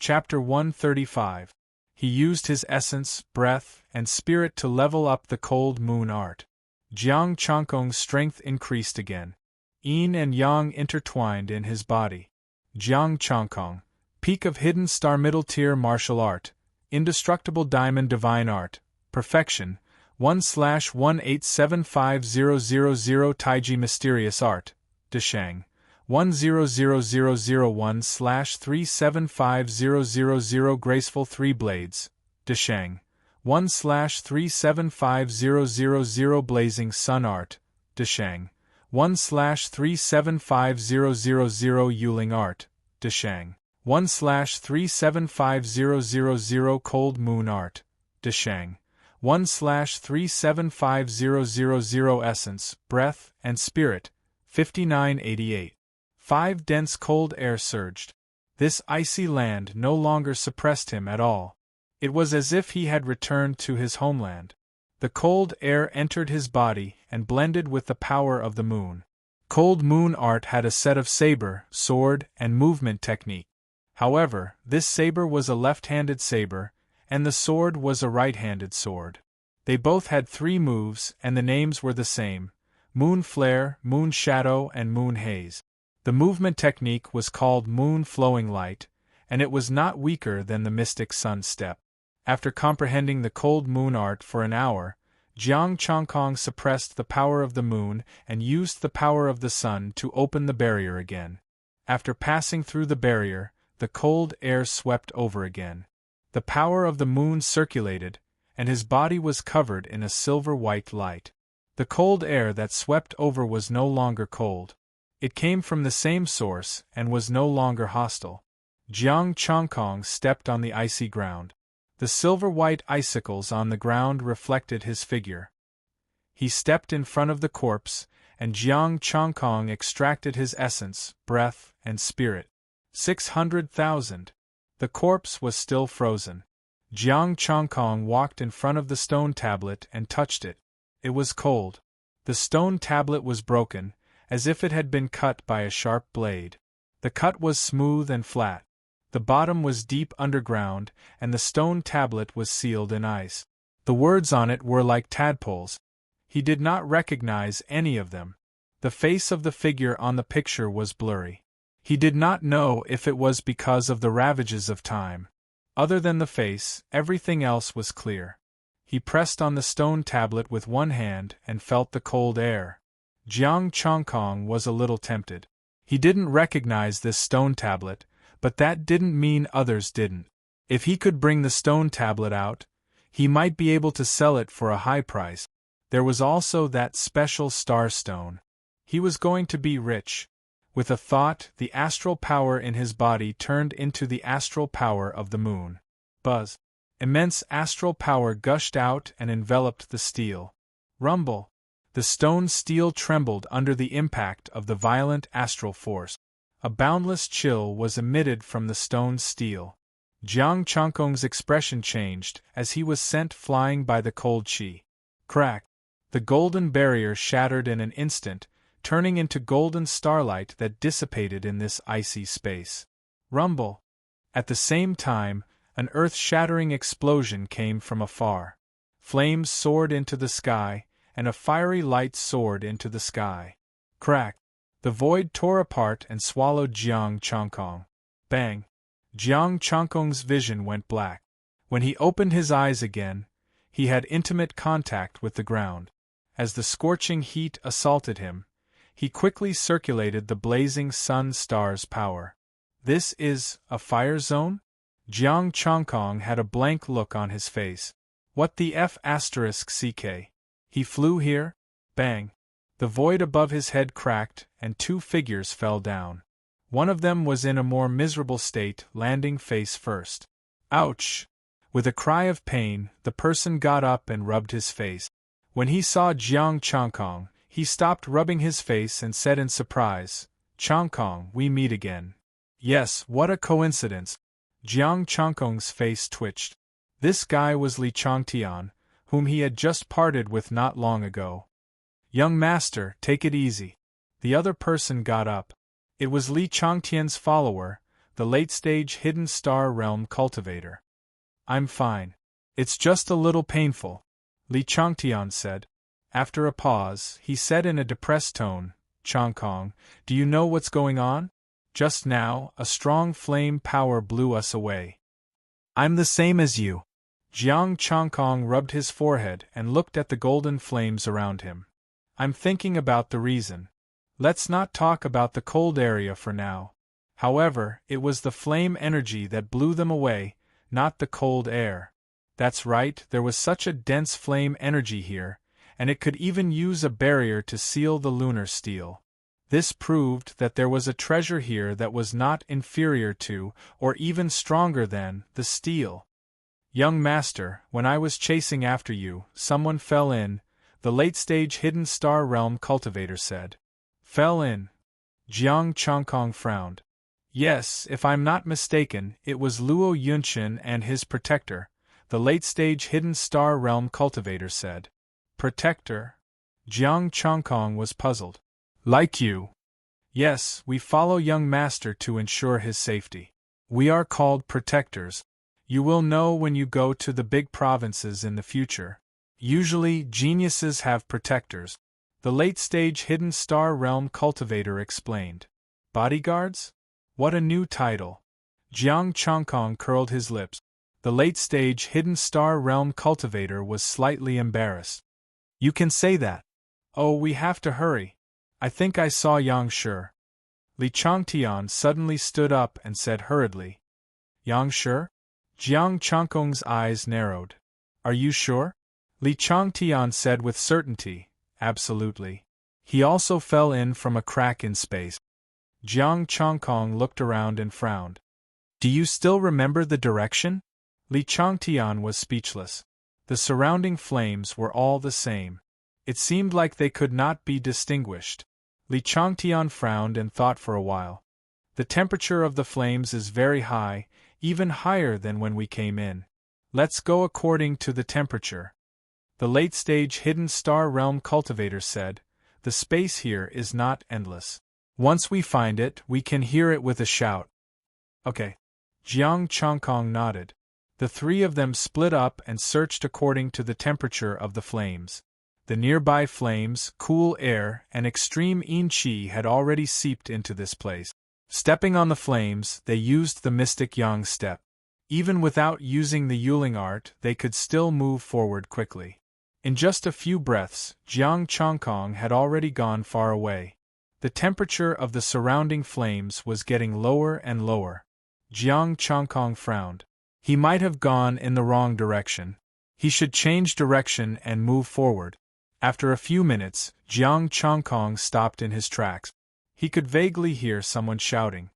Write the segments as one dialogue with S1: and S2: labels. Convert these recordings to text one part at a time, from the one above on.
S1: Chapter 135. He used his essence, breath, and spirit to level up the cold moon art. Jiang Changkong's strength increased again. Yin and yang intertwined in his body. Jiang Changkong, peak of hidden star middle tier martial art, indestructible diamond divine art, perfection, 1/1875000 Taiji mysterious art, Deshang, 10001/375000 graceful three blades, Deshang, 1/375000 blazing sun art, Deshang, 1/375000 Yuling art, Deshang, 1/375000 cold moon art, Deshang, 1/375000 essence, breath, and spirit, 5988. 5 dense cold air surged. This icy land no longer suppressed him at all. It was as if he had returned to his homeland. The cold air entered his body and blended with the power of the moon. Cold moon art had a set of saber, sword, and movement technique. However, this saber was a left-handed saber, and the sword was a right-handed sword. They both had 3 moves, and the names were the same: Moon Flare, Moon Shadow, and Moon Haze. The movement technique was called Moon Flowing Light, and it was not weaker than the mystic sun step. After comprehending the cold moon art for an hour, Jiang Changkong suppressed the power of the moon and used the power of the sun to open the barrier again. After passing through the barrier, the cold air swept over again. The power of the moon circulated, and his body was covered in a silver-white light. The cold air that swept over was no longer cold. It came from the same source and was no longer hostile. Jiang Changkong stepped on the icy ground. The silver-white icicles on the ground reflected his figure. He stepped in front of the corpse, and Jiang Changkong extracted his essence, breath, and spirit. 600,000. The corpse was still frozen. Jiang Changkong walked in front of the stone tablet and touched it. It was cold. The stone tablet was broken, as if it had been cut by a sharp blade. The cut was smooth and flat. The bottom was deep underground, and the stone tablet was sealed in ice. The words on it were like tadpoles. He did not recognize any of them. The face of the figure on the picture was blurry. He did not know if it was because of the ravages of time. Other than the face, everything else was clear. He pressed on the stone tablet with one hand and felt the cold air. Jiang Changkong was a little tempted. He didn't recognize this stone tablet, but that didn't mean others didn't. If he could bring the stone tablet out, he might be able to sell it for a high price. There was also that special star stone. He was going to be rich. With a thought, the astral power in his body turned into the astral power of the moon. Buzz. Immense astral power gushed out and enveloped the steel. Rumble. The stone steel trembled under the impact of the violent astral force. A boundless chill was emitted from the stone steel. Jiang Changkong's expression changed as he was sent flying by the cold chi. Crack! The golden barrier shattered in an instant, turning into golden starlight that dissipated in this icy space. Rumble! At the same time, an earth-shattering explosion came from afar. Flames soared into the sky, and a fiery light soared into the sky. Crack! The void tore apart and swallowed Jiang Changkong. Bang! Jiang Changkong's vision went black. When he opened his eyes again, he had intimate contact with the ground. As the scorching heat assaulted him, he quickly circulated the blazing sun star's power. This is a fire zone? Jiang Changkong had a blank look on his face. What the F***ck? He flew here? Bang! The void above his head cracked, and 2 figures fell down. One of them was in a more miserable state, landing face first. Ouch! With a cry of pain, the person got up and rubbed his face. When he saw Jiang Changkong, he stopped rubbing his face and said in surprise, "Changkong, we meet again." Yes, what a coincidence! Jiang Changkong's face twitched. This guy was Li Changtian, whom he had just parted with not long ago. "Young master, take it easy." The other person got up. It was Li Changtian's follower, the late-stage hidden star realm cultivator. I'm fine. It's just a little painful, Li Changtian said. After a pause, he said in a depressed tone, Changkong, do you know what's going on? Just now, a strong flame power blew us away. I'm the same as you. Jiang Changkong rubbed his forehead and looked at the golden flames around him. I'm thinking about the reason. Let's not talk about the cold area for now. However, it was the flame energy that blew them away, not the cold air. That's right, there was such a dense flame energy here, and it could even use a barrier to seal the lunar steel. This proved that there was a treasure here that was not inferior to, or even stronger than, the steel. Young master, when I was chasing after you, someone fell in, the late-stage hidden star realm cultivator said. Fell in? Jiang Changkong frowned. Yes, if I'm not mistaken, it was Luo Yunchen and his protector, the late-stage hidden star realm cultivator said. Protector? Jiang Changkong was puzzled. Like you. Yes, we follow young master to ensure his safety. We are called protectors. You will know when you go to the big provinces in the future. Usually, geniuses have protectors. The late-stage hidden star realm cultivator explained. Bodyguards? What a new title. Jiang Changkong curled his lips. The late-stage hidden star realm cultivator was slightly embarrassed. You can say that. Oh, we have to hurry. I think I saw Yang Shi. Li Changtian suddenly stood up and said hurriedly. Yang Shi? Jiang Changkong's eyes narrowed. Are you sure? Li Changtian said with certainty, absolutely. He also fell in from a crack in space. Jiang Changkong looked around and frowned. Do you still remember the direction? Li Changtian was speechless. The surrounding flames were all the same. It seemed like they could not be distinguished. Li Changtian frowned and thought for a while. The temperature of the flames is very high, even higher than when we came in. Let's go according to the temperature. The late-stage hidden star realm cultivator said, the space here is not endless. Once we find it, we can hear it with a shout. Okay. Jiang Changkong nodded. The three of them split up and searched according to the temperature of the flames. The nearby flames, cool air, and extreme yin qi had already seeped into this place. Stepping on the flames, they used the mystic yang step. Even without using the Yuling art, they could still move forward quickly. In just a few breaths, Jiang Changkong had already gone far away. The temperature of the surrounding flames was getting lower and lower. Jiang Changkong frowned. He might have gone in the wrong direction. He should change direction and move forward. After a few minutes, Jiang Changkong stopped in his tracks. He could vaguely hear someone shouting.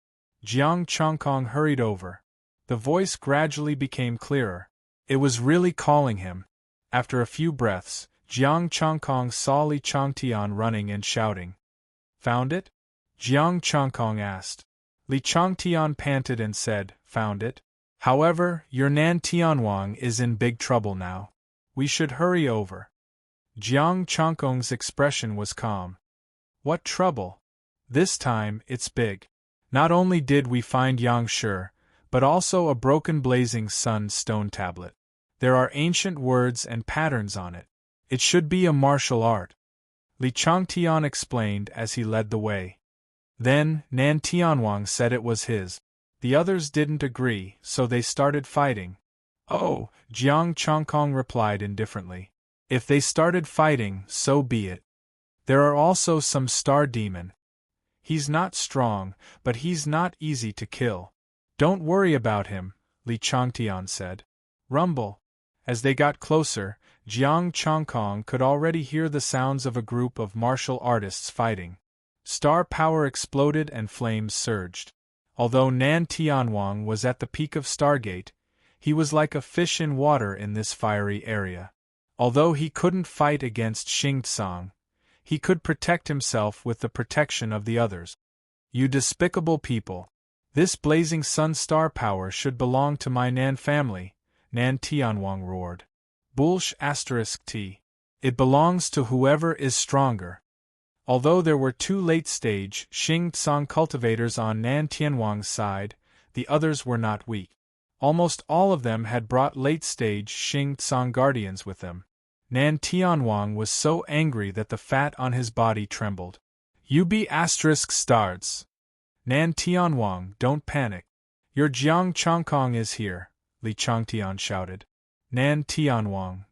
S1: Jiang Changkong hurried over. The voice gradually became clearer. It was really calling him. After a few breaths, Jiang Changkong saw Li Changtian running and shouting. Found it? Jiang Changkong asked. Li Changtian panted and said, Found it? However, your Nan Tianwang is in big trouble now. We should hurry over. Jiang Changkong's expression was calm. What trouble? This time, it's big. Not only did we find Yang Shi, but also a broken blazing sun stone tablet. There are ancient words and patterns on it. It should be a martial art. Li Changtian explained as he led the way. Then, Nan Tianwang said it was his. The others didn't agree, so they started fighting. Oh, Jiang Changkong replied indifferently. If they started fighting, so be it. There are also some star demon. He's not strong, but he's not easy to kill. Don't worry about him, Li Changtian said. Rumble. As they got closer, Jiang Changkong could already hear the sounds of a group of martial artists fighting. Star power exploded and flames surged. Although Nan Tianwang was at the peak of Stargate, he was like a fish in water in this fiery area. Although he couldn't fight against Xing Tsang, he could protect himself with the protection of the others. You despicable people! This blazing sun star power should belong to my Nan family, Nan Tianwang roared. Bullsh *T. It belongs to whoever is stronger. Although there were two late-stage Xing Tsang cultivators on Nan Tianwang's side, the others were not weak. Almost all of them had brought late-stage Xing Tsang guardians with them. Nan Tianwang was so angry that the fat on his body trembled. "You be *********. Nan Tianwang, don't panic. Your Jiang Changkong is here," Li Changtian shouted. Nan Tianwang.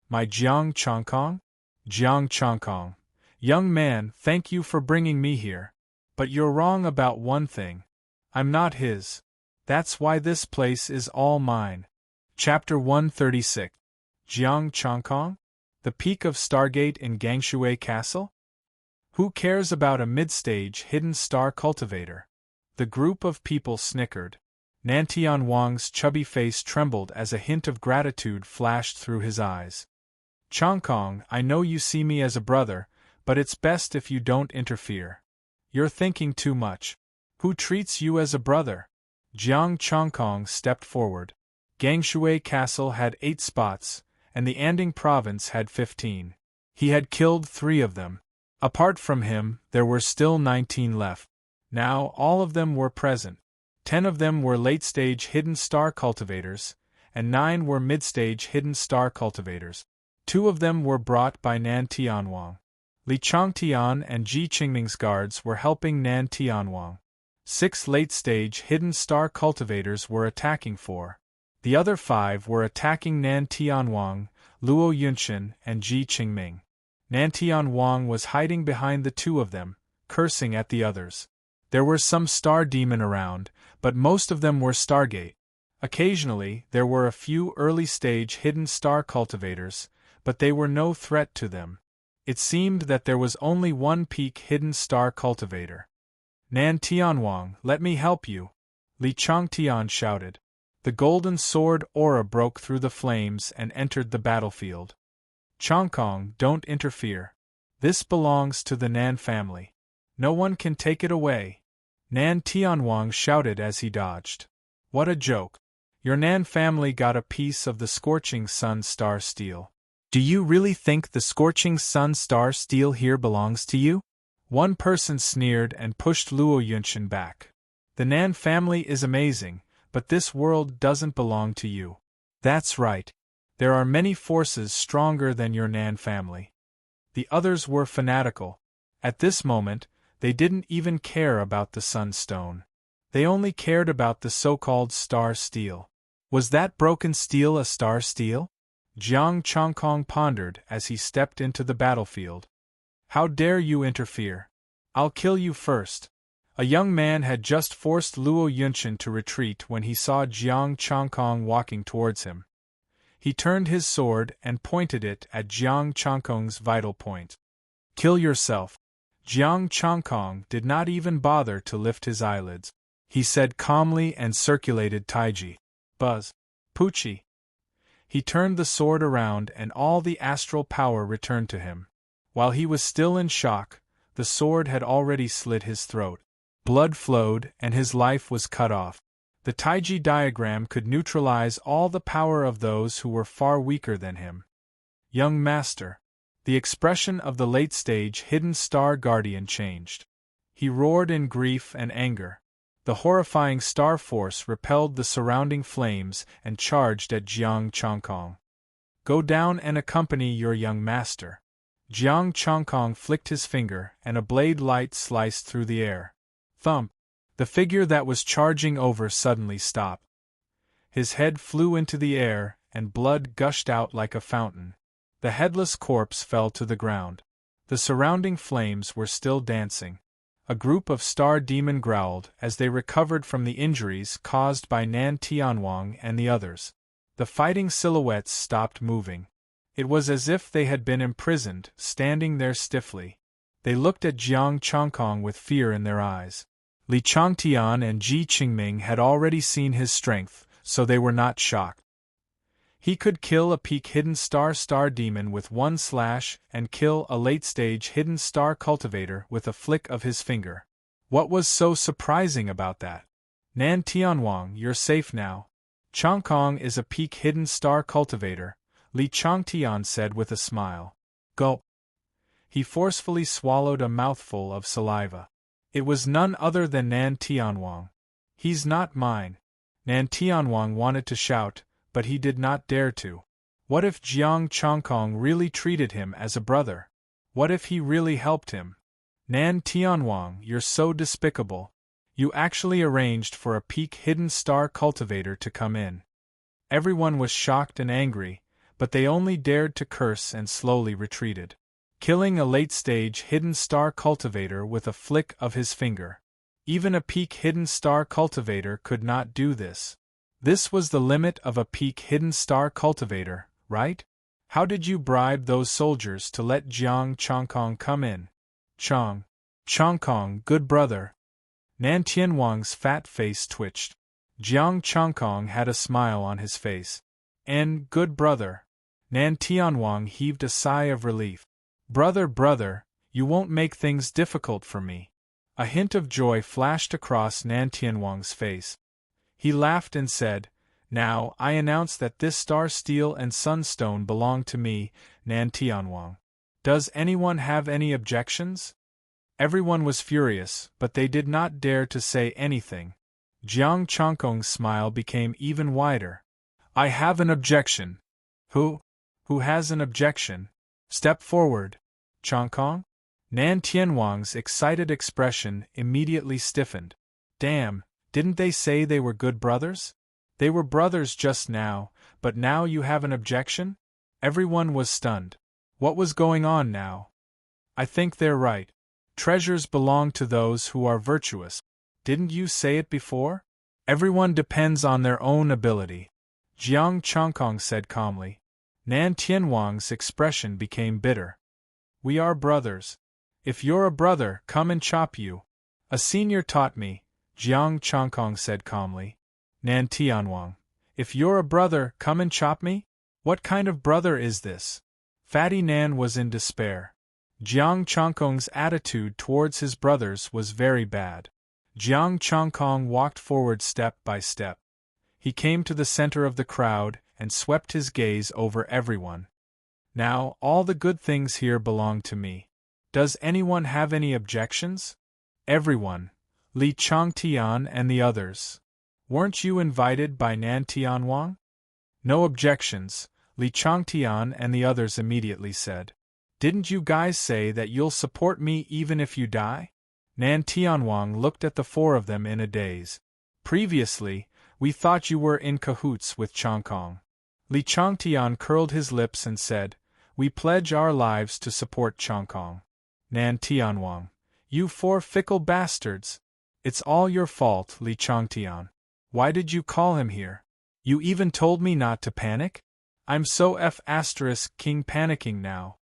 S1: "My Jiang Changkong? Jiang Changkong. Young man, thank you for bringing me here. But you're wrong about one thing. I'm not his. That's why this place is all mine." Chapter 136. Jiang Changkong? The peak of Stargate in Gangshui Castle? Who cares about a mid-stage hidden star cultivator? The group of people snickered. Nantian Wang's chubby face trembled as a hint of gratitude flashed through his eyes. "Changkong, I know you see me as a brother, but it's best if you don't interfere. You're thinking too much. Who treats you as a brother?" Jiang Changkong stepped forward. Gangshui Castle had 8 spots, and the Anding province had 15. He had killed 3 of them. Apart from him, there were still 19 left. Now all of them were present. 10 of them were late-stage hidden star cultivators, and 9 were mid-stage hidden star cultivators. 2 of them were brought by Nan Tianwang. Li Changtian and Ji Qingming's guards were helping Nan Tianwang. 6 late-stage hidden star cultivators were attacking 4. The other 5 were attacking Nan Tianwang, Luo Yunshin, and Ji Qingming. Nan Tianwang was hiding behind the 2 of them, cursing at the others. There were some star demon around, but most of them were Stargate. Occasionally, there were a few early-stage hidden star cultivators, but they were no threat to them. It seemed that there was only one peak hidden star cultivator. "Nan Tianwang, let me help you," Li Changtian shouted. The golden sword aura broke through the flames and entered the battlefield. "Changkong, don't interfere. This belongs to the Nan family. No one can take it away," Nan Tianwang shouted as he dodged. "What a joke. Your Nan family got a piece of the Scorching Sun Star Steel. Do you really think the Scorching Sun Star Steel here belongs to you?" One person sneered and pushed Luo Yunshin back. "The Nan family is amazing, but this world doesn't belong to you." "That's right. There are many forces stronger than your Nan family." The others were fanatical. At this moment, they didn't even care about the Sunstone. They only cared about the so-called Star Steel. Was that broken steel a Star Steel? Jiang Changkong pondered as he stepped into the battlefield. "How dare you interfere? I'll kill you first." A young man had just forced Luo Yunshin to retreat when he saw Jiang Changkong walking towards him. He turned his sword and pointed it at Jiang Changkong's vital point. "Kill yourself." Jiang Changkong did not even bother to lift his eyelids. He said calmly and circulated Taiji. "Buzz. Poochie." He turned the sword around and all the astral power returned to him. While he was still in shock, the sword had already slit his throat. Blood flowed and his life was cut off. The Taiji diagram could neutralize all the power of those who were far weaker than him. "Young master." The expression of the late-stage hidden star guardian changed. He roared in grief and anger. The horrifying star force repelled the surrounding flames and charged at Jiang Changkong. "Go down and accompany your young master." Jiang Changkong flicked his finger and a blade light sliced through the air. Thump! The figure that was charging over suddenly stopped. His head flew into the air and blood gushed out like a fountain. The headless corpse fell to the ground. The surrounding flames were still dancing. A group of star demon growled as they recovered from the injuries caused by Nan Tianwang and the others. The fighting silhouettes stopped moving. It was as if they had been imprisoned, standing there stiffly. They looked at Jiang Changkong with fear in their eyes. Li Changtian and Ji Qingming had already seen his strength, so they were not shocked. He could kill a peak hidden star demon with one slash and kill a late-stage hidden star cultivator with a flick of his finger. What was so surprising about that? "Nan Tianwang, you're safe now. Changkong is a peak hidden star cultivator," Li Changtian said with a smile. "Gulp." He forcefully swallowed a mouthful of saliva. It was none other than Nan Tianwang. He's not mine. Nan Tianwang wanted to shout, but he did not dare to. What if Jiang Chongkong really treated him as a brother? What if he really helped him? Nan Tianwang, you're so despicable. You actually arranged for a peak hidden star cultivator to come in. Everyone was shocked and angry, but they only dared to curse and slowly retreated, killing a late-stage hidden star cultivator with a flick of his finger. Even a peak hidden star cultivator could not do this. This was the limit of a peak hidden star cultivator, right? How did you bribe those soldiers to let Jiang Chongkong come in? Chongkong, good brother. Nan Tianwang's fat face twitched. Jiang Chongkong had a smile on his face. And good brother. Nan Tianwang heaved a sigh of relief. Brother, you won't make things difficult for me. A hint of joy flashed across Nan Tianwang's face. He laughed and said, Now, I announce that this star steel and sunstone belong to me, Nan Tianwang. Does anyone have any objections? Everyone was furious, but they did not dare to say anything. Jiang Chongkong's smile became even wider. I have an objection. Who has an objection? Step forward. Chongkong? Nan Tianwang's excited expression immediately stiffened. Damn, didn't they say they were good brothers? They were brothers just now, but now you have an objection? Everyone was stunned. What was going on now? I think they're right. Treasures belong to those who are virtuous. Didn't you say it before? Everyone depends on their own ability. Jiang Chongkong said calmly. Nan Tianwang's expression became bitter. We are brothers. If you're a brother, come and chop you. A senior taught me, Jiang Chongkong said calmly. Nan Tianwang. If you're a brother, come and chop me? What kind of brother is this? Fatty Nan was in despair. Jiang Chongkong's attitude towards his brothers was very bad. Jiang Chongkong walked forward step by step. He came to the center of the crowd and swept his gaze over everyone. Now, all the good things here belong to me. Does anyone have any objections? Everyone. Li Changtian and the others. Weren't you invited by Nan Tianwang? No objections, Li Changtian and the others immediately said. Didn't you guys say that you'll support me even if you die? Nan Tianwang looked at the four of them in a daze. Previously, we thought you were in cahoots with Chongkong. Li Changtian curled his lips and said, We pledge our lives to support Chongkong. Nan Tianwang. You four fickle bastards. It's all your fault, Li Changtian. Why did you call him here? You even told me not to panic? I'm so King panicking now.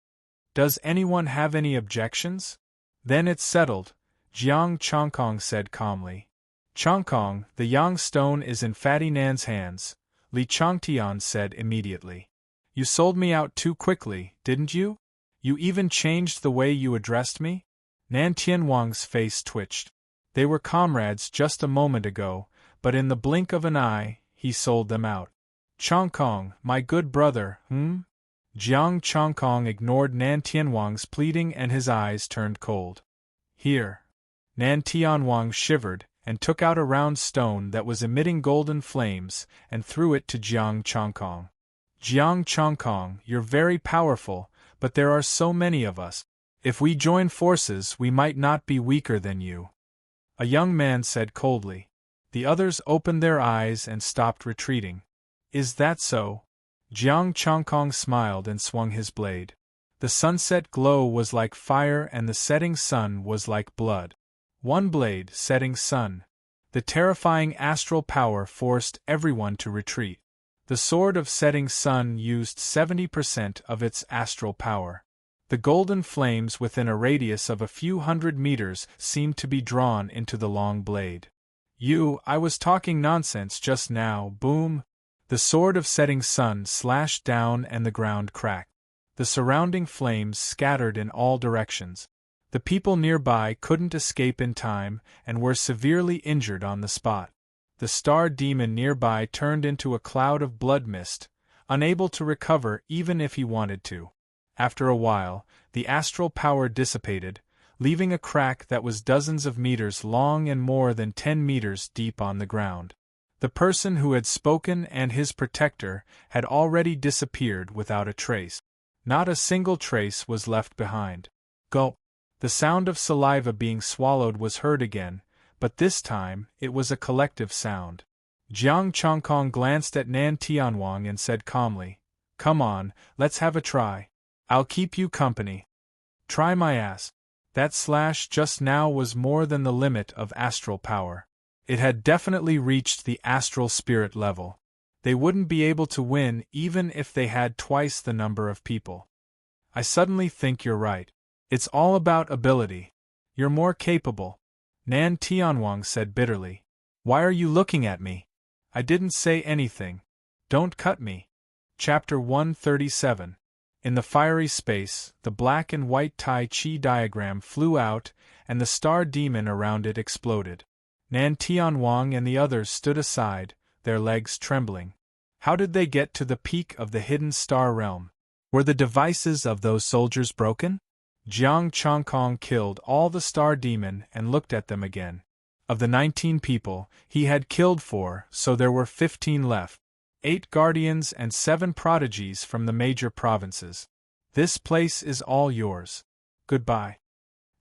S1: Does anyone have any objections? Then it's settled, Jiang Chongkong said calmly. Chongkong, the yang stone is in Fatty Nan's hands, Li Changtian said immediately. You sold me out too quickly, didn't you? You even changed the way you addressed me? Nan Tianwang's face twitched. They were comrades just a moment ago, but in the blink of an eye, he sold them out. Chongkong, my good brother, Jiang Chongkong ignored Nan Tianwang's pleading and his eyes turned cold. Here. Nan Tianwang shivered and took out a round stone that was emitting golden flames and threw it to Jiang Chongkong. Jiang Chongkong, you're very powerful, but there are so many of us. If we join forces, we might not be weaker than you. A young man said coldly. The others opened their eyes and stopped retreating. Is that so? Jiang Chongkong smiled and swung his blade. The sunset glow was like fire and the setting sun was like blood. One blade, setting sun. The terrifying astral power forced everyone to retreat. The sword of setting sun used 70% of its astral power. The golden flames within a radius of a few hundred meters seemed to be drawn into the long blade. I was talking nonsense just now, boom! The sword of setting sun slashed down and the ground cracked. The surrounding flames scattered in all directions. The people nearby couldn't escape in time and were severely injured on the spot. The star demon nearby turned into a cloud of blood mist, unable to recover even if he wanted to. After a while, the astral power dissipated, leaving a crack that was dozens of meters long and more than 10 meters deep on the ground. The person who had spoken and his protector had already disappeared without a trace. Not a single trace was left behind. Gulp! The sound of saliva being swallowed was heard again, but this time it was a collective sound. Jiang Chongkong glanced at Nan Tianwang and said calmly, "Come on, let's have a try. I'll keep you company." Try my ass. That slash just now was more than the limit of astral power. It had definitely reached the astral spirit level. They wouldn't be able to win even if they had twice the number of people. I suddenly think you're right. It's all about ability. You're more capable. Nan Tianwang said bitterly. Why are you looking at me? I didn't say anything. Don't cut me. Chapter 137. In the fiery space, the black and white Tai Chi diagram flew out, and the star demon around it exploded. Nan Tianwang and the others stood aside, their legs trembling. How did they get to the peak of the hidden star realm? Were the devices of those soldiers broken? Jiang Chongkong killed all the star demon and looked at them again. Of the 19 people, he had killed 4, so there were 15 left. 8 guardians and 7 prodigies from the major provinces. This place is all yours. Goodbye.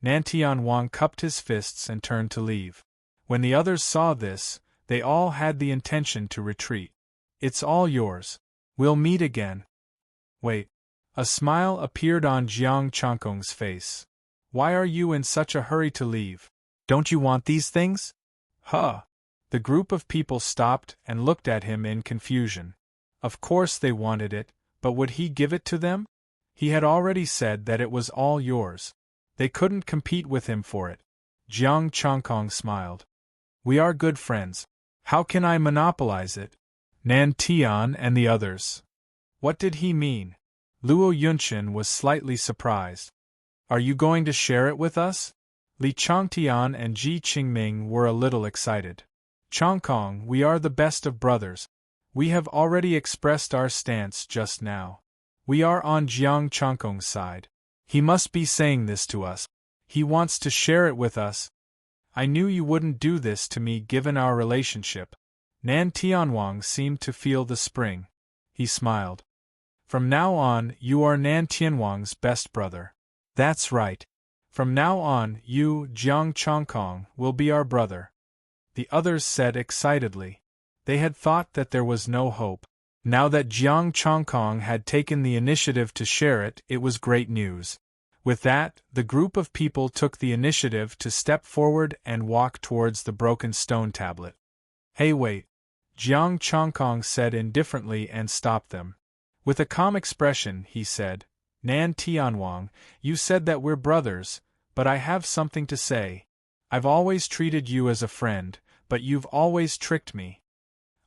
S1: Nan Tianwang cupped his fists and turned to leave. When the others saw this, they all had the intention to retreat. It's all yours. We'll meet again. Wait. A smile appeared on Jiang Chongkong's face. Why are you in such a hurry to leave? Don't you want these things? Huh. The group of people stopped and looked at him in confusion. Of course they wanted it, but would he give it to them? He had already said that it was all yours. They couldn't compete with him for it. Jiang Chongkong smiled. We are good friends. How can I monopolize it? Nan Tian and the others. What did he mean? Luo Yunqian was slightly surprised. Are you going to share it with us? Li Chongtian and Ji Qingming were a little excited. Chongkong, we are the best of brothers. We have already expressed our stance just now. We are on Jiang Chongkong's side. He must be saying this to us. He wants to share it with us. I knew you wouldn't do this to me given our relationship. Nan Tianwang seemed to feel the spring. He smiled. From now on, you are Nan Tianwang's best brother. That's right. From now on, you, Jiang Chongkong, will be our brother. The others said excitedly. They had thought that there was no hope. Now that Jiang Chongkong had taken the initiative to share it, it was great news. With that, the group of people took the initiative to step forward and walk towards the broken stone tablet. Hey, wait! Jiang Chongkong said indifferently and stopped them. With a calm expression, he said, Nan Tianwang, you said that we're brothers, but I have something to say. I've always treated you as a friend, but you've always tricked me.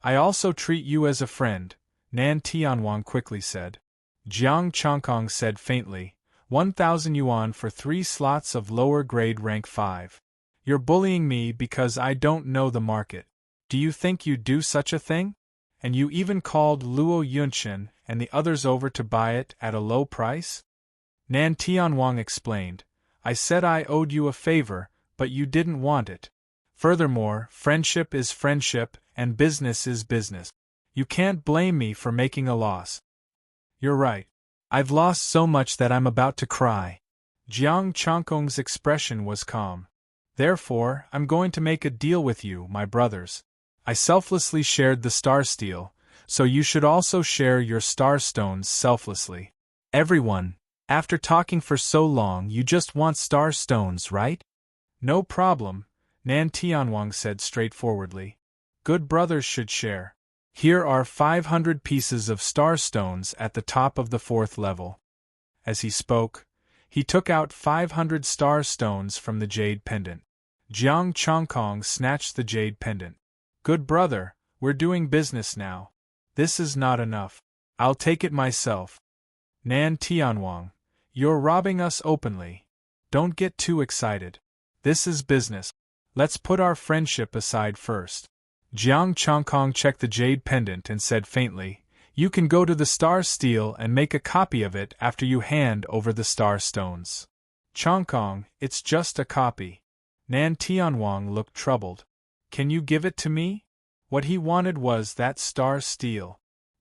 S1: I also treat you as a friend, Nan Tianwang quickly said. Jiang Chongkong said faintly, 1,000 yuan for 3 slots of lower grade rank 5. You're bullying me because I don't know the market. Do you think you'd do such a thing? And you even called Luo Yunqian and the others over to buy it at a low price? Nan Tianwang explained, I said I owed you a favor, but you didn't want it. Furthermore, friendship is friendship, and business is business. You can't blame me for making a loss. You're right. I've lost so much that I'm about to cry. Jiang Chongkong's expression was calm. Therefore, I'm going to make a deal with you, my brothers. I selflessly shared the star steel, so you should also share your star stones selflessly. Everyone, after talking for so long, you just want star stones, right? No problem, Nan Tianwang said straightforwardly. Good brothers should share. Here are 500 pieces of star stones at the top of the 4th level. As he spoke, he took out 500 star stones from the jade pendant. Jiang Chongkong snatched the jade pendant. Good brother, we're doing business now. This is not enough. I'll take it myself. Nan Tianwang, you're robbing us openly. Don't get too excited. This is business. Let's put our friendship aside first. Jiang Chongkong checked the jade pendant and said faintly, You can go to the star steel and make a copy of it after you hand over the star stones. Chongkong, it's just a copy. Nan Tianhuang looked troubled. Can you give it to me? What he wanted was that star steel.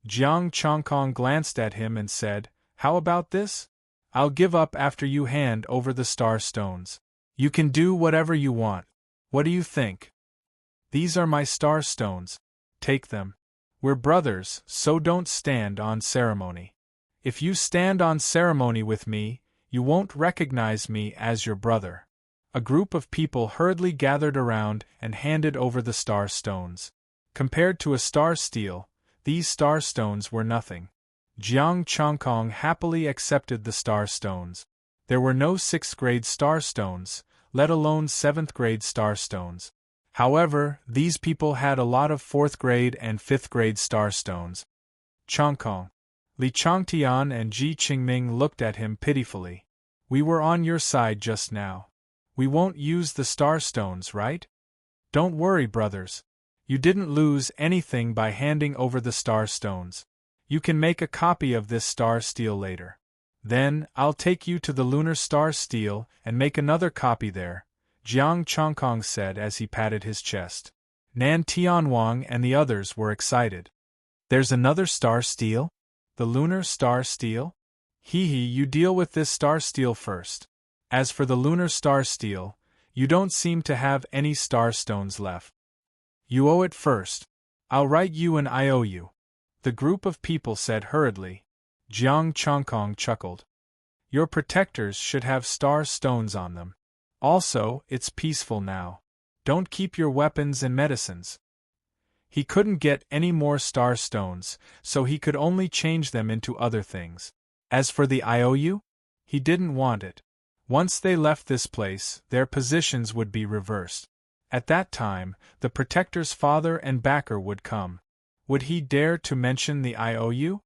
S1: Jiang Chongkong glanced at him and said, How about this? I'll give up after you hand over the star stones. You can do whatever you want. What do you think? These are my star stones. Take them. We're brothers, so don't stand on ceremony. If you stand on ceremony with me, you won't recognize me as your brother. A group of people hurriedly gathered around and handed over the star stones. Compared to a star steel, these star stones were nothing. Jiang Chongkong happily accepted the star stones. There were no 6th grade star stones, let alone 7th grade star stones. However, these people had a lot of 4th grade and 5th grade star stones. Chongkong. Li Chongtian and Ji Qingming looked at him pitifully. We were on your side just now. We won't use the star stones, right? Don't worry, brothers. You didn't lose anything by handing over the star stones. You can make a copy of this star steel later. Then, I'll take you to the lunar star steel and make another copy there, Jiang Chongkong said as he patted his chest. Nan Tianhuang and the others were excited. There's another star steel? The lunar star steel? Hee, you deal with this star steel first. As for the lunar star steel, you don't seem to have any star stones left. You owe it first. I'll write you an IOU. The group of people said hurriedly. Jiang Chongkong chuckled. Your protectors should have star stones on them. Also, it's peaceful now. Don't keep your weapons and medicines. He couldn't get any more star stones, so he could only change them into other things. As for the IOU, he didn't want it. Once they left this place, their positions would be reversed. At that time, the protector's father and backer would come. Would he dare to mention the IOU?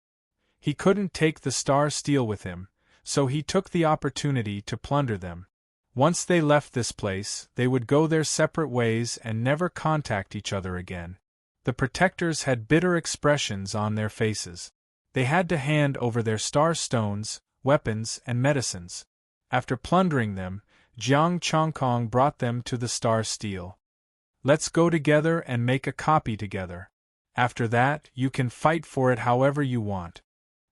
S1: He couldn't take the star steel with him, so he took the opportunity to plunder them. Once they left this place, they would go their separate ways and never contact each other again. The protectors had bitter expressions on their faces. They had to hand over their star stones, weapons, and medicines. After plundering them, Jiang Chongkong brought them to the star steel. Let's go together and make a copy together. After that, you can fight for it however you want.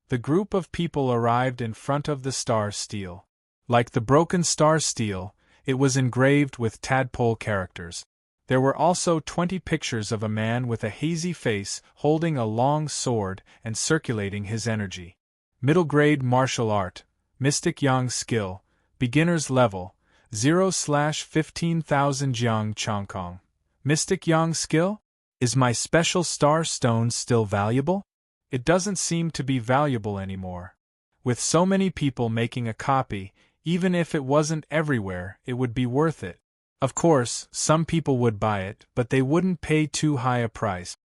S1: The group of people arrived in front of the star steel. Like the broken star steel, it was engraved with tadpole characters. There were also 20 pictures of a man with a hazy face holding a long sword and circulating his energy. Middle grade martial art, mystic yang skill, beginner's level, 0/15,000 Jiang Chongkong. Mystic yang skill? Is my special star stone still valuable? It doesn't seem to be valuable anymore. With so many people making a copy, even if it wasn't everywhere, it would be worth it. Of course, some people would buy it, but they wouldn't pay too high a price.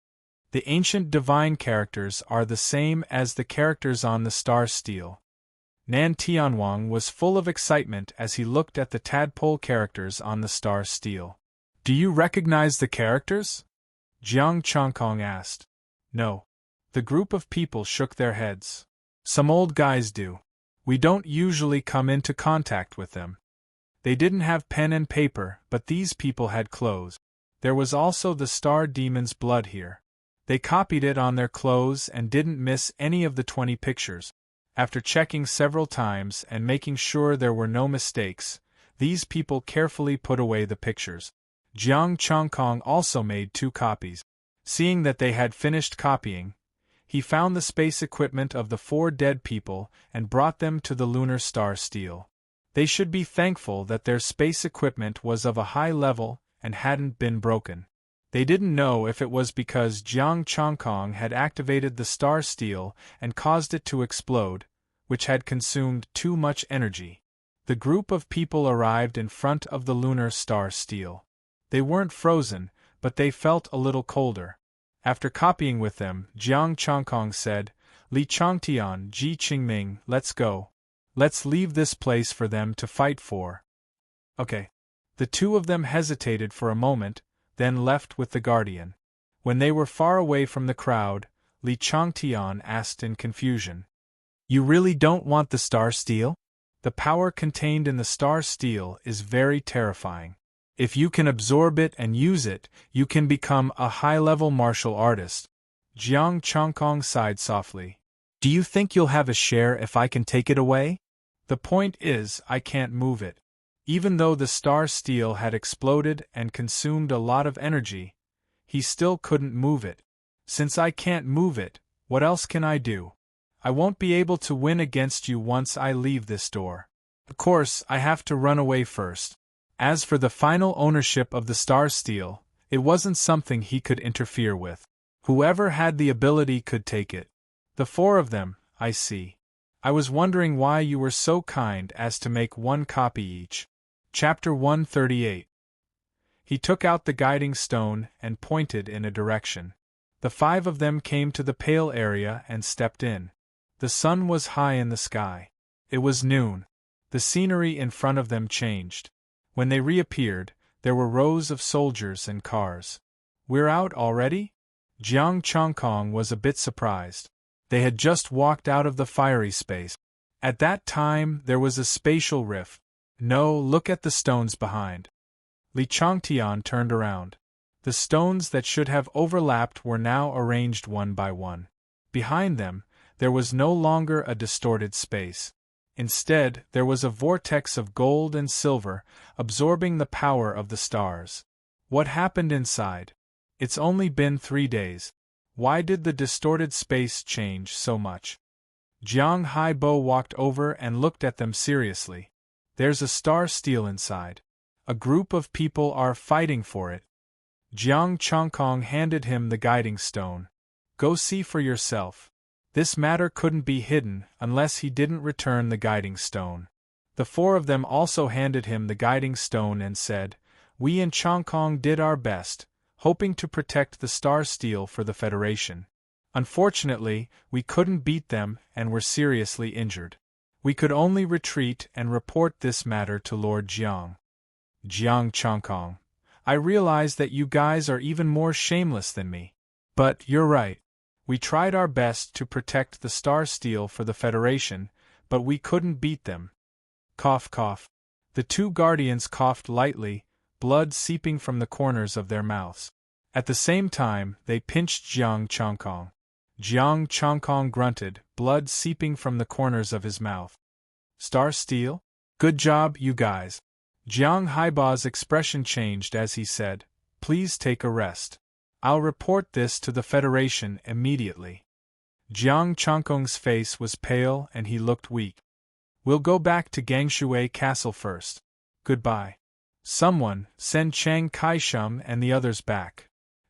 S1: The ancient divine characters are the same as the characters on the star steel. Nan Tianhuang was full of excitement as he looked at the tadpole characters on the star steel. Do you recognize the characters? Jiang Chongkong asked. No. The group of people shook their heads. Some old guys do. We don't usually come into contact with them. They didn't have pen and paper, but these people had clothes. There was also the star demon's blood here. They copied it on their clothes and didn't miss any of the 20 pictures. After checking several times and making sure there were no mistakes, these people carefully put away the pictures. Jiang Chongkong also made 2 copies. Seeing that they had finished copying, he found the space equipment of the 4 dead people and brought them to the lunar star steel. They should be thankful that their space equipment was of a high level and hadn't been broken. They didn't know if it was because Jiang Chongkong had activated the star steel and caused it to explode, which had consumed too much energy. The group of people arrived in front of the lunar star steel. They weren't frozen, but they felt a little colder. After copying with them, Jiang Chongkong said, Li Chongtian, Ji Qingming, let's go. Let's leave this place for them to fight for. Okay. The 2 of them hesitated for a moment, then left with the guardian. When they were far away from the crowd, Li Chongtian asked in confusion. You really don't want the star steel? The power contained in the star steel is very terrifying. If you can absorb it and use it, you can become a high-level martial artist. Jiang Changkong sighed softly. Do you think you'll have a share if I can take it away? The point is, I can't move it. Even though the star steel had exploded and consumed a lot of energy, he still couldn't move it. Since I can't move it, what else can I do? I won't be able to win against you once I leave this door. Of course, I have to run away first. As for the final ownership of the star steel, it wasn't something he could interfere with. Whoever had the ability could take it. The four of them, I see. I was wondering why you were so kind as to make one copy each. Chapter 138. He took out the guiding stone and pointed in a direction. The five of them came to the pale area and stepped in. The sun was high in the sky. It was noon. The scenery in front of them changed. When they reappeared, there were rows of soldiers and cars. We're out already? Jiang Changkong was a bit surprised. They had just walked out of the fiery space. At that time, there was a spatial rift. No, look at the stones behind. Li Changtian turned around. The stones that should have overlapped were now arranged one by one. Behind them, there was no longer a distorted space. Instead, there was a vortex of gold and silver, absorbing the power of the stars. What happened inside? It's only been 3 days. Why did the distorted space change so much? Jiang Haibo walked over and looked at them seriously. There's a star steel inside. A group of people are fighting for it. Jiang Changkong handed him the guiding stone. Go see for yourself. This matter couldn't be hidden unless he didn't return the guiding stone. The four of them also handed him the guiding stone and said, We in Changkong did our best, hoping to protect the star steel for the Federation. Unfortunately, we couldn't beat them and were seriously injured. We could only retreat and report this matter to Lord Jiang. Jiang Changkong, I realize that you guys are even more shameless than me. But you're right. We tried our best to protect the star steel for the Federation, but we couldn't beat them. Cough, cough. The two guardians coughed lightly, blood seeping from the corners of their mouths. At the same time, they pinched Jiang Changkong. Jiang Changkong grunted, blood seeping from the corners of his mouth. Star steel? Good job, you guys. Jiang Haiba's expression changed as he said, Please take a rest. I'll report this to the Federation immediately. Jiang Changkong's face was pale and he looked weak. We'll go back to Gangshui Castle first. Goodbye. Someone, send Chiang Kai-shum and the others back.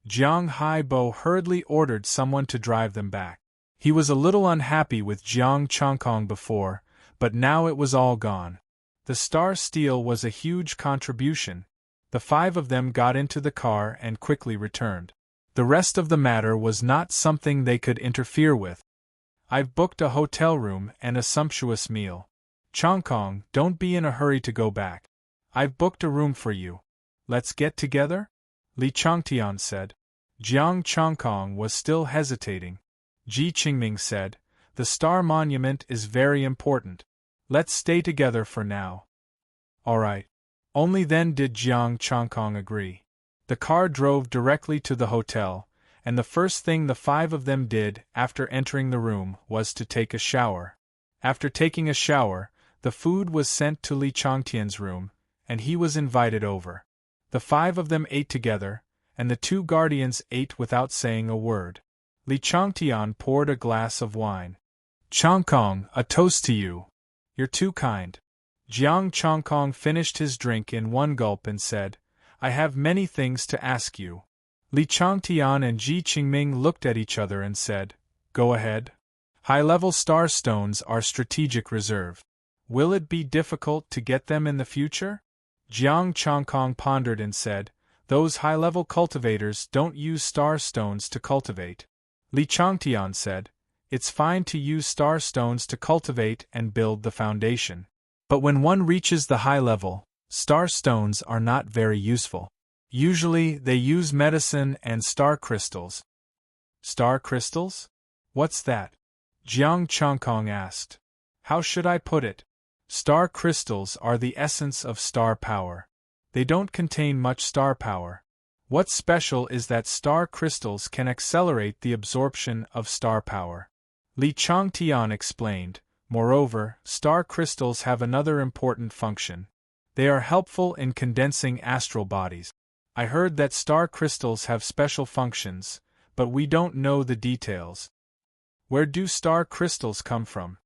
S1: Jiang Haibo hurriedly ordered someone to drive them back. He was a little unhappy with Jiang Changkong before, but now it was all gone. The star steel was a huge contribution. The five of them got into the car and quickly returned. The rest of the matter was not something they could interfere with. I've booked a hotel room and a sumptuous meal. Changkong, don't be in a hurry to go back. I've booked a room for you. Let's get together? Li Changtian said. Jiang Changkong was still hesitating. Ji Qingming said, The star monument is very important. Let's stay together for now. All right. Only then did Jiang Changkong agree. The car drove directly to the hotel, and the first thing the five of them did after entering the room was to take a shower. After taking a shower, the food was sent to Li Changtian's room, and he was invited over. The five of them ate together, and the two guardians ate without saying a word. Li Changtian poured a glass of wine. Changkong, a toast to you. You're too kind. Jiang Changkong finished his drink in one gulp and said, I have many things to ask you. Li Changtian and Ji Qingming looked at each other and said, Go ahead. High-level star stones are strategic reserve. Will it be difficult to get them in the future? Jiang Changkong pondered and said, Those high-level cultivators don't use star stones to cultivate. Li Changtian said, It's fine to use star stones to cultivate and build the foundation. But when one reaches the high level, star stones are not very useful. Usually, they use medicine and star crystals. Star crystals? What's that? Jiang Changkong asked. How should I put it? Star crystals are the essence of star power. They don't contain much star power. What's special is that star crystals can accelerate the absorption of star power. Li Changtian explained. Moreover, star crystals have another important function. They are helpful in condensing astral bodies. I heard that star crystals have special functions, but we don't know the details. Where do star crystals come from?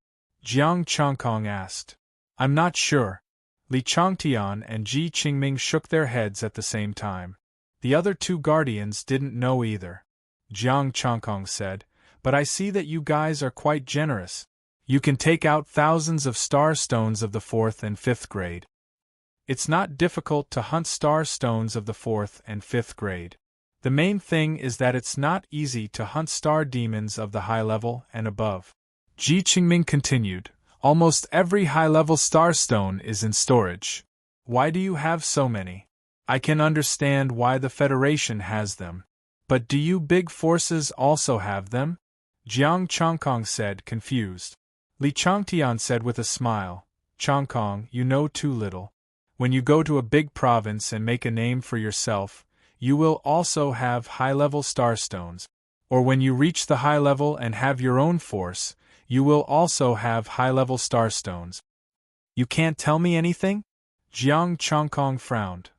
S1: Jiang Changkong asked. I'm not sure. Li Changtian and Ji Qingming shook their heads at the same time. The other two guardians didn't know either. Jiang Changkong said, but I see that you guys are quite generous. You can take out thousands of star stones of the 4th and 5th grade. It's not difficult to hunt star stones of the 4th and 5th grade. The main thing is that it's not easy to hunt star demons of the high level and above. Ji Qingming continued, almost every high-level star stone is in storage. Why do you have so many? I can understand why the Federation has them. But do you big forces also have them? Jiang Changkong said, confused. Li Changtian said with a smile, Changkong, you know too little. When you go to a big province and make a name for yourself, you will also have high-level star stones. Or when you reach the high level and have your own force, you will also have high-level star stones. You can't tell me anything? Jiang Changkong frowned.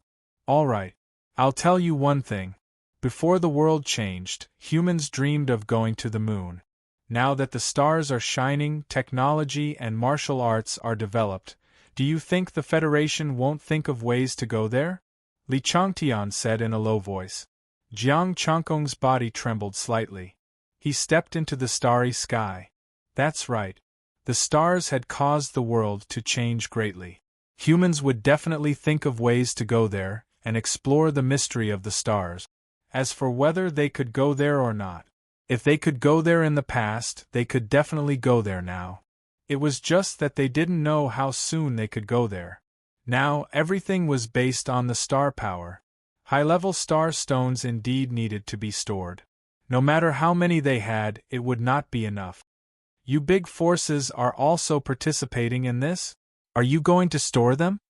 S1: All right. I'll tell you one thing. Before the world changed, humans dreamed of going to the moon. Now that the stars are shining, technology and martial arts are developed, do you think the Federation won't think of ways to go there? Li Changtian said in a low voice. Jiang Changkong's body trembled slightly. He stepped into the starry sky. That's right. The stars had caused the world to change greatly. Humans would definitely think of ways to go there and explore the mystery of the stars. As for whether they could go there or not, if they could go there in the past, they could definitely go there now. It was just that they didn't know how soon they could go there. Now, everything was based on the star power. High-level star stones indeed needed to be stored. No matter how many they had, it would not be enough. You big forces are also participating in this? Are you going to store them?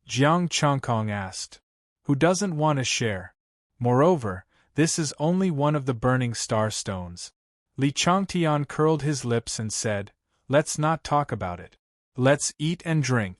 S1: Jiang Changkong asked. Who doesn't want to share? Moreover, this is only one of the burning star stones. Li Changtian curled his lips and said, let's not talk about it. Let's eat and drink.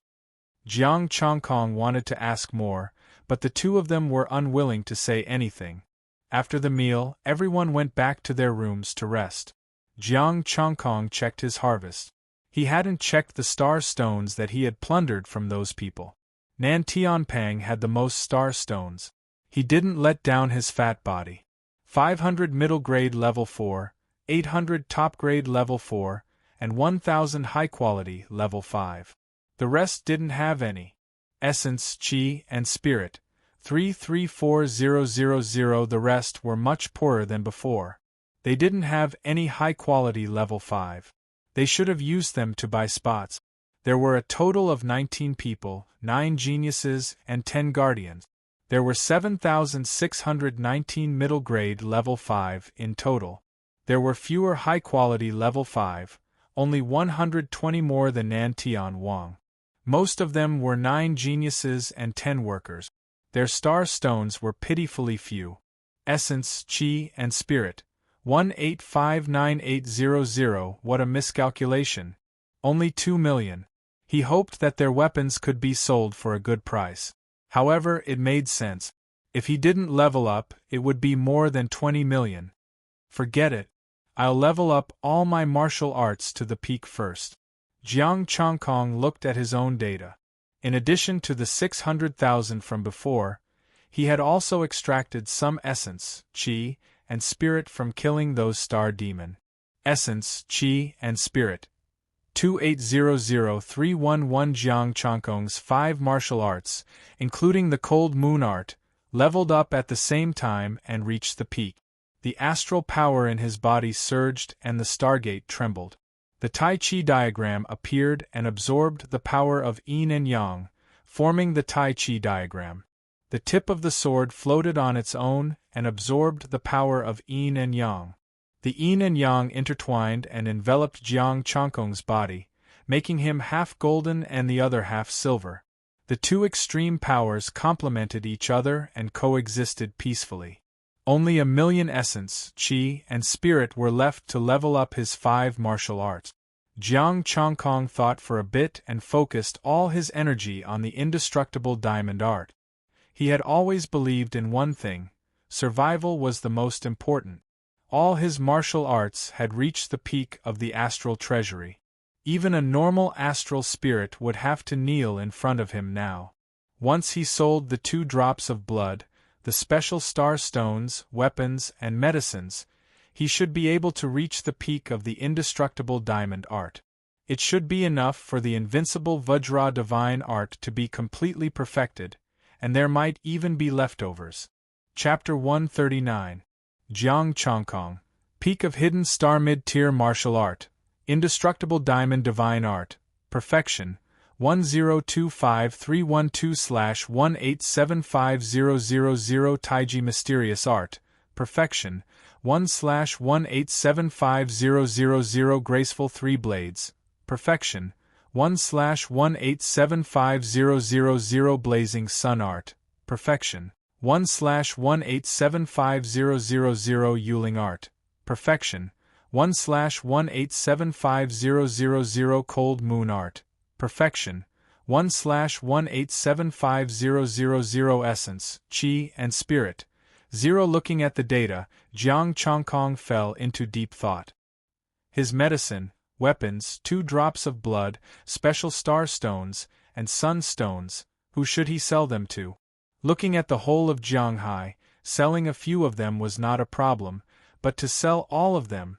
S1: Jiang Changkong wanted to ask more, but the two of them were unwilling to say anything. After the meal, everyone went back to their rooms to rest. Jiang Changkong checked his harvest. He hadn't checked the star stones that he had plundered from those people. Nan Tianpang had the most star stones. He didn't let down his fat body. 500 middle grade level 4, 800 top grade level 4, and 1000 high quality level 5. The rest didn't have any. Essence, Qi, and Spirit, 334000. The rest were much poorer than before. They didn't have any high-quality level 5. They should have used them to buy spots. There were a total of 19 people, 9 geniuses, and 10 guardians. There were 7,619 middle-grade level 5 in total. There were fewer high-quality level 5, only 120 more than Nan Tian Wang. Most of them were 9 geniuses and 10 workers. Their star stones were pitifully few. Essence, Qi, and Spirit, 1859800. What a miscalculation. Only 2 million. He hoped that their weapons could be sold for a good price. However, it made sense. If he didn't level up, it would be more than 20 million. Forget it. I'll level up all my martial arts to the peak first. Jiang Changkong looked at his own data. In addition to the 600,000 from before, he had also extracted some essence, Qi, and Spirit from killing those star demon. Essence, Qi, and Spirit. 2800311. Jiang Changkong's 5 martial arts, including the Cold Moon art, leveled up at the same time and reached the peak. The astral power in his body surged and the Stargate trembled. The Tai Chi diagram appeared and absorbed the power of yin and yang, forming the Tai Chi diagram. The tip of the sword floated on its own and absorbed the power of yin and yang. The yin and yang intertwined and enveloped Jiang Changkong's body, making him half golden and the other half silver. The two extreme powers complemented each other and coexisted peacefully. Only 1,000,000 essence, chi, and spirit were left to level up his 5 martial arts. Jiang Chongkong thought for a bit and focused all his energy on the indestructible diamond art. He had always believed in one thing: survival was the most important. All his martial arts had reached the peak of the astral treasury. Even a normal astral spirit would have to kneel in front of him now. Once he sold the 2 drops of blood, the special star stones, weapons, and medicines, he should be able to reach the peak of the indestructible diamond art. It should be enough for the invincible Vajra divine art to be completely perfected, and there might even be leftovers. Chapter 139. Jiang Chongkong, Peak of Hidden Star Mid-Tier Martial Art, Indestructible Diamond Divine Art, Perfection, 1025312/1875000 Taiji Mysterious Art, Perfection, 1/1875000 Graceful 3 Blades, Perfection, 1/1875000 Blazing Sun Art, Perfection, 1/1875000 Yuling Art, Perfection, 1/1875000 Cold Moon Art, Perfection, 1/1875000 Essence, Chi, and Spirit. 0 Looking at the data, Jiang Chongkong fell into deep thought. His medicine, weapons, 2 drops of blood, special star stones, and sun stones, who should he sell them to? Looking at the whole of Jianghai, selling a few of them was not a problem, but to sell all of them,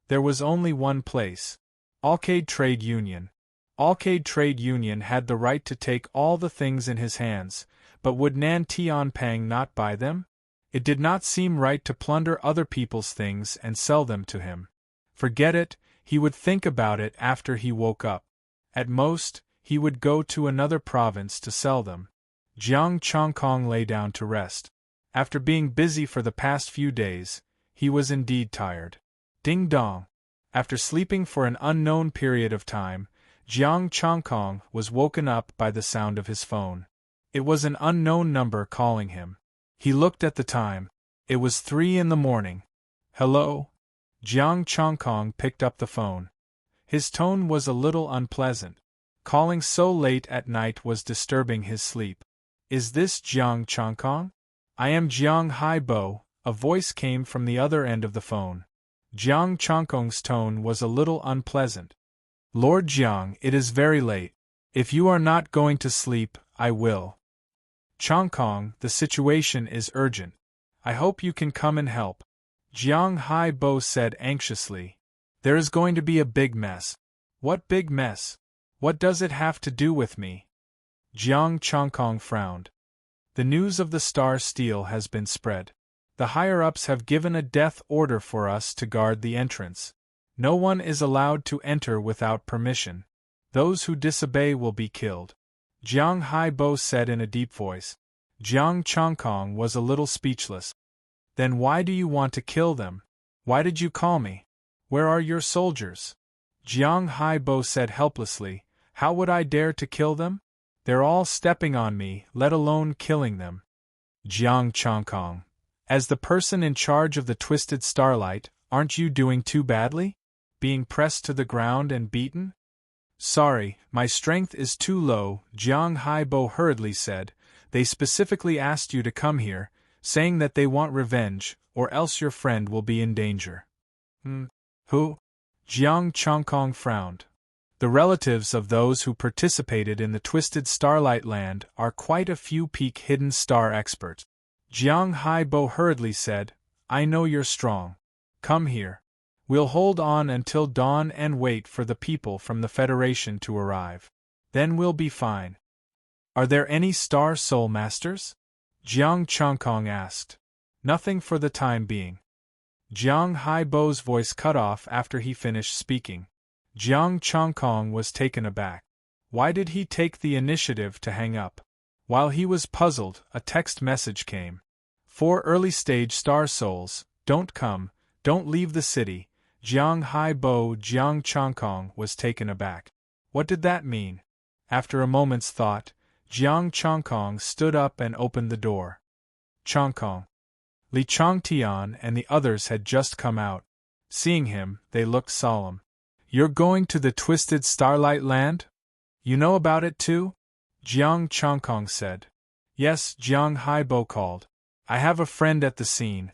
S1: there was only one place: Alcade Trade Union. Alcade Trade Union had the right to take all the things in his hands, but would Nan Tianpeng not buy them? It did not seem right to plunder other people's things and sell them to him. Forget it, he would think about it after he woke up. At most, he would go to another province to sell them. Jiang Chongkong lay down to rest. After being busy for the past few days, he was indeed tired. Ding dong! After sleeping for an unknown period of time, Jiang Chongkong was woken up by the sound of his phone. It was an unknown number calling him. He looked at the time. It was 3 in the morning. Hello? Jiang Chongkong picked up the phone. His tone was a little unpleasant. Calling so late at night was disturbing his sleep. Is this Jiang Chongkong? I am Jiang Haibo, a voice came from the other end of the phone. Jiang Chongkong's tone was a little unpleasant. Lord Jiang, it is very late. If you are not going to sleep, I will. Chongkong, the situation is urgent. I hope you can come and help. Jiang Haibo said anxiously. There is going to be a big mess. What big mess? What does it have to do with me? Jiang Chongkong frowned. The news of the Star Steel has been spread. The higher-ups have given a death order for us to guard the entrance. No one is allowed to enter without permission. Those who disobey will be killed. Jiang Haibo said in a deep voice. Jiang Chongkong was a little speechless. Then why do you want to kill them? Why did you call me? Where are your soldiers? Jiang Haibo said helplessly. How would I dare to kill them? They're all stepping on me, let alone killing them. Jiang Chongkong. As the person in charge of the Twisted Starlight, aren't you doing too badly? Being pressed to the ground and beaten? Sorry, my strength is too low, Jiang Haibo hurriedly said. They specifically asked you to come here, saying that they want revenge, or else your friend will be in danger. Who? Jiang Chongkong frowned. The relatives of those who participated in the Twisted Starlight Land are quite a few peak hidden star experts. Jiang Haibo hurriedly said, I know you're strong. Come here. We'll hold on until dawn and wait for the people from the Federation to arrive. Then we'll be fine. Are there any Star Soul Masters? Jiang Chongkong asked. Nothing for the time being. Jiang Haibo's voice cut off after he finished speaking. Jiang Chongkong was taken aback. Why did he take the initiative to hang up? While he was puzzled, a text message came. 4 early-stage Star Souls, don't come, don't leave the city. Jiang Haibo. Jiang Chongkong was taken aback. What did that mean? After a moment's thought, Jiang Chongkong stood up and opened the door. Chongkong. Li Chongtian and the others had just come out. Seeing him, they looked solemn. You're going to the Twisted Starlight Land? You know about it too? Jiang Chongkong said. Yes, Jiang Haibo called. I have a friend at the scene.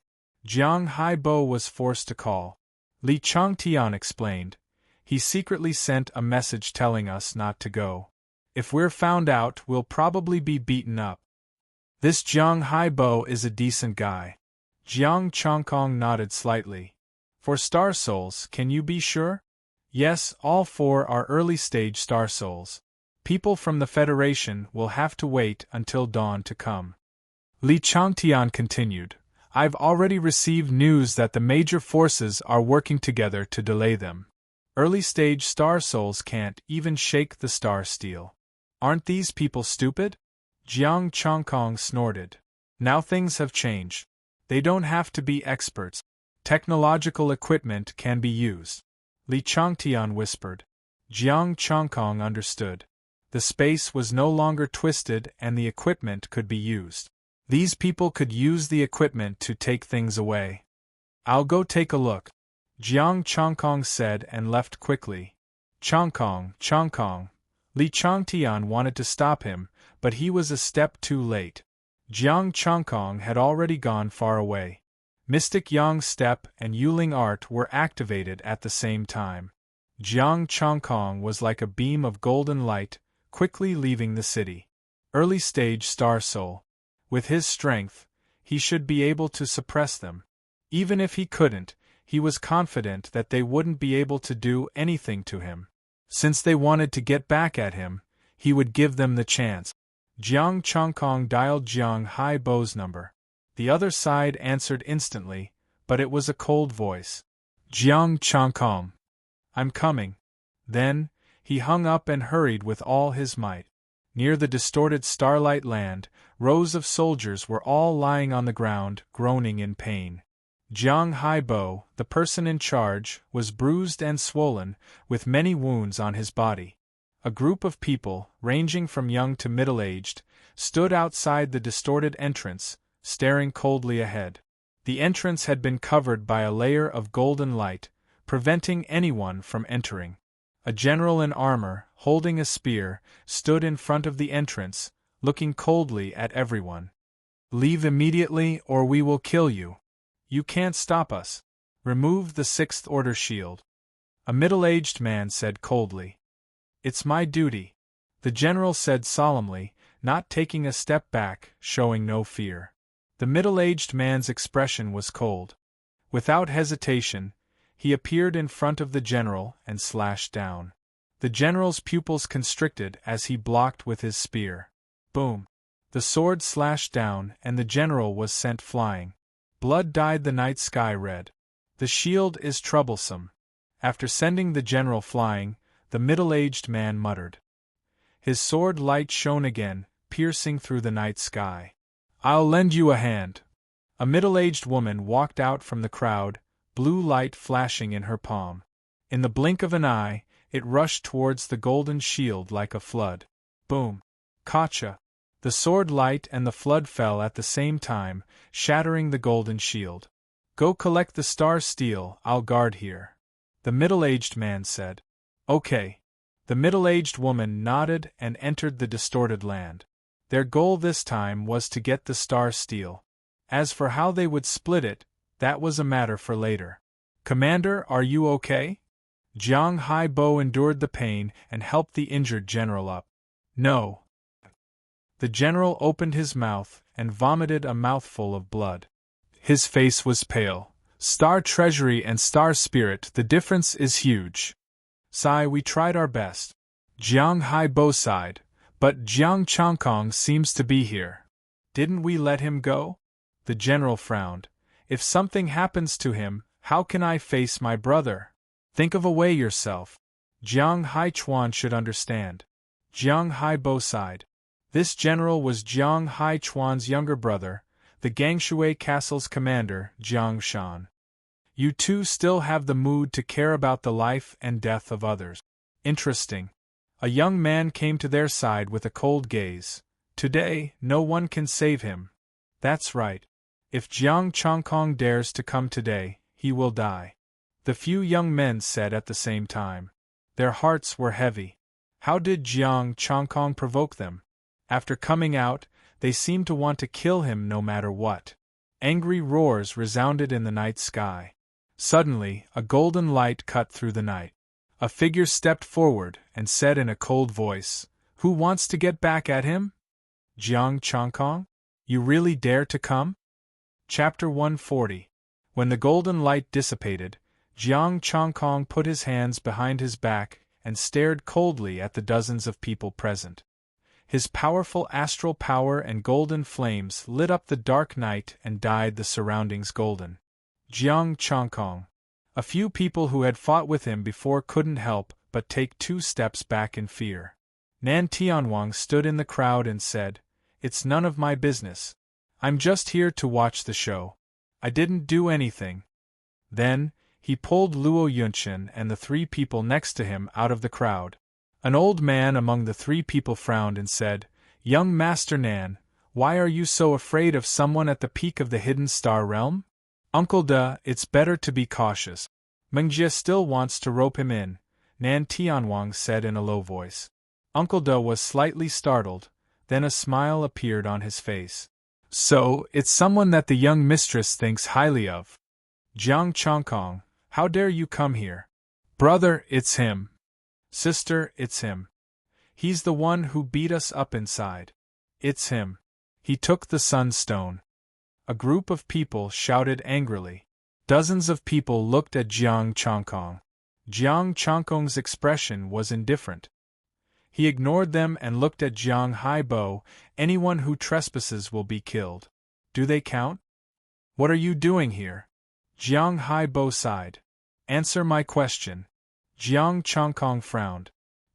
S1: Jiang Haibo was forced to call. Li Chongtian explained. He secretly sent a message telling us not to go. If we're found out, we'll probably be beaten up. This Jiang Haibo is a decent guy. Jiang Chongkong nodded slightly. For Star Souls, can you be sure? Yes, all four are early-stage Star Souls. People from the Federation will have to wait until dawn to come. Li Chongtian continued. I've already received news that the major forces are working together to delay them. Early-stage Star Souls can't even shake the Star Steel. Aren't these people stupid? Jiang Chongkong snorted. Now things have changed. They don't have to be experts. Technological equipment can be used. Li Chongtian whispered. Jiang Chongkong understood. The space was no longer twisted and the equipment could be used. These people could use the equipment to take things away. I'll go take a look, Jiang Chongkong said and left quickly. Chongkong. Li Chongtian wanted to stop him, but he was a step too late. Jiang Chongkong had already gone far away. Mystic Yang Step and Yuling Art were activated at the same time. Jiang Chongkong was like a beam of golden light, quickly leaving the city. Early-stage Star Soul. With his strength, he should be able to suppress them. Even if he couldn't, he was confident that they wouldn't be able to do anything to him. Since they wanted to get back at him, he would give them the chance. Jiang Chongkong dialed Jiang Haibo's number. The other side answered instantly, but it was a cold voice. Jiang Chongkong. I'm coming. Then, he hung up and hurried with all his might. Near the distorted Starlight Land, rows of soldiers were all lying on the ground, groaning in pain. Jiang Haibo, the person in charge, was bruised and swollen, with many wounds on his body. A group of people, ranging from young to middle-aged, stood outside the distorted entrance, staring coldly ahead. The entrance had been covered by a layer of golden light, preventing anyone from entering. A general in armor, holding a spear, stood in front of the entrance, looking coldly at everyone. Leave immediately or we will kill you. You can't stop us. Remove the Sixth Order shield. A middle-aged man said coldly. It's my duty. The general said solemnly, not taking a step back, showing no fear. The middle-aged man's expression was cold. Without hesitation, he appeared in front of the general and slashed down. The general's pupils constricted as he blocked with his spear. Boom! The sword slashed down and the general was sent flying. Blood dyed the night sky red. The shield is troublesome. After sending the general flying, the middle-aged man muttered. His sword light shone again, piercing through the night sky. I'll lend you a hand. A middle-aged woman walked out from the crowd, blue light flashing in her palm. In the blink of an eye, it rushed towards the golden shield like a flood. Boom! Gotcha! The sword light and the flood fell at the same time, shattering the golden shield. Go collect the star steel, I'll guard here. The middle-aged man said. Okay. The middle-aged woman nodded and entered the distorted land. Their goal this time was to get the star steel. As for how they would split it, that was a matter for later. Commander, are you okay? Jiang Haibo endured the pain and helped the injured general up. No. The general opened his mouth and vomited a mouthful of blood. His face was pale. Star Treasury and Star Spirit, the difference is huge. Sigh, we tried our best. Jiang Haibo sighed, but Jiang Chongkong seems to be here. Didn't we let him go? The general frowned. If something happens to him, how can I face my brother? Think of a way yourself. Jiang Haichuan should understand. Jiang Haibo sighed. This general was Jiang Haichuan's younger brother, the Gangshui Castle's commander, Jiang Shan. You two still have the mood to care about the life and death of others. Interesting. A young man came to their side with a cold gaze. Today, no one can save him. That's right. If Jiang Chongkong dares to come today, he will die. The few young men said at the same time. Their hearts were heavy. How did Jiang Chongkong provoke them? After coming out, they seemed to want to kill him no matter what. Angry roars resounded in the night sky. Suddenly, a golden light cut through the night. A figure stepped forward and said in a cold voice, "Who wants to get back at him? Jiang Chongkong? You really dare to come?" Chapter 140. When the golden light dissipated, Jiang Chongkong put his hands behind his back and stared coldly at the dozens of people present. His powerful astral power and golden flames lit up the dark night and dyed the surroundings golden. Jiang Chongkong. A few people who had fought with him before couldn't help but take 2 steps back in fear. Nan Tianwang stood in the crowd and said, "It's none of my business. I'm just here to watch the show. I didn't do anything." Then, he pulled Luo Yunchen and the 3 people next to him out of the crowd. An old man among the 3 people frowned and said, "Young Master Nan, why are you so afraid of someone at the peak of the hidden star realm?" "Uncle De, it's better to be cautious. Mengjie still wants to rope him in," Nan Tianwang said in a low voice. Uncle De was slightly startled, then a smile appeared on his face. "So, it's someone that the young mistress thinks highly of. Jiang Chongkong, how dare you come here?" "Brother, it's him. Sister, it's him. He's the one who beat us up inside. It's him. He took the sunstone." A group of people shouted angrily. Dozens of people looked at Jiang Chongkong. Jiang Chongkong's expression was indifferent. He ignored them and looked at Jiang Haibo. "Anyone who trespasses will be killed. Do they count? What are you doing here?" Jiang Haibo sighed. "Answer my question." Jiang Chongkong frowned.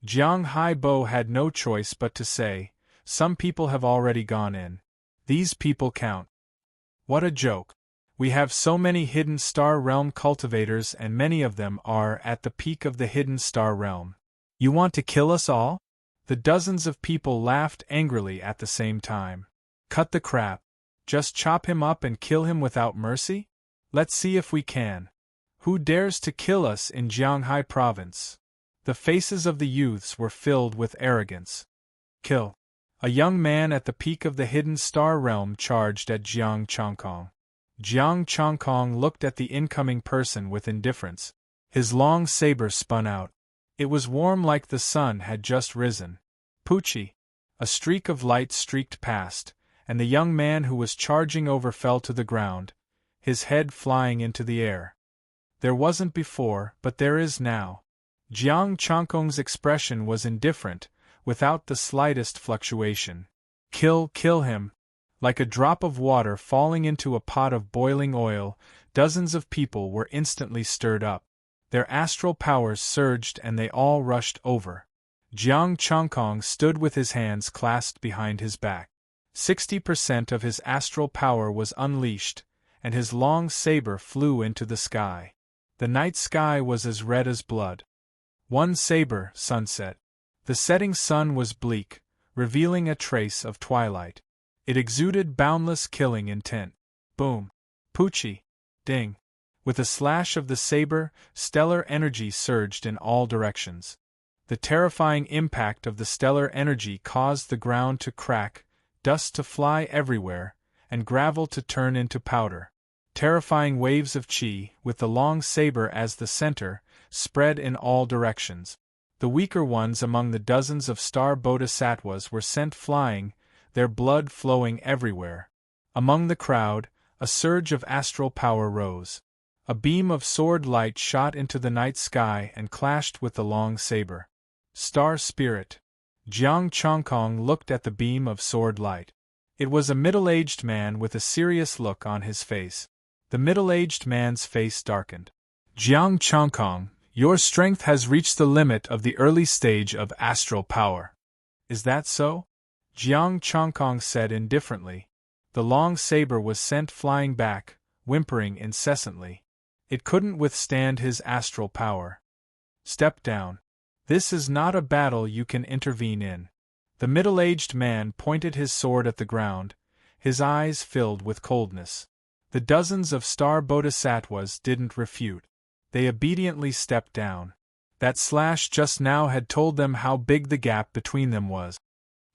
S1: Jiang Haibo had no choice but to say, "Some people have already gone in. These people count." What a joke. We have so many hidden star realm cultivators and many of them are at the peak of the hidden star realm. You want to kill us all? The dozens of people laughed angrily at the same time. Cut the crap. Just chop him up and kill him without mercy? Let's see if we can. Who dares to kill us in Jianghai province? The faces of the youths were filled with arrogance. Kill. A young man at the peak of the hidden star realm charged at Jiang Chongkong. Jiang Chongkong looked at the incoming person with indifference. His long saber spun out. It was warm like the sun had just risen. Poochie! A streak of light streaked past, and the young man who was charging over fell to the ground, his head flying into the air. There wasn't before, but there is now. Jiang Chongkong's expression was indifferent, without the slightest fluctuation. Kill him. Like a drop of water falling into a pot of boiling oil, dozens of people were instantly stirred up. Their astral powers surged and they all rushed over. Jiang Chongkong stood with his hands clasped behind his back. 60% of his astral power was unleashed, and his long saber flew into the sky. The night sky was as red as blood. One saber, sunset. The setting sun was bleak, revealing a trace of twilight. It exuded boundless killing intent. Boom. Poochie. Ding. With a slash of the saber, stellar energy surged in all directions. The terrifying impact of the stellar energy caused the ground to crack, dust to fly everywhere, and gravel to turn into powder. Terrifying waves of chi, with the long saber as the center, spread in all directions. The weaker ones among the dozens of star bodhisattvas were sent flying, their blood flowing everywhere. Among the crowd, a surge of astral power rose. A beam of sword light shot into the night sky and clashed with the long saber. Star Spirit. Jiang Chongkong looked at the beam of sword light. It was a middle-aged man with a serious look on his face. The middle-aged man's face darkened. Jiang Chongkong, your strength has reached the limit of the early stage of astral power. Is that so? Jiang Chongkong said indifferently. The long saber was sent flying back, whimpering incessantly. It couldn't withstand his astral power. Step down. This is not a battle you can intervene in. The middle-aged man pointed his sword at the ground, his eyes filled with coldness. The dozens of star bodhisattvas didn't refute. They obediently stepped down. That slash just now had told them how big the gap between them was.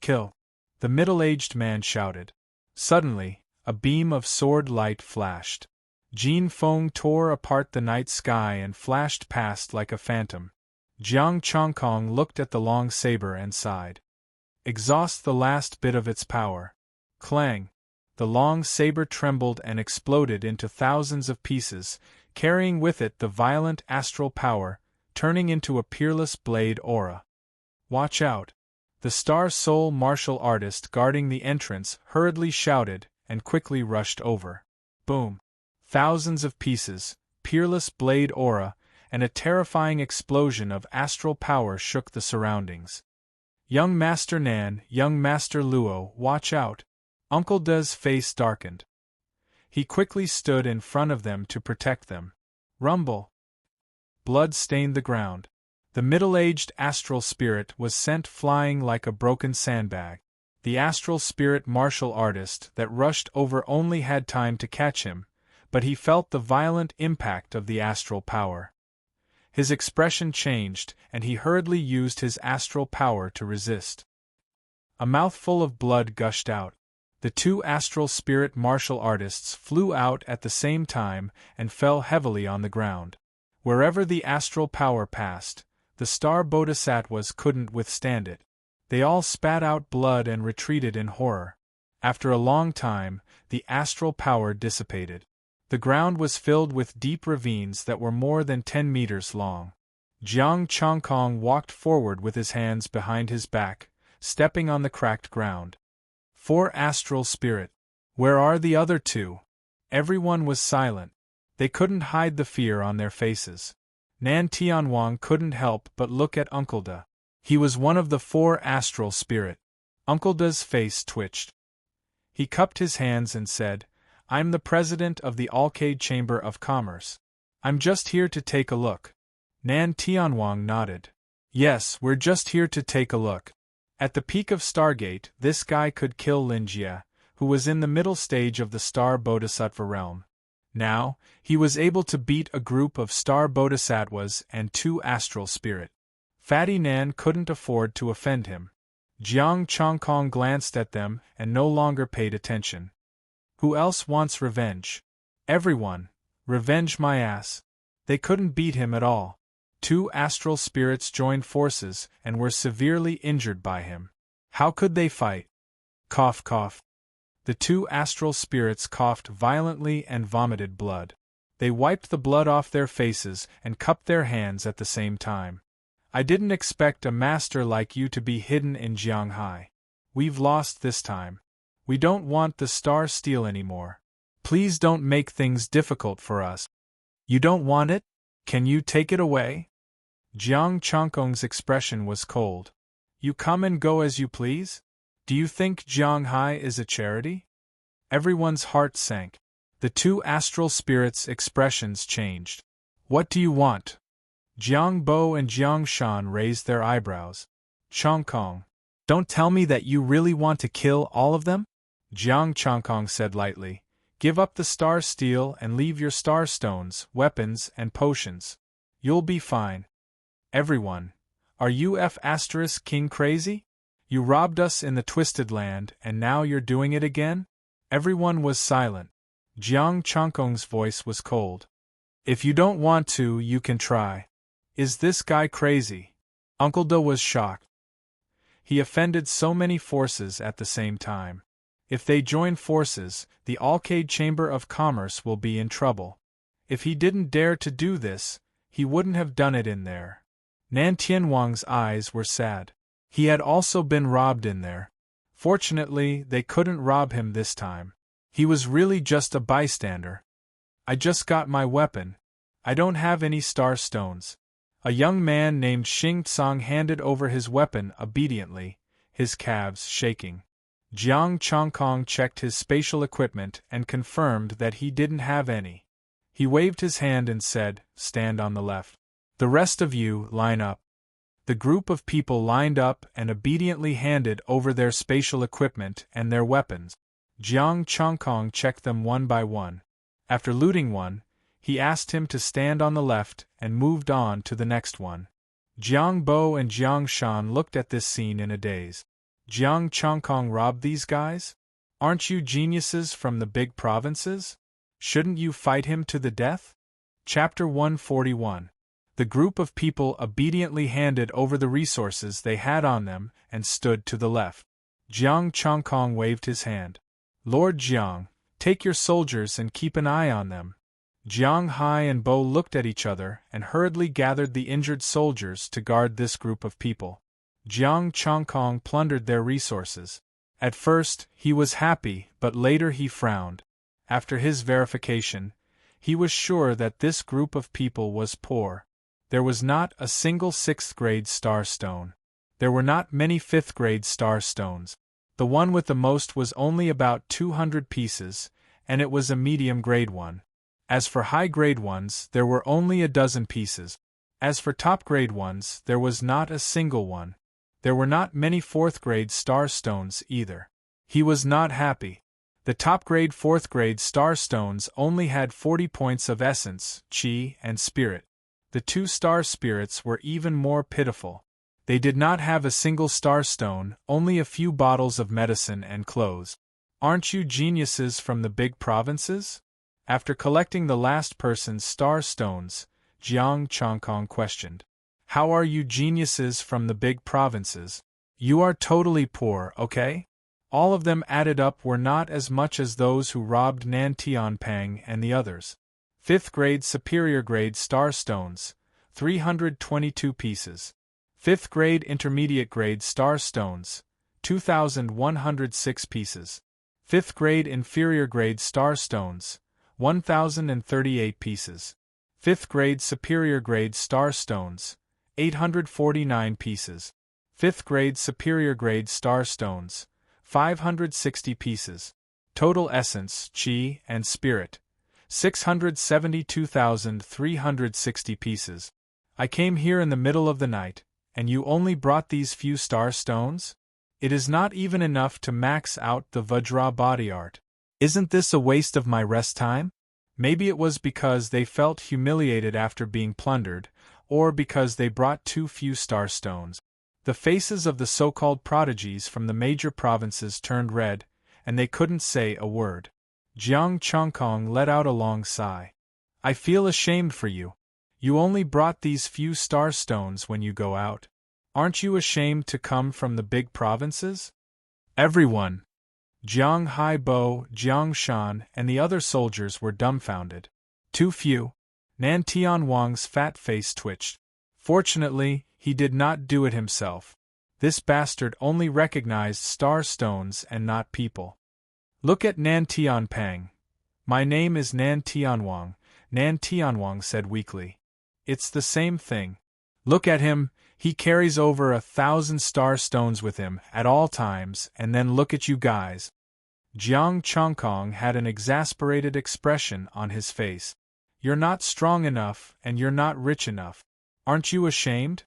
S1: Kill! The middle-aged man shouted. Suddenly, a beam of sword light flashed. Jin Feng tore apart the night sky and flashed past like a phantom. Jiang Chongkong looked at the long saber and sighed. Exhaust the last bit of its power. Clang! The long saber trembled and exploded into thousands of pieces, carrying with it the violent astral power, turning into a peerless blade aura. Watch out! The Star Soul martial artist guarding the entrance hurriedly shouted and quickly rushed over. Boom! Thousands of pieces, peerless blade aura, and a terrifying explosion of astral power shook the surroundings. Young Master Nan, young Master Luo, watch out! Uncle De's face darkened. He quickly stood in front of them to protect them. Rumble! Blood stained the ground. The middle-aged astral spirit was sent flying like a broken sandbag. The astral spirit martial artist that rushed over only had time to catch him, but he felt the violent impact of the astral power. His expression changed, and he hurriedly used his astral power to resist. A mouthful of blood gushed out. The two astral spirit martial artists flew out at the same time and fell heavily on the ground. Wherever the astral power passed, the star bodhisattvas couldn't withstand it. They all spat out blood and retreated in horror. After a long time, the astral power dissipated. The ground was filled with deep ravines that were more than 10 meters long. Jiang Chongkong walked forward with his hands behind his back, stepping on the cracked ground. 4 astral spirit. Where are the other 2? Everyone was silent. They couldn't hide the fear on their faces. Nan Tianwang couldn't help but look at Uncle De. He was one of the 4 astral spirit. Uncle De's face twitched. He cupped his hands and said, I'm the president of the Alcade Chamber of Commerce. I'm just here to take a look. Nan Tianwang nodded. Yes, we're just here to take a look. At the peak of Stargate, this guy could kill Linjia, who was in the middle stage of the Star Bodhisattva realm. Now, he was able to beat a group of Star Bodhisattvas and 2 astral spirit. Fatty Nan couldn't afford to offend him. Jiang Chongkong glanced at them and no longer paid attention. Who else wants revenge? Everyone. Revenge my ass. They couldn't beat him at all. 2 astral spirits joined forces and were severely injured by him. How could they fight? Cough, cough. The 2 astral spirits coughed violently and vomited blood. They wiped the blood off their faces and cupped their hands at the same time. I didn't expect a master like you to be hidden in Jianghai. We've lost this time. We don't want the Star Steel anymore. Please don't make things difficult for us. You don't want it? Can you take it away? Jiang Chongkong's expression was cold. You come and go as you please? Do you think Jianghai is a charity? Everyone's heart sank. The 2 astral spirits' expressions changed. What do you want? Jiang Bo and Jiang Shan raised their eyebrows. Chongkong, don't tell me that you really want to kill all of them? Jiang Chongkong said lightly. Give up the Star Steel and leave your Star Stones, weapons, and potions. You'll be fine. Everyone, are you King crazy? You robbed us in the Twisted Land and now you're doing it again? Everyone was silent. Jiang Chongkong's voice was cold. If you don't want to, you can try. Is this guy crazy? Uncle De was shocked. He offended so many forces at the same time. If they join forces, the Alcade Chamber of Commerce will be in trouble. If he didn't dare to do this, he wouldn't have done it in there. Nan Tianwang's eyes were sad. He had also been robbed in there. Fortunately, they couldn't rob him this time. He was really just a bystander. I just got my weapon. I don't have any Star Stones. A young man named Xing Tsang handed over his weapon obediently, his calves shaking. Jiang Chongkong checked his spatial equipment and confirmed that he didn't have any. He waved his hand and said, Stand on the left. The rest of you, line up. The group of people lined up and obediently handed over their spatial equipment and their weapons. Jiang Chongkong checked them one by one. After looting one, he asked him to stand on the left and moved on to the next one. Jiang Bo and Jiang Shan looked at this scene in a daze. Jiang Chongkong robbed these guys? Aren't you geniuses from the big provinces? Shouldn't you fight him to the death? Chapter 141. The group of people obediently handed over the resources they had on them and stood to the left. Jiang Chongkong waved his hand. Lord Jiang, take your soldiers and keep an eye on them. Jiang Hai and Bo looked at each other and hurriedly gathered the injured soldiers to guard this group of people. Jiang Chongkong plundered their resources. At first, he was happy, but later he frowned. After his verification, he was sure that this group of people was poor. There was not a single 6th grade star stone. There were not many 5th grade star stones. The one with the most was only about 200 pieces, and it was a medium grade one. As for high grade ones, there were only a dozen pieces. As for top grade ones, there was not a single one. There were not many 4th grade star stones either. He was not happy. The top grade 4th grade star stones only had 40 points of essence, chi, and spirit. The 2 star spirits were even more pitiful. They did not have a single star stone, only a few bottles of medicine and clothes. Aren't you geniuses from the big provinces? After collecting the last person's star stones, Jiang Chongkong questioned. How are you geniuses from the big provinces? You are totally poor, okay? All of them added up were not as much as those who robbed Nan Tianping and the others. 5th grade superior grade star stones, 322 pieces. 5th grade intermediate grade star stones, 2,106 pieces. 5th grade inferior grade star stones, 1,038 pieces. 5th grade superior grade star stones, 849 pieces. 5th grade superior grade star stones, 560 pieces. Total essence, chi, and spirit, 672,360 pieces. I came here in the middle of the night, and you only brought these few star stones? It is not even enough to max out the Vajra body art. Isn't this a waste of my rest time? Maybe it was because they felt humiliated after being plundered, or because they brought too few star stones. The faces of the so-called prodigies from the major provinces turned red, and they couldn't say a word. Jiang Chongkong let out a long sigh. I feel ashamed for you. You only brought these few star stones when you go out. Aren't you ashamed to come from the big provinces? Everyone, Jiang Haibo, Jiang Shan, and the other soldiers were dumbfounded. Too few. Nan Tianwang's fat face twitched. Fortunately, he did not do it himself. This bastard only recognized star stones and not people. Look at Nan Tianping. My name is Nan Tianwang, Nan Tianwang said weakly. It's the same thing. Look at him, he carries over 1,000 star stones with him at all times, and then look at you guys. Jiang Chongkong had an exasperated expression on his face. You're not strong enough, and you're not rich enough. Aren't you ashamed?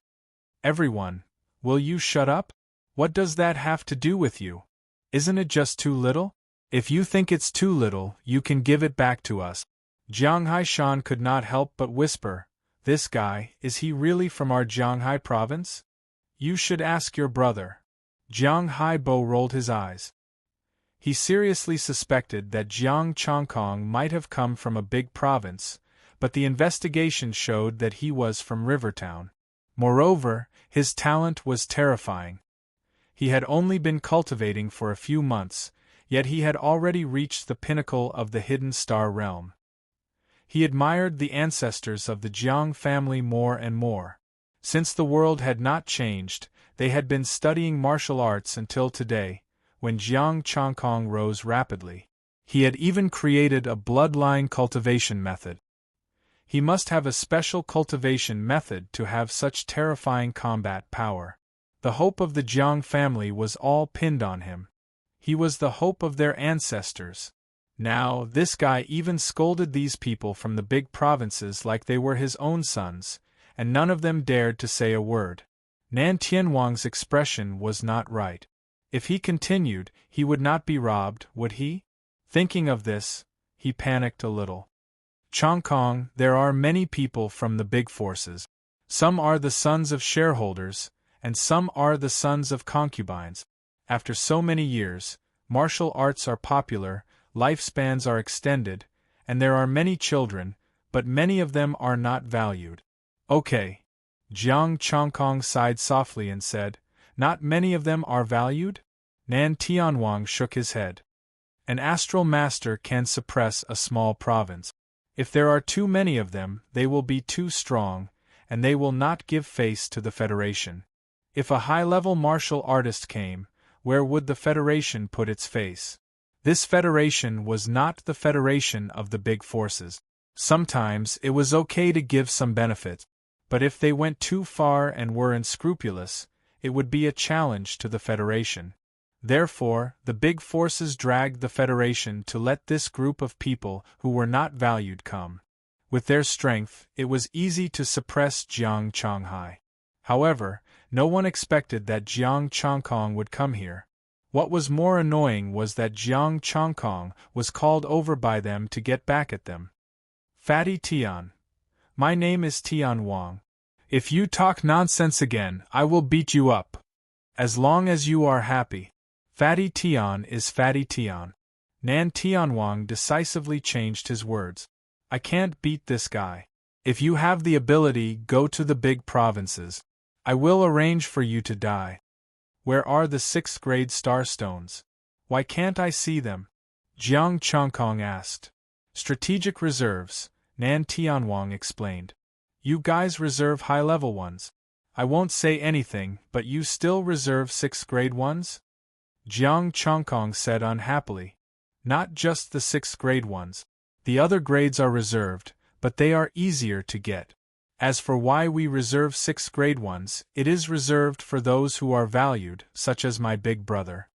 S1: Everyone, will you shut up? What does that have to do with you? Isn't it just too little? If you think it's too little, you can give it back to us. Jiang Haishan could not help but whisper, This guy, is he really from our Jianghai province? You should ask your brother. Jiang Haibo rolled his eyes. He seriously suspected that Jiang Chongkong might have come from a big province, but the investigation showed that he was from Rivertown. Moreover, his talent was terrifying. He had only been cultivating for a few months, yet he had already reached the pinnacle of the hidden star realm. He admired the ancestors of the Jiang family more and more. Since the world had not changed, they had been studying martial arts until today, when Jiang Chongkong rose rapidly. He had even created a bloodline cultivation method. He must have a special cultivation method to have such terrifying combat power. The hope of the Jiang family was all pinned on him. He was the hope of their ancestors. Now, this guy even scolded these people from the big provinces like they were his own sons, and none of them dared to say a word. Nan Tianhuang's expression was not right. If he continued, he would not be robbed, would he? Thinking of this, he panicked a little. Chongkong, there are many people from the big forces. Some are the sons of shareholders, and some are the sons of concubines. After so many years, martial arts are popular, lifespans are extended, and there are many children, but many of them are not valued. Okay. Jiang Chongkong sighed softly and said, not many of them are valued? Nan Tianhuang shook his head. An astral master can suppress a small province. If there are too many of them, they will be too strong, and they will not give face to the Federation. If a high-level martial artist came, where would the Federation put its face? This Federation was not the Federation of the big forces. Sometimes it was okay to give some benefits, but if they went too far and were unscrupulous, it would be a challenge to the Federation. Therefore, the big forces dragged the Federation to let this group of people who were not valued come. With their strength, it was easy to suppress Jiang Chonghai. However, no one expected that Jiang Chongkong would come here. What was more annoying was that Jiang Chongkong was called over by them to get back at them. Fatty Tian. My name is Tian Wang. If you talk nonsense again, I will beat you up. As long as you are happy. Fatty Tian is Fatty Tian. Nan Tianhuang decisively changed his words. I can't beat this guy. If you have the ability, go to the big provinces. I will arrange for you to die. Where are the 6th grade star stones? Why can't I see them? Jiang Chongkong asked. Strategic reserves, Nan Tianhuang explained. You guys reserve high-level ones. I won't say anything, but you still reserve 6th grade ones? Jiang Chongkong said unhappily. Not just the 6th grade ones. The other grades are reserved, but they are easier to get. As for why we reserve 6th grade ones, it is reserved for those who are valued, such as my big brother.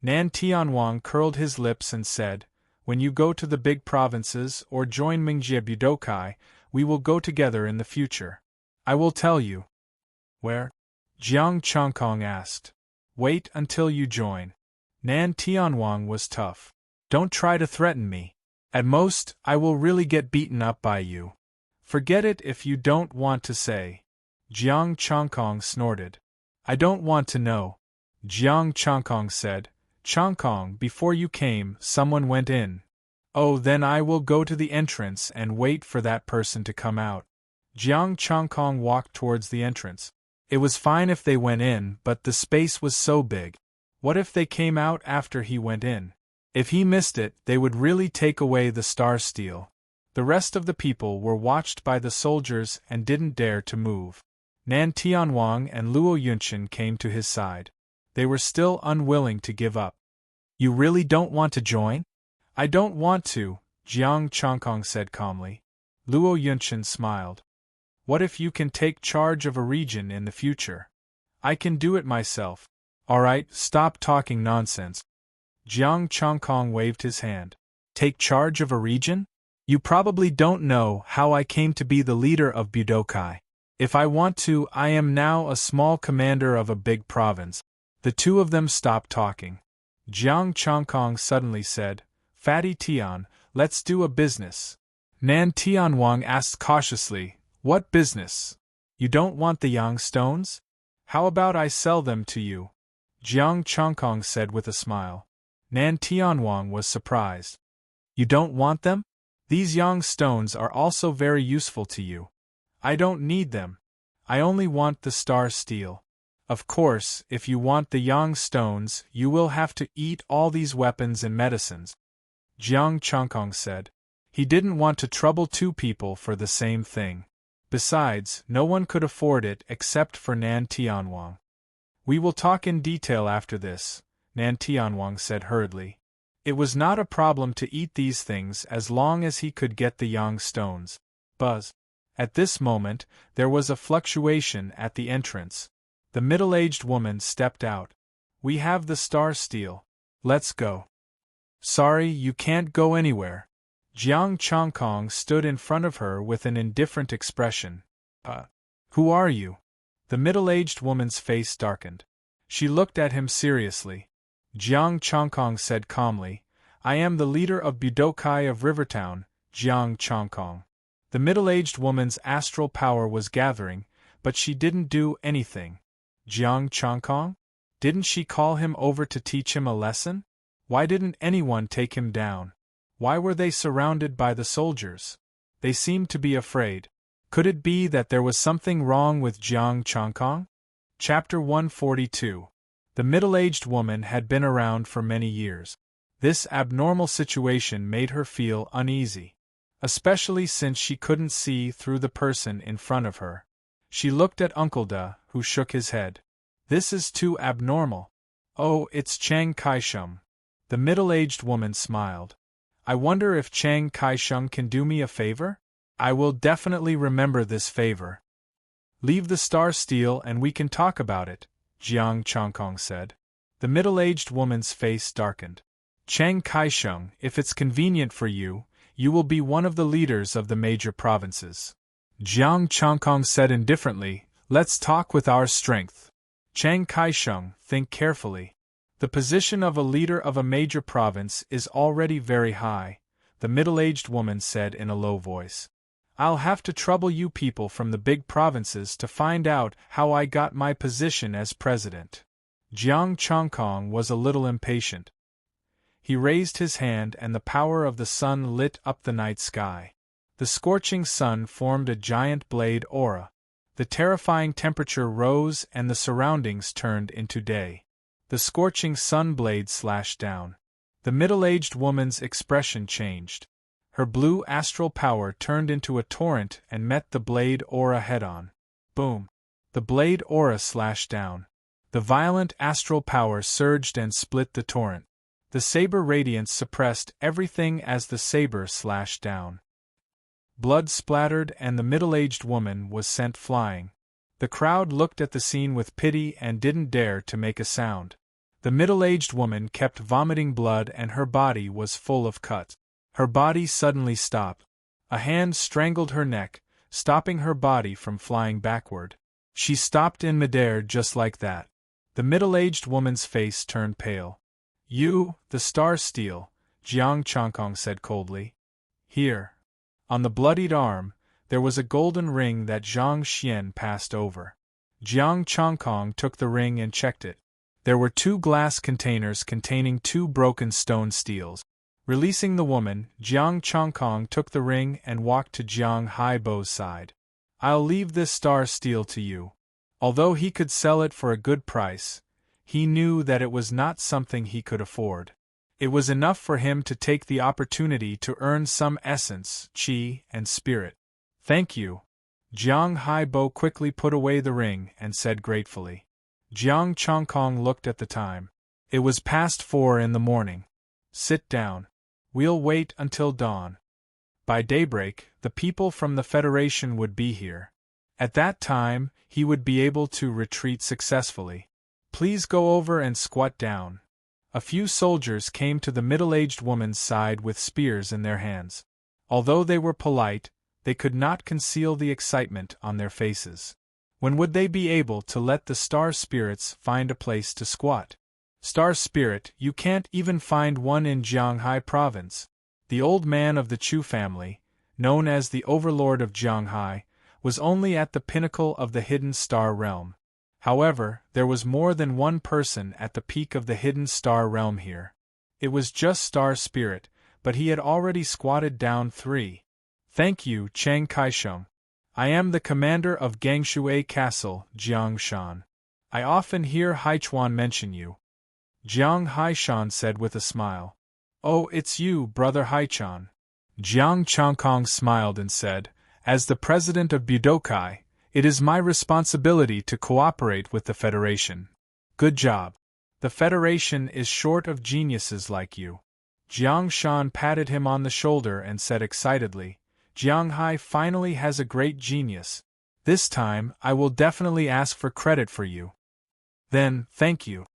S1: Nan Tianhuang curled his lips and said, when you go to the big provinces or join Mingjie Budokai, we will go together in the future. I will tell you. Where? Jiang Chongkong asked. Wait until you join. Nan Tianhuang was tough. Don't try to threaten me. At most, I will really get beaten up by you. Forget it if you don't want to say. Jiang Chongkong snorted. I don't want to know. Jiang Chongkong said. Chongkong, before you came, someone went in. Oh, then I will go to the entrance and wait for that person to come out. Jiang Chongkong walked towards the entrance. It was fine if they went in, but the space was so big. What if they came out after he went in? If he missed it, they would really take away the star steel. The rest of the people were watched by the soldiers and didn't dare to move. Nan Tianhuang and Luo Yunchen came to his side. They were still unwilling to give up. You really don't want to join? I don't want to, Jiang Chongkong said calmly. Luo Yunchen smiled. What if you can take charge of a region in the future? I can do it myself. All right, stop talking nonsense. Jiang Chongkong waved his hand. Take charge of a region? You probably don't know how I came to be the leader of Budokai. If I want to, I am now a small commander of a big province. The two of them stopped talking. Jiang Chongkong suddenly said, Fatty Tian, let's do a business. Nan Tianhuang asked cautiously, what business? You don't want the yang stones? How about I sell them to you? Jiang Chongkong said with a smile. Nan Tianhuang was surprised. You don't want them? These yang stones are also very useful to you. I don't need them. I only want the star steel. Of course, if you want the yang stones, you will have to eat all these weapons and medicines. Jiang Chongkong said. He didn't want to trouble two people for the same thing. Besides, no one could afford it except for Nan Tianhuang. We will talk in detail after this, Nan Tianhuang said hurriedly. It was not a problem to eat these things as long as he could get the yang stones. Buzz. At this moment, there was a fluctuation at the entrance. The middle-aged woman stepped out. We have the star steel. Let's go. Sorry, you can't go anywhere. Jiang Chongkong stood in front of her with an indifferent expression. Who are you? The middle-aged woman's face darkened. She looked at him seriously. Jiang Chongkong said calmly, I am the leader of Budokai of Rivertown, Jiang Chongkong. The middle-aged woman's astral power was gathering, but she didn't do anything. Jiang Chongkong? Didn't she call him over to teach him a lesson? Why didn't anyone take him down? Why were they surrounded by the soldiers? They seemed to be afraid. Could it be that there was something wrong with Jiang Chongkong? Chapter 142. The middle-aged woman had been around for many years. This abnormal situation made her feel uneasy, especially since she couldn't see through the person in front of her. She looked at Uncle Da, who shook his head. This is too abnormal. Oh, it's Chiang Kai-sheng. The middle-aged woman smiled. I wonder if Chiang Kai-sheng can do me a favor? I will definitely remember this favor. Leave the star steel and we can talk about it, Jiang Chongkong said. The middle-aged woman's face darkened. Chiang Kai-sheng, if it's convenient for you, you will be one of the leaders of the major provinces. Jiang Chongkong said indifferently, let's talk with our strength. Chiang Kai-sheng, think carefully. The position of a leader of a major province is already very high, the middle-aged woman said in a low voice. I'll have to trouble you people from the big provinces to find out how I got my position as president. Jiang Chongkong was a little impatient. He raised his hand and the power of the sun lit up the night sky. The scorching sun formed a giant blade aura. The terrifying temperature rose and the surroundings turned into day. The scorching sun blade slashed down. The middle-aged woman's expression changed. Her blue astral power turned into a torrent and met the blade aura head-on. Boom! The blade aura slashed down. The violent astral power surged and split the torrent. The saber radiance suppressed everything as the saber slashed down. Blood splattered and the middle-aged woman was sent flying. The crowd looked at the scene with pity and didn't dare to make a sound. The middle-aged woman kept vomiting blood and her body was full of cuts. Her body suddenly stopped. A hand strangled her neck, stopping her body from flying backward. She stopped in midair just like that. The middle-aged woman's face turned pale. You, the star steel, Jiang Chongkong said coldly. Here. On the bloodied arm, there was a golden ring that Zhang Xian passed over. Jiang Chongkong took the ring and checked it. There were 2 glass containers containing 2 broken stone steels. Releasing the woman, Jiang Chongkong took the ring and walked to Jiang Haibo's side. I'll leave this star steel to you. Although he could sell it for a good price, he knew that it was not something he could afford. It was enough for him to take the opportunity to earn some essence, qi, and spirit. Thank you. Jiang Haibo quickly put away the ring and said gratefully. Jiang Chongkong looked at the time. It was past 4 in the morning. Sit down. We'll wait until dawn. By daybreak, the people from the Federation would be here. At that time, he would be able to retreat successfully. Please go over and squat down. A few soldiers came to the middle-aged woman's side with spears in their hands. Although they were polite, they could not conceal the excitement on their faces. When would they be able to let the star spirits find a place to squat? Star spirit, you can't even find one in Jianghai province. The old man of the Chu family, known as the overlord of Jianghai, was only at the pinnacle of the hidden star realm. However, there was more than one person at the peak of the hidden star realm here. It was just Star Spirit, but he had already squatted down 3. Thank you, Chiang Kai-sheng. I am the commander of Gangshui Castle, Jiangshan. I often hear Haichuan mention you. Jiang Haishan said with a smile. Oh, it's you, brother Haichan. Jiang Chongkong smiled and said, as the president of Budokai, it is my responsibility to cooperate with the Federation. Good job. The Federation is short of geniuses like you. Jiang Shan patted him on the shoulder and said excitedly, Jianghai finally has a great genius. This time, I will definitely ask for credit for you. Then, thank you.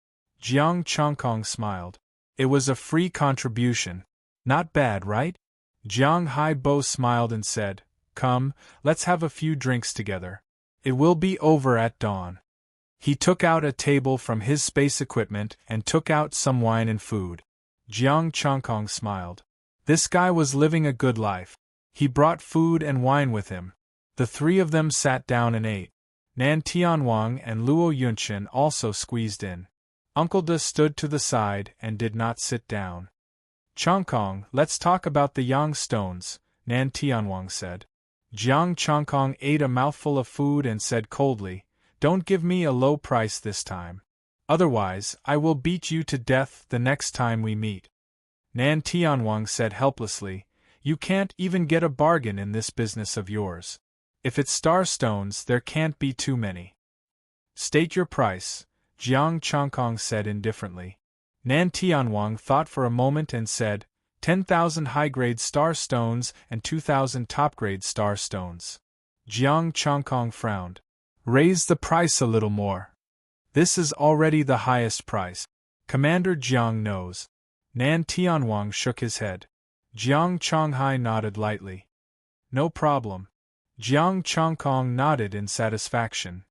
S1: Jiang Chongkong smiled. It was a free contribution. Not bad, right? Jiang Haibo smiled and said, come, let's have a few drinks together. It will be over at dawn. He took out a table from his space equipment and took out some wine and food. Jiang Changkong smiled. This guy was living a good life. He brought food and wine with him. The three of them sat down and ate. Nan Tianwang and Luo Yunchen also squeezed in. Uncle De stood to the side and did not sit down. Changkong, let's talk about the yang stones, Nan Tianwang said. Jiang Changkong ate a mouthful of food and said coldly, don't give me a low price this time. Otherwise, I will beat you to death the next time we meet. Nan Tianwang said helplessly, you can't even get a bargain in this business of yours. If it's star stones, there can't be too many. State your price, Jiang Changkong said indifferently. Nan Tianwang thought for a moment and said, 10,000 high-grade star stones and 2,000 top-grade star stones. Jiang Changkong frowned. Raise the price a little more. This is already the highest price. Commander Jiang knows. Nan Tianwang shook his head. Jiang Chonghai nodded lightly. No problem. Jiang Changkong nodded in satisfaction.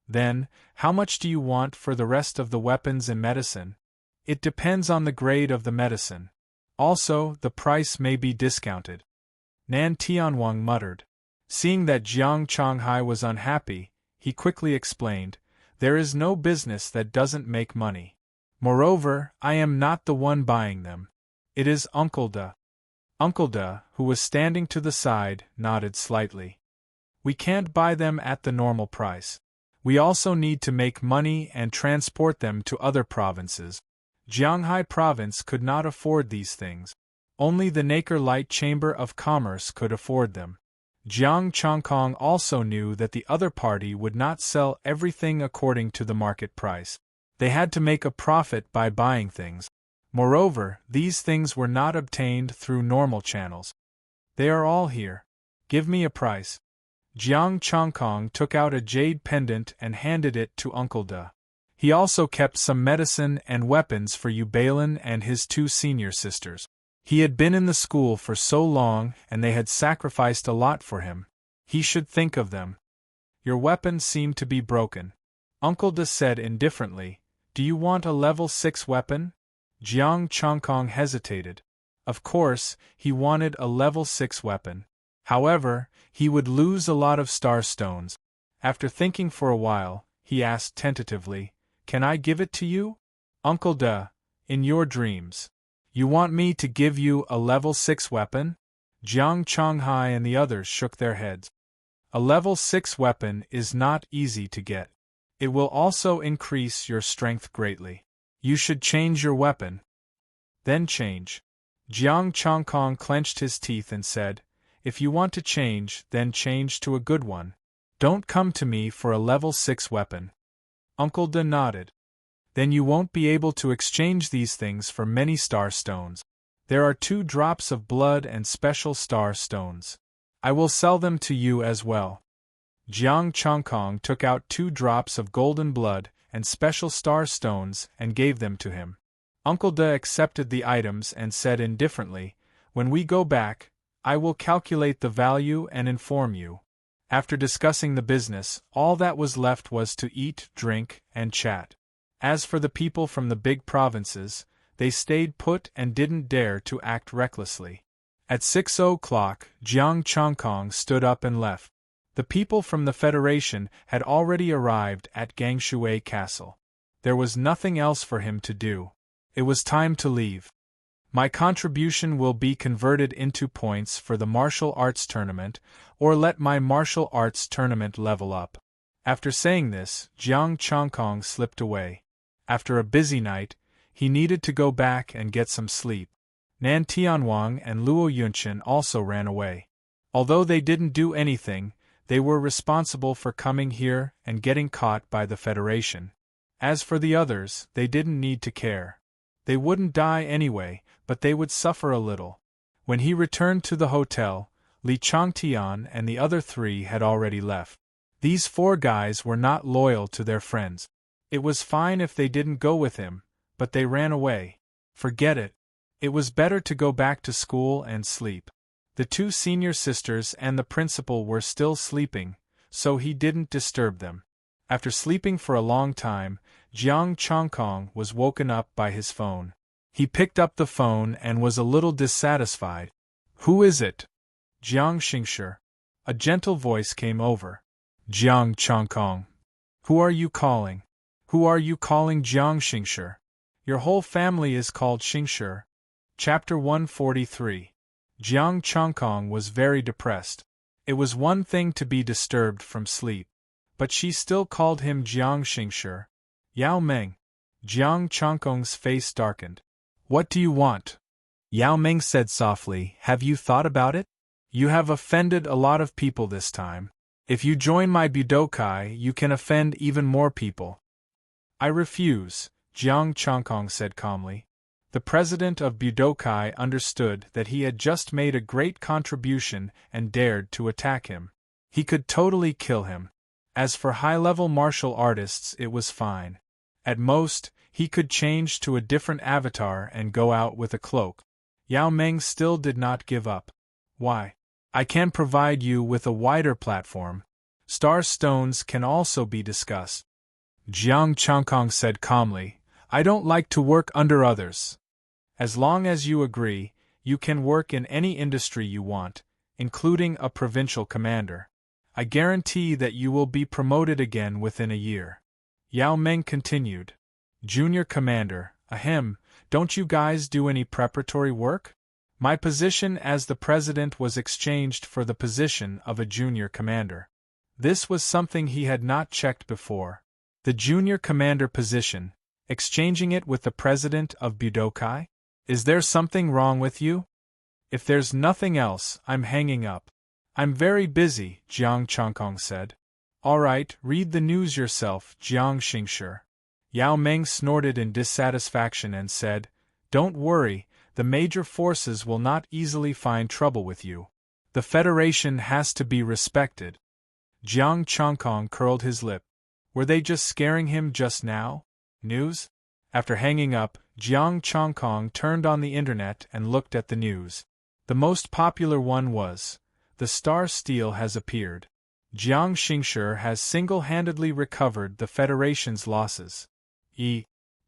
S1: Then, how much do you want for the rest of the weapons and medicine? It depends on the grade of the medicine. Also, the price may be discounted. Nan Tianwang muttered. Seeing that Jiang Chonghai was unhappy, he quickly explained, there is no business that doesn't make money. Moreover, I am not the one buying them. It is Uncle De. Uncle De, who was standing to the side, nodded slightly. We can't buy them at the normal price. We also need to make money and transport them to other provinces. Jianghai Province could not afford these things. Only the Nacre Light Chamber of Commerce could afford them. Jiang Changkong also knew that the other party would not sell everything according to the market price. They had to make a profit by buying things. Moreover, these things were not obtained through normal channels. They are all here. Give me a price. Jiang Changkong took out a jade pendant and handed it to Uncle De. He also kept some medicine and weapons for Yubalin and his two senior sisters. He had been in the school for so long and they had sacrificed a lot for him. He should think of them. Your weapons seem to be broken. Uncle De said indifferently, do you want a level 6 weapon? Jiang Changkong hesitated. Of course, he wanted a level 6 weapon. However, he would lose a lot of star stones. After thinking for a while, he asked tentatively, can I give it to you? Uncle De, in your dreams. You want me to give you a level 6 weapon? Jiang Chonghai and the others shook their heads. A level 6 weapon is not easy to get. It will also increase your strength greatly. You should change your weapon. Then change. Jiang Changkong clenched his teeth and said, if you want to change, then change to a good one. Don't come to me for a level 6 weapon. Uncle De nodded. Then you won't be able to exchange these things for many star stones. There are 2 drops of blood and special star stones. I will sell them to you as well. Jiang Changkong took out 2 drops of golden blood and special star stones and gave them to him. Uncle De accepted the items and said indifferently, when we go back, I will calculate the value and inform you. After discussing the business, all that was left was to eat, drink, and chat. As for the people from the big provinces, they stayed put and didn't dare to act recklessly. At 6 o'clock, Jiang Changkong stood up and left. The people from the Federation had already arrived at Gangshui Castle. There was nothing else for him to do. It was time to leave. My contribution will be converted into points for the martial arts tournament, or let my martial arts tournament level up. After saying this, Jiang Changkong slipped away. After a busy night, he needed to go back and get some sleep. Nan Tianwang and Luo Yunchen also ran away. Although they didn't do anything, they were responsible for coming here and getting caught by the Federation. As for the others, they didn't need to care. They wouldn't die anyway, but they would suffer a little. When he returned to the hotel, Li Changtian and the other 3 had already left. These 4 guys were not loyal to their friends. It was fine if they didn't go with him, but they ran away. Forget it. It was better to go back to school and sleep. The 2 senior sisters and the principal were still sleeping, so he didn't disturb them. After sleeping for a long time, Jiang Chongkong was woken up by his phone. He picked up the phone and was a little dissatisfied. "Who is it?" "Jiang Xingshi." A gentle voice came over. "Jiang Chongkong. Who are you calling? Who are you calling Jiang Xingshi? Your whole family is called Xingshi." Chapter 143. Jiang Chongkong was very depressed. It was one thing to be disturbed from sleep, but she still called him Jiang Xingshi. "Yao Meng." Jiang Chongkong's face darkened. "What do you want?" Yao Meng said softly, "Have you thought about it? You have offended a lot of people this time. If you join my Budokai, you can offend even more people." "I refuse," Jiang Chongkong said calmly. The president of Budokai understood that he had just made a great contribution and dared to attack him. He could totally kill him. As for high-level martial artists, it was fine. At most, he could change to a different avatar and go out with a cloak. Yao Meng still did not give up. "Why? I can provide you with a wider platform. Star stones can also be discussed." Jiang Chongkong said calmly, "I don't like to work under others. As long as you agree, you can work in any industry you want, including a provincial commander. I guarantee that you will be promoted again within a year." Yao Meng continued. "Junior commander, ahem, don't you guys do any preparatory work? My position as the president was exchanged for the position of a junior commander." This was something he had not checked before. The junior commander position, exchanging it with the president of Budokai? Is there something wrong with you? If there's nothing else, I'm hanging up. "I'm very busy," Jiang Chongkong said. "All right, read the news yourself, Jiang Xingshi." Yao Meng snorted in dissatisfaction and said, "Don't worry, the major forces will not easily find trouble with you. The Federation has to be respected." Jiang Chongkong curled his lip. Were they just scaring him just now? News? After hanging up, Jiang Chongkong turned on the internet and looked at the news. The most popular one was, "The Star Steel has appeared. Jiang Xingshi has single-handedly recovered the Federation's losses."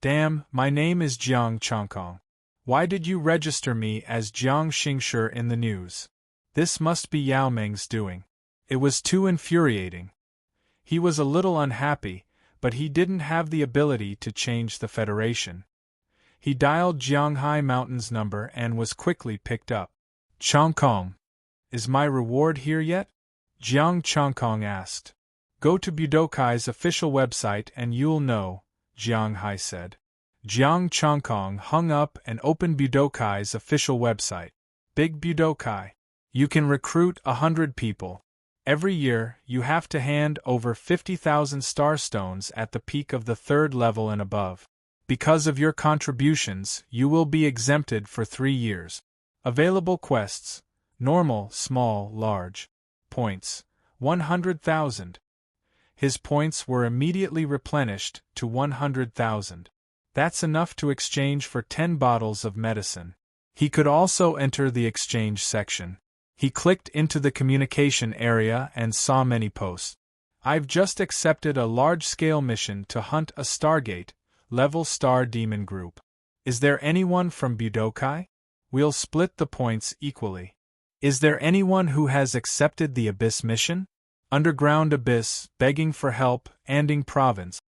S1: Damn, my name is Jiang Chongkong. Why did you register me as Jiang Xingshi in the news? This must be Yao Meng's doing. It was too infuriating. He was a little unhappy, but he didn't have the ability to change the Federation. He dialed Jianghai Mountain's number and was quickly picked up. "Chongkong, is my reward here yet?" Jiang Chongkong asked. "Go to Budokai's official website and you'll know," Jianghai said. Jiang Chongkong hung up and opened Budokai's official website. Big Budokai. You can recruit 100 people. Every year, you have to hand over 50,000 star stones at the peak of the 3rd level and above. Because of your contributions, you will be exempted for 3 years. Available quests: normal, small, large. Points: 100,000. His points were immediately replenished to 100,000. That's enough to exchange for 10 bottles of medicine. He could also enter the exchange section. He clicked into the communication area and saw many posts. "I've just accepted a large-scale mission to hunt a Stargate, level Star Demon group. Is there anyone from Budokai? We'll split the points equally. Is there anyone who has accepted the Abyss mission? Underground Abyss, begging for help, Anding Province.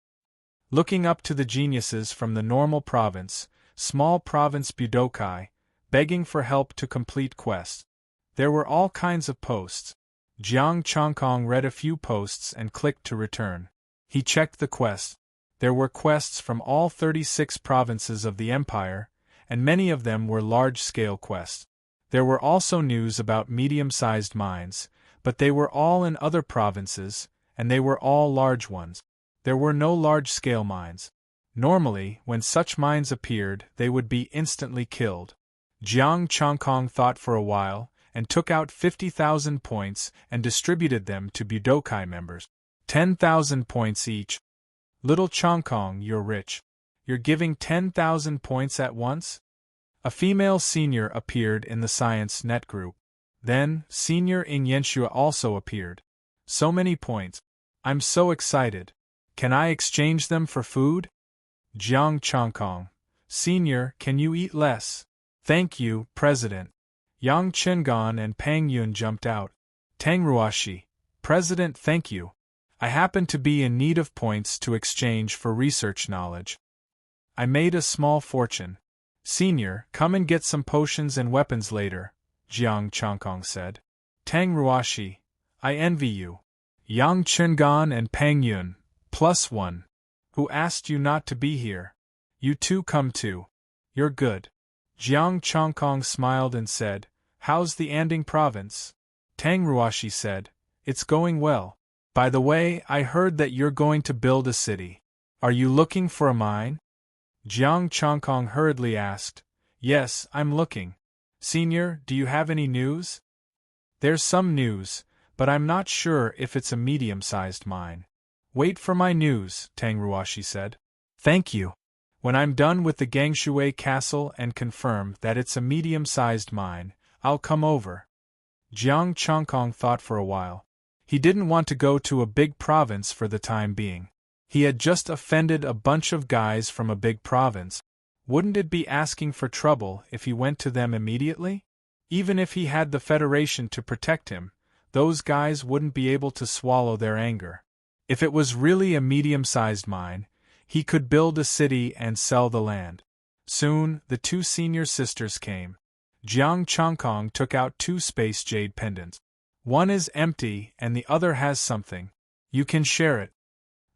S1: Looking up to the geniuses from the normal province, small province Budokai, begging for help to complete quests." There were all kinds of posts. Jiang Chongkong read a few posts and clicked to return. He checked the quests. There were quests from all 36 provinces of the Empire, and many of them were large-scale quests. There were also news about medium-sized mines, but they were all in other provinces, and they were all large ones. There were no large-scale mines. Normally, when such mines appeared, they would be instantly killed. Jiang Chongkong thought for a while, and took out 50,000 points and distributed them to Budokai members. 10,000 points each. "Little Chongkong, you're rich. You're giving 10,000 points at once?" A female senior appeared in the Science Net group. Then, Senior Ing Yenshua also appeared. So many points. I'm so excited. Can I exchange them for food? Jiang Changkong. Senior, can you eat less? Thank you, President. Yang Chengan and Pang Yun jumped out. Tang Ruashi. President, thank you. I happen to be in need of points to exchange for research knowledge. I made a small fortune. Senior, come and get some potions and weapons later, Jiang Changkong said. Tang Ruashi. I envy you. Yang Chengan and Pang Yun. +1. Who asked you not to be here? You two come too. You're good. Jiang Changkong smiled and said, How's the Anding province? Tang Ruashi said, It's going well. By the way, I heard that you're going to build a city. Are you looking for a mine? Jiang Changkong hurriedly asked. Yes, I'm looking. Senior, do you have any news? There's some news, but I'm not sure if it's a medium-sized mine. Wait for my news, Tang Ruashi said. Thank you. When I'm done with the Gangshui castle and confirm that it's a medium-sized mine, I'll come over. Jiang Changkong thought for a while. He didn't want to go to a big province for the time being. He had just offended a bunch of guys from a big province. Wouldn't it be asking for trouble if he went to them immediately? Even if he had the Federation to protect him, those guys wouldn't be able to swallow their anger. If it was really a medium-sized mine, he could build a city and sell the land. Soon, the two senior sisters came. Jiang Changkong took out 2 space jade pendants. One is empty and the other has something. You can share it.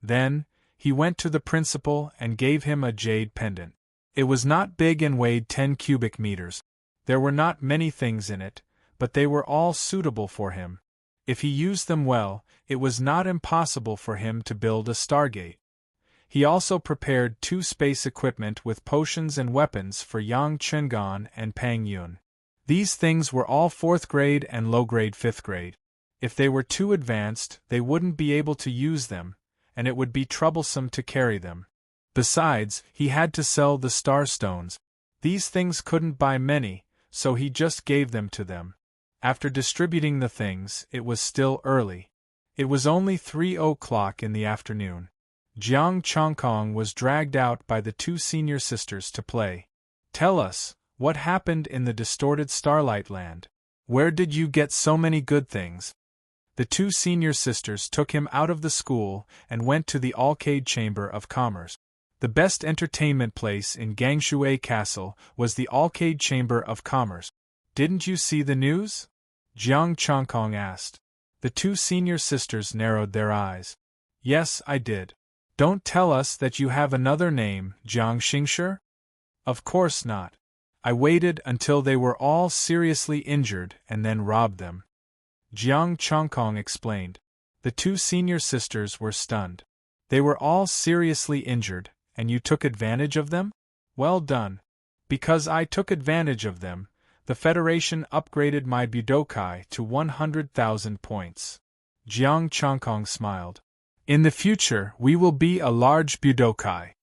S1: Then, he went to the principal and gave him a jade pendant. It was not big and weighed 10 cubic meters. There were not many things in it, but they were all suitable for him. If he used them well, it was not impossible for him to build a Stargate. He also prepared 2 space equipment with potions and weapons for Yang Chengan and Pang Yun. These things were all 4th grade and low-grade 5th grade. If they were too advanced, they wouldn't be able to use them, and it would be troublesome to carry them. Besides, he had to sell the star stones. These things couldn't buy many, so he just gave them to them. After distributing the things, it was still early. It was only 3 o'clock in the afternoon. Jiang Changkong was dragged out by the 2 senior sisters to play. Tell us, what happened in the distorted Starlight Land? Where did you get so many good things? The 2 senior sisters took him out of the school and went to the Arcade Chamber of Commerce. The best entertainment place in Gangshui Castle was the Arcade Chamber of Commerce. Didn't you see the news? Jiang Changkong asked. The 2 senior sisters narrowed their eyes. Yes, I did. Don't tell us that you have another name, Jiang Xingshi? Of course not. I waited until they were all seriously injured and then robbed them. Jiang Changkong explained. The 2 senior sisters were stunned. They were all seriously injured, and you took advantage of them? Well done. Because I took advantage of them, the Federation upgraded my Budokai to 100,000 points. Jiang Changkong smiled. In the future, we will be a large Budokai.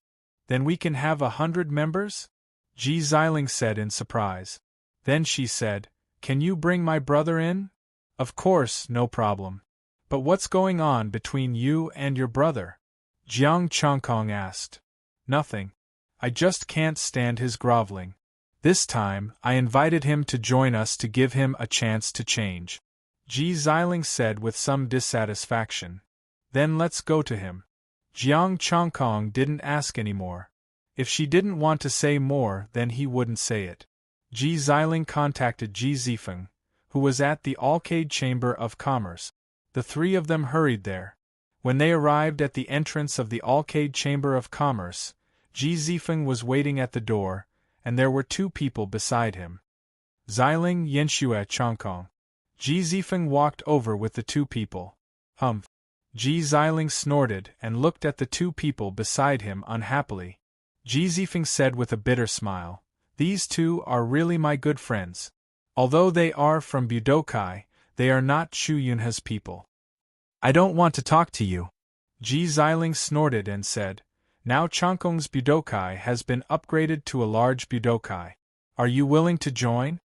S1: Then we can have 100 members? Ji Xiling said in surprise. Then she said, Can you bring my brother in? Of course, no problem. But what's going on between you and your brother? Jiang Changkong asked. Nothing. I just can't stand his groveling. This time, I invited him to join us to give him a chance to change. Ji Xiling said with some dissatisfaction. Then let's go to him. Jiang Changkong didn't ask any more. If she didn't want to say more, then he wouldn't say it. Ji Xiling contacted Ji Zifeng, who was at the Arcade Chamber of Commerce. The 3 of them hurried there. When they arrived at the entrance of the Arcade Chamber of Commerce, Ji Zifeng was waiting at the door, and there were 2 people beside him. Xiling Yanxue Changkong. Ji Zifeng walked over with the 2 people. Humph. Ji Xiling snorted and looked at the 2 people beside him unhappily. Ji Zifeng said with a bitter smile, These 2 are really my good friends. Although they are from Budokai, they are not Chu Yunhe's people. I don't want to talk to you. Ji Xiling snorted and said, Now Changkong's Budokai has been upgraded to a large Budokai. Are you willing to join?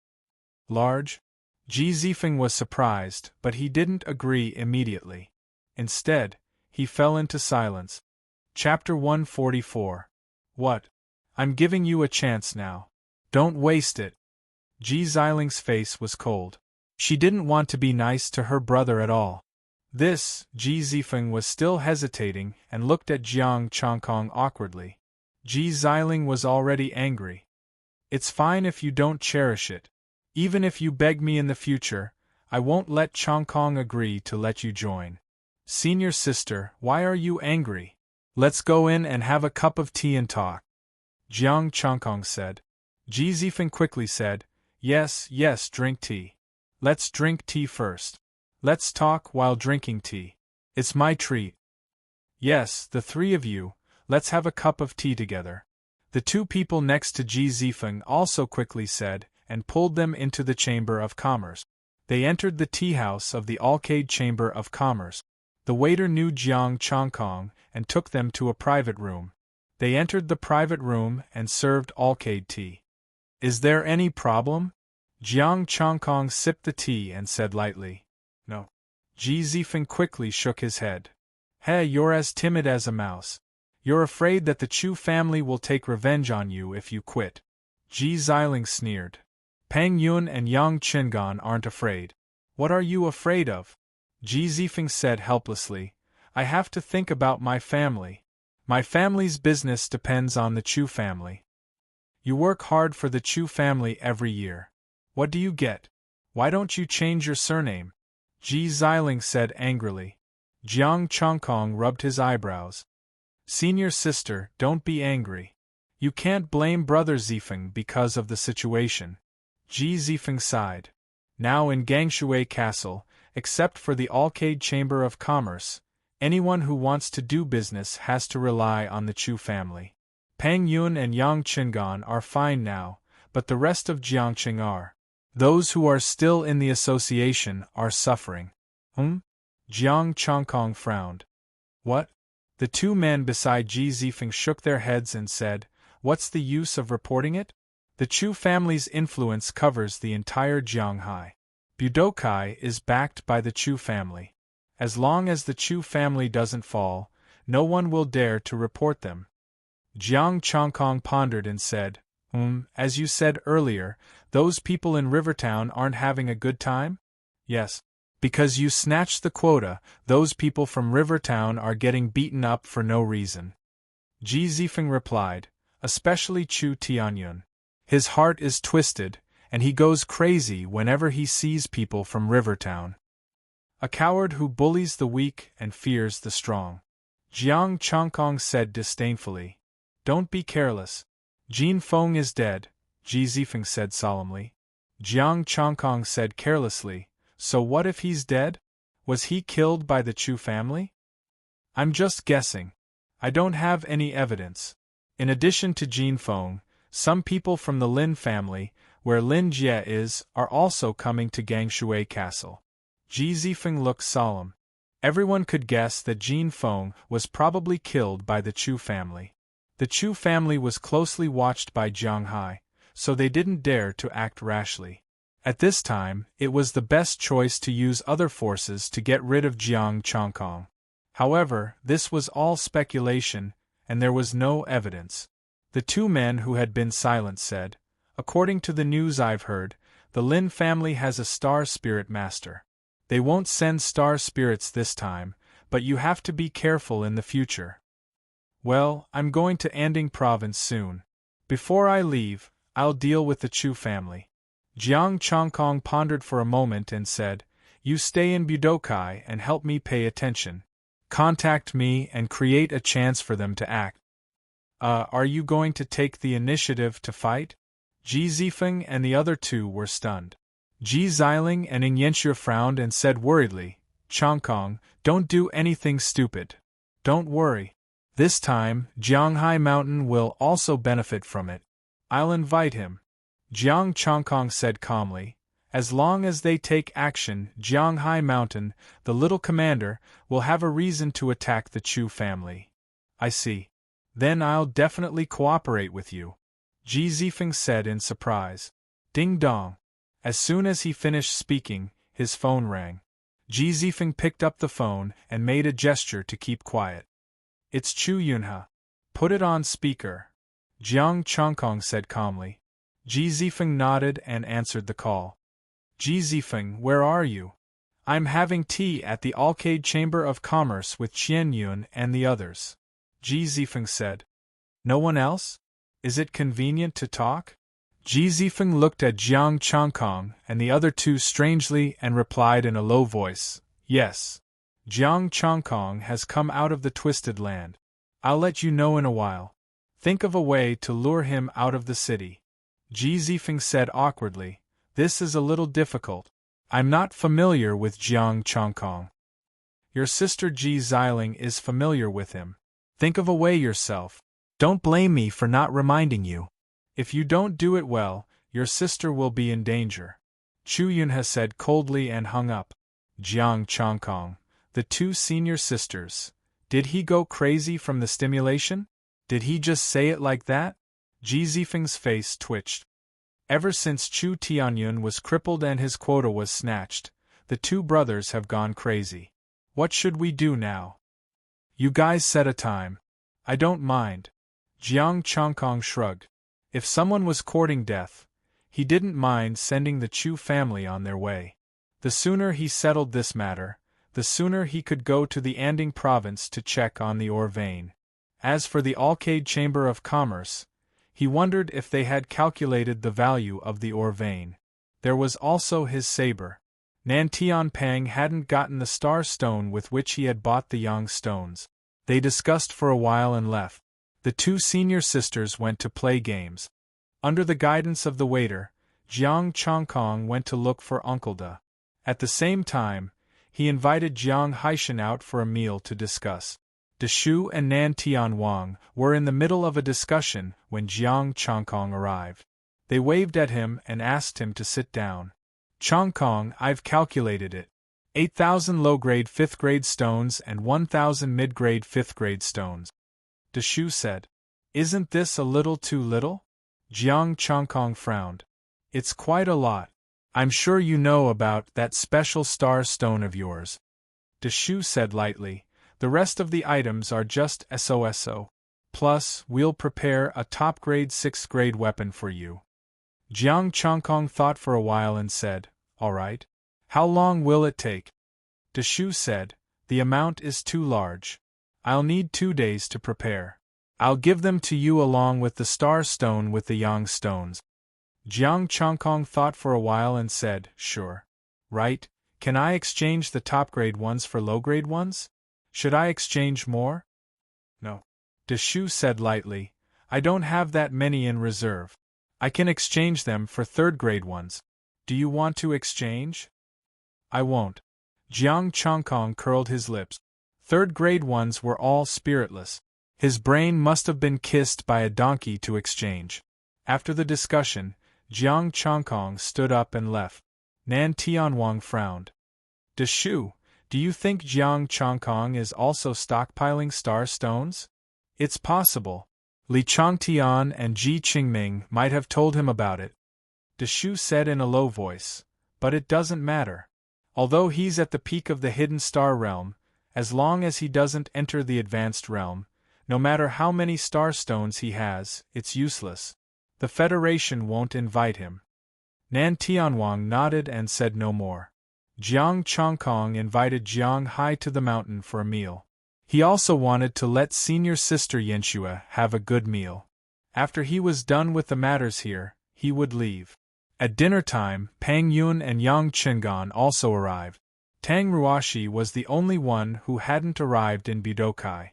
S1: Large? Ji Zifeng was surprised, but he didn't agree immediately. Instead, he fell into silence. Chapter 144. What? I'm giving you a chance now. Don't waste it. Ji Ziling's face was cold. She didn't want to be nice to her brother at all. Ji Zifeng was still hesitating and looked at Jiang Chongkong awkwardly. Ji Ziling was already angry. It's fine if you don't cherish it. Even if you beg me in the future, I won't let Chongkong agree to let you join. Senior sister, why are you angry? Let's go in and have a cup of tea and talk. Jiang Chongkong said. Ji Zifeng quickly said, Yes, drink tea. Let's drink tea first. Let's talk while drinking tea. It's my treat. Yes, the three of you, let's have a cup of tea together. The two people next to Ji Zifeng also quickly said, and pulled them into the Chamber of Commerce. They entered the tea house of the Alcade Chamber of Commerce. The waiter knew Jiang Chongkong and took them to a private room. They entered the private room and served Alcade tea. Is there any problem? Jiang Chongkong sipped the tea and said lightly, No. Ji Zifeng quickly shook his head. Hey, you're as timid as a mouse. You're afraid that the Chu family will take revenge on you if you quit. Ji Ziling sneered. Peng Yun and Yang Qingan aren't afraid. What are you afraid of? Ji Zifeng said helplessly, I have to think about my family. My family's business depends on the Chu family. You work hard for the Chu family every year. What do you get? Why don't you change your surname? Ji Ziling said angrily. Jiang Chongkong rubbed his eyebrows. Senior sister, don't be angry. You can't blame Brother Zifeng because of the situation. Ji Zifeng sighed. Now in Gangshui Castle, except for the Alcade Chamber of Commerce, anyone who wants to do business has to rely on the Chu family. Peng Yun and Yang Qingan are fine now, but the rest of Jiangqing are. Those who are still in the association are suffering. Jiang Chongkong frowned. What? The two men beside Ji Zifeng shook their heads and said, What's the use of reporting it? The Chu family's influence covers the entire Jianghai. Budokai is backed by the Chu family. As long as the Chu family doesn't fall, no one will dare to report them. Jiang Chongkong pondered and said, As you said earlier, those people in Rivertown aren't having a good time? Yes. Because you snatched the quota, those people from Rivertown are getting beaten up for no reason. Ji Zifeng replied, especially Chu Tianyun. His heart is twisted, and he goes crazy whenever he sees people from Rivertown. A coward who bullies the weak and fears the strong. Jiang Chongkong said disdainfully. Don't be careless. Jin Feng is dead, Ji Zifeng said solemnly. Jiang Chongkong said carelessly, So what if he's dead? Was he killed by the Chu family? I'm just guessing. I don't have any evidence. In addition to Jin Feng, some people from the Lin family, where Lin Jie is, are also coming to Gangshui Castle. Ji Zifeng looked solemn. Everyone could guess that Jin Feng was probably killed by the Chu family. The Chu family was closely watched by Jianghai, so they didn't dare to act rashly. At this time, it was the best choice to use other forces to get rid of Jiang Chongkong. However, this was all speculation, and there was no evidence. The two men who had been silent said, According to the news I've heard, the Lin family has a star spirit master. They won't send star spirits this time, but you have to be careful in the future. Well, I'm going to Anding province soon. Before I leave, I'll deal with the Chu family. Jiang Chongkong pondered for a moment and said, You stay in Budokai and help me pay attention. Contact me and create a chance for them to act. Are you going to take the initiative to fight? Ji Zifeng and the other two were stunned. Ji Ziling and Ing Yanxue frowned and said worriedly, Chongkong, don't do anything stupid. Don't worry. This time, Jianghai Mountain will also benefit from it. I'll invite him. Jiang Chongkong said calmly, As long as they take action, Jianghai Mountain, the little commander, will have a reason to attack the Chu family. I see. Then I'll definitely cooperate with you. Ji Zifeng said in surprise. Ding dong. As soon as he finished speaking, his phone rang. Ji Zifeng picked up the phone and made a gesture to keep quiet. It's Chu Yunha. Put it on speaker. Jiang Chongkong said calmly. Ji Zifeng nodded and answered the call. Ji Zifeng, where are you? I'm having tea at the Arcade Chamber of Commerce with Qian Yun and the others. Ji Zifeng said. No one else? Is it convenient to talk? Ji Zifeng looked at Jiang Chongkong and the other two strangely and replied in a low voice, Yes. Jiang Chongkong has come out of the Twisted Land. I'll let you know in a while. Think of a way to lure him out of the city. Ji Zifeng said awkwardly, This is a little difficult. I'm not familiar with Jiang Chongkong. Your sister Ji Xiling is familiar with him. Think of a way yourself. Don't blame me for not reminding you. If you don't do it well, your sister will be in danger. Chu Yunha said coldly and hung up. Jiang Chongkong, the two senior sisters. Did he go crazy from the stimulation? Did he just say it like that? Ji Zifeng's face twitched. Ever since Chu Tianyun was crippled and his quota was snatched, the two brothers have gone crazy. What should we do now? You guys set a time. I don't mind. Jiang Chongkong shrugged. If someone was courting death, he didn't mind sending the Chu family on their way. The sooner he settled this matter, the sooner he could go to the Anding province to check on the ore vein. As for the Arcade Chamber of Commerce, he wondered if they had calculated the value of the ore vein. There was also his saber. Nan Tianpang hadn't gotten the star stone with which he had bought the yang stones. They discussed for a while and left. The two senior sisters went to play games. Under the guidance of the waiter, Jiang Chongkong went to look for Uncle Da. At the same time, he invited Jiang Haishan out for a meal to discuss. De Shu and Nan Tianwang were in the middle of a discussion when Jiang Chongkong arrived. They waved at him and asked him to sit down. Chongkong, I've calculated it. 8,000 low-grade 5th-grade stones and 1,000 mid-grade 5th-grade stones. De Shu said. Isn't this a little too little? Jiang Chongkong frowned. It's quite a lot. I'm sure you know about that special star stone of yours. De Shu said lightly. The rest of the items are just SOSO. Plus, we'll prepare a top-grade 6th-grade weapon for you. Jiang Chongkong thought for a while and said, All right. How long will it take? De Shu said, The amount is too large. I'll need 2 days to prepare. I'll give them to you along with the star stone with the yang stones. Jiang Chongkong thought for a while and said, Sure. Right, can I exchange the top-grade ones for low-grade ones? Should I exchange more? No. De Shu said lightly, I don't have that many in reserve. I can exchange them for 3rd-grade ones. Do you want to exchange? I won't. Jiang Chongkong curled his lips. 3rd-grade ones were all spiritless. His brain must have been kissed by a donkey to exchange. After the discussion, Jiang Chongkong stood up and left. Nan Tianwang frowned. De Shu, do you think Jiang Chongkong is also stockpiling star stones? It's possible. Li Chongtian and Ji Qingming might have told him about it. De Shu said in a low voice, But it doesn't matter. Although he's at the peak of the hidden star realm, as long as he doesn't enter the advanced realm, no matter how many star stones he has, it's useless. The Federation won't invite him. Nan Tianwang nodded and said no more. Jiang Chongkong invited Jiang Hai to the mountain for a meal. He also wanted to let senior sister Yanxue have a good meal. After he was done with the matters here, he would leave. At dinner time, Pang Yun and Yang Qingan also arrived. Tang Ruashi was the only one who hadn't arrived in Budokai.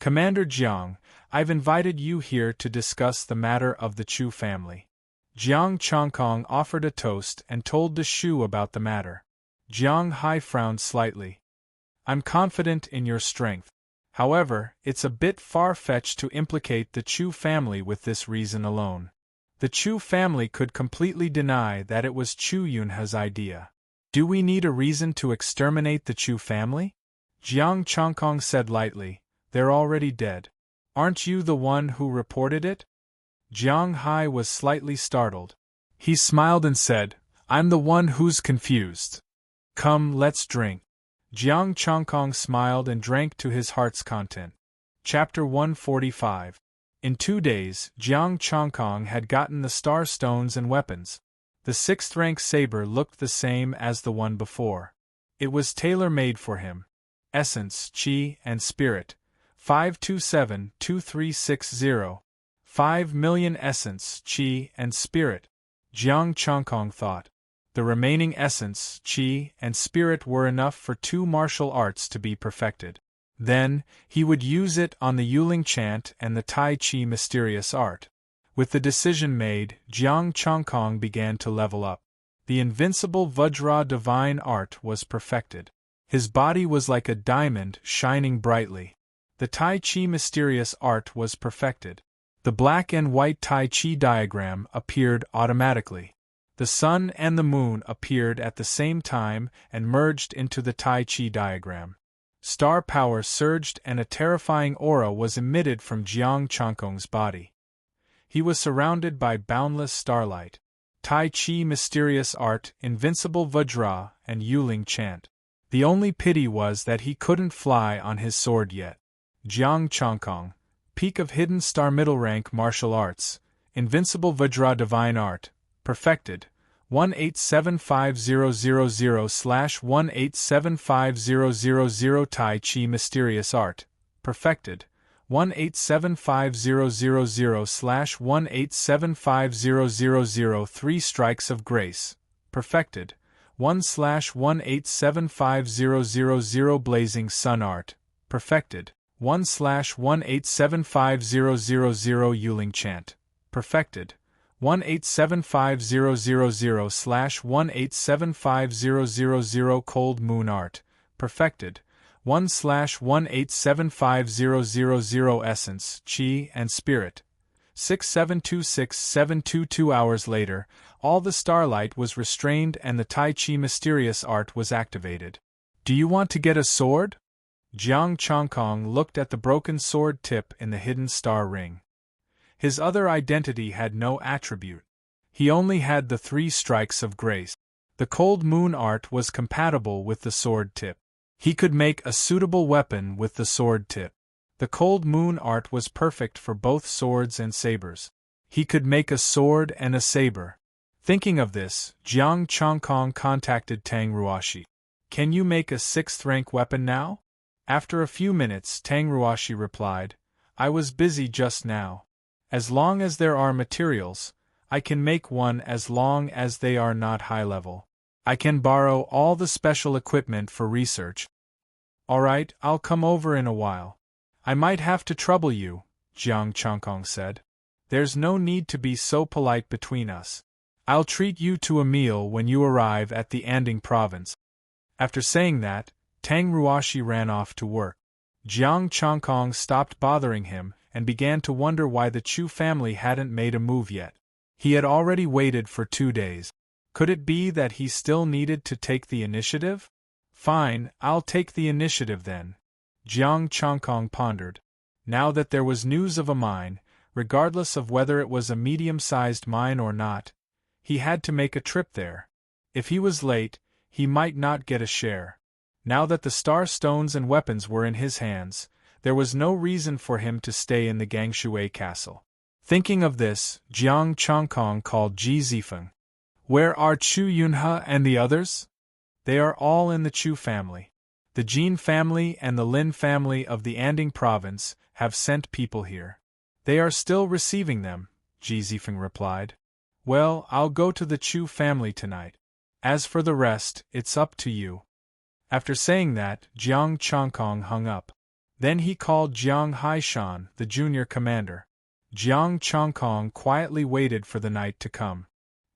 S1: Commander Jiang, I've invited you here to discuss the matter of the Chu family. Jiang Chongkong offered a toast and told De Shu about the matter. Jiang Hai frowned slightly. I'm confident in your strength. However, it's a bit far-fetched to implicate the Chu family with this reason alone. The Chu family could completely deny that it was Chu Yunha's idea. Do we need a reason to exterminate the Chu family? Jiang Chongkong said lightly, They're already dead. Aren't you the one who reported it? Jiang Hai was slightly startled. He smiled and said, I'm the one who's confused. Come, let's drink. Jiang Chongkong smiled and drank to his heart's content. Chapter 145. In 2 days, Jiang Chongkong had gotten the star stones and weapons. The 6th-rank saber looked the same as the one before. It was tailor-made for him. Essence, Qi, and Spirit. 527-2360. 5 million essence, Qi, and Spirit. Jiang Chongkong thought. The remaining essence, Qi, and Spirit were enough for 2 martial arts to be perfected. Then, he would use it on the Yuling chant and the Tai Chi mysterious art. With the decision made, Jiang Chongkong began to level up. The invincible Vajra divine art was perfected. His body was like a diamond shining brightly. The Tai Chi mysterious art was perfected. The black and white Tai Chi diagram appeared automatically. The sun and the moon appeared at the same time and merged into the Tai Chi diagram. Star power surged and a terrifying aura was emitted from Jiang Chongkong's body. He was surrounded by boundless starlight. Tai Chi mysterious art, invincible Vajra, and Yuling chant. The only pity was that he couldn't fly on his sword yet. Jiang Chongkong, peak of hidden star middle rank martial arts, invincible Vajra divine art, perfected, 1875000/1875000 Tai Chi mysterious art, perfected, 1875000/1875000 3 strikes of grace, perfected, 1/1875000 blazing sun art, perfected, 1/1875000 Yuling chant, perfected, 1875000/1875000 cold moon art, perfected, 1/1875000 essence, Qi, and Spirit. 6726722 hours later, all the starlight was restrained and the Tai Chi mysterious art was activated. Do you want to get a sword? Jiang Chongkong looked at the broken sword tip in the hidden star ring. His other identity had no attribute. He only had the 3 strikes of grace. The cold moon art was compatible with the sword tip. He could make a suitable weapon with the sword tip. The cold moon art was perfect for both swords and sabers. He could make a sword and a saber. Thinking of this, Jiang Chongkong contacted Tang Ruoshi. Can you make a 6th-rank weapon now? After a few minutes, Tang Ruoshi replied, I was busy just now. As long as there are materials, I can make one as long as they are not high level. I can borrow all the special equipment for research. Alright, I'll come over in a while. I might have to trouble you, Jiang Chongkong said. There's no need to be so polite between us. I'll treat you to a meal when you arrive at the Anding province. After saying that, Tang Ruoshi ran off to work. Jiang Chongkong stopped bothering him and began to wonder why the Chu family hadn't made a move yet. He had already waited for 2 days. Could it be that he still needed to take the initiative? Fine, I'll take the initiative then. Jiang Chongkong pondered. Now that there was news of a mine, regardless of whether it was a medium-sized mine or not, he had to make a trip there. If he was late, he might not get a share. Now that the star stones and weapons were in his hands, there was no reason for him to stay in the Gangshui castle. Thinking of this, Jiang Chongkong called Ji Zifeng. Where are Chu Yunhe and the others? They are all in the Chu family. The Jin family and the Lin family of the Anding province have sent people here. They are still receiving them, Ji Zifeng replied. Well, I'll go to the Chu family tonight. As for the rest, it's up to you. After saying that, Jiang Chongkong hung up. Then he called Jiang Haishan, the junior commander. Jiang Chongkong quietly waited for the night to come.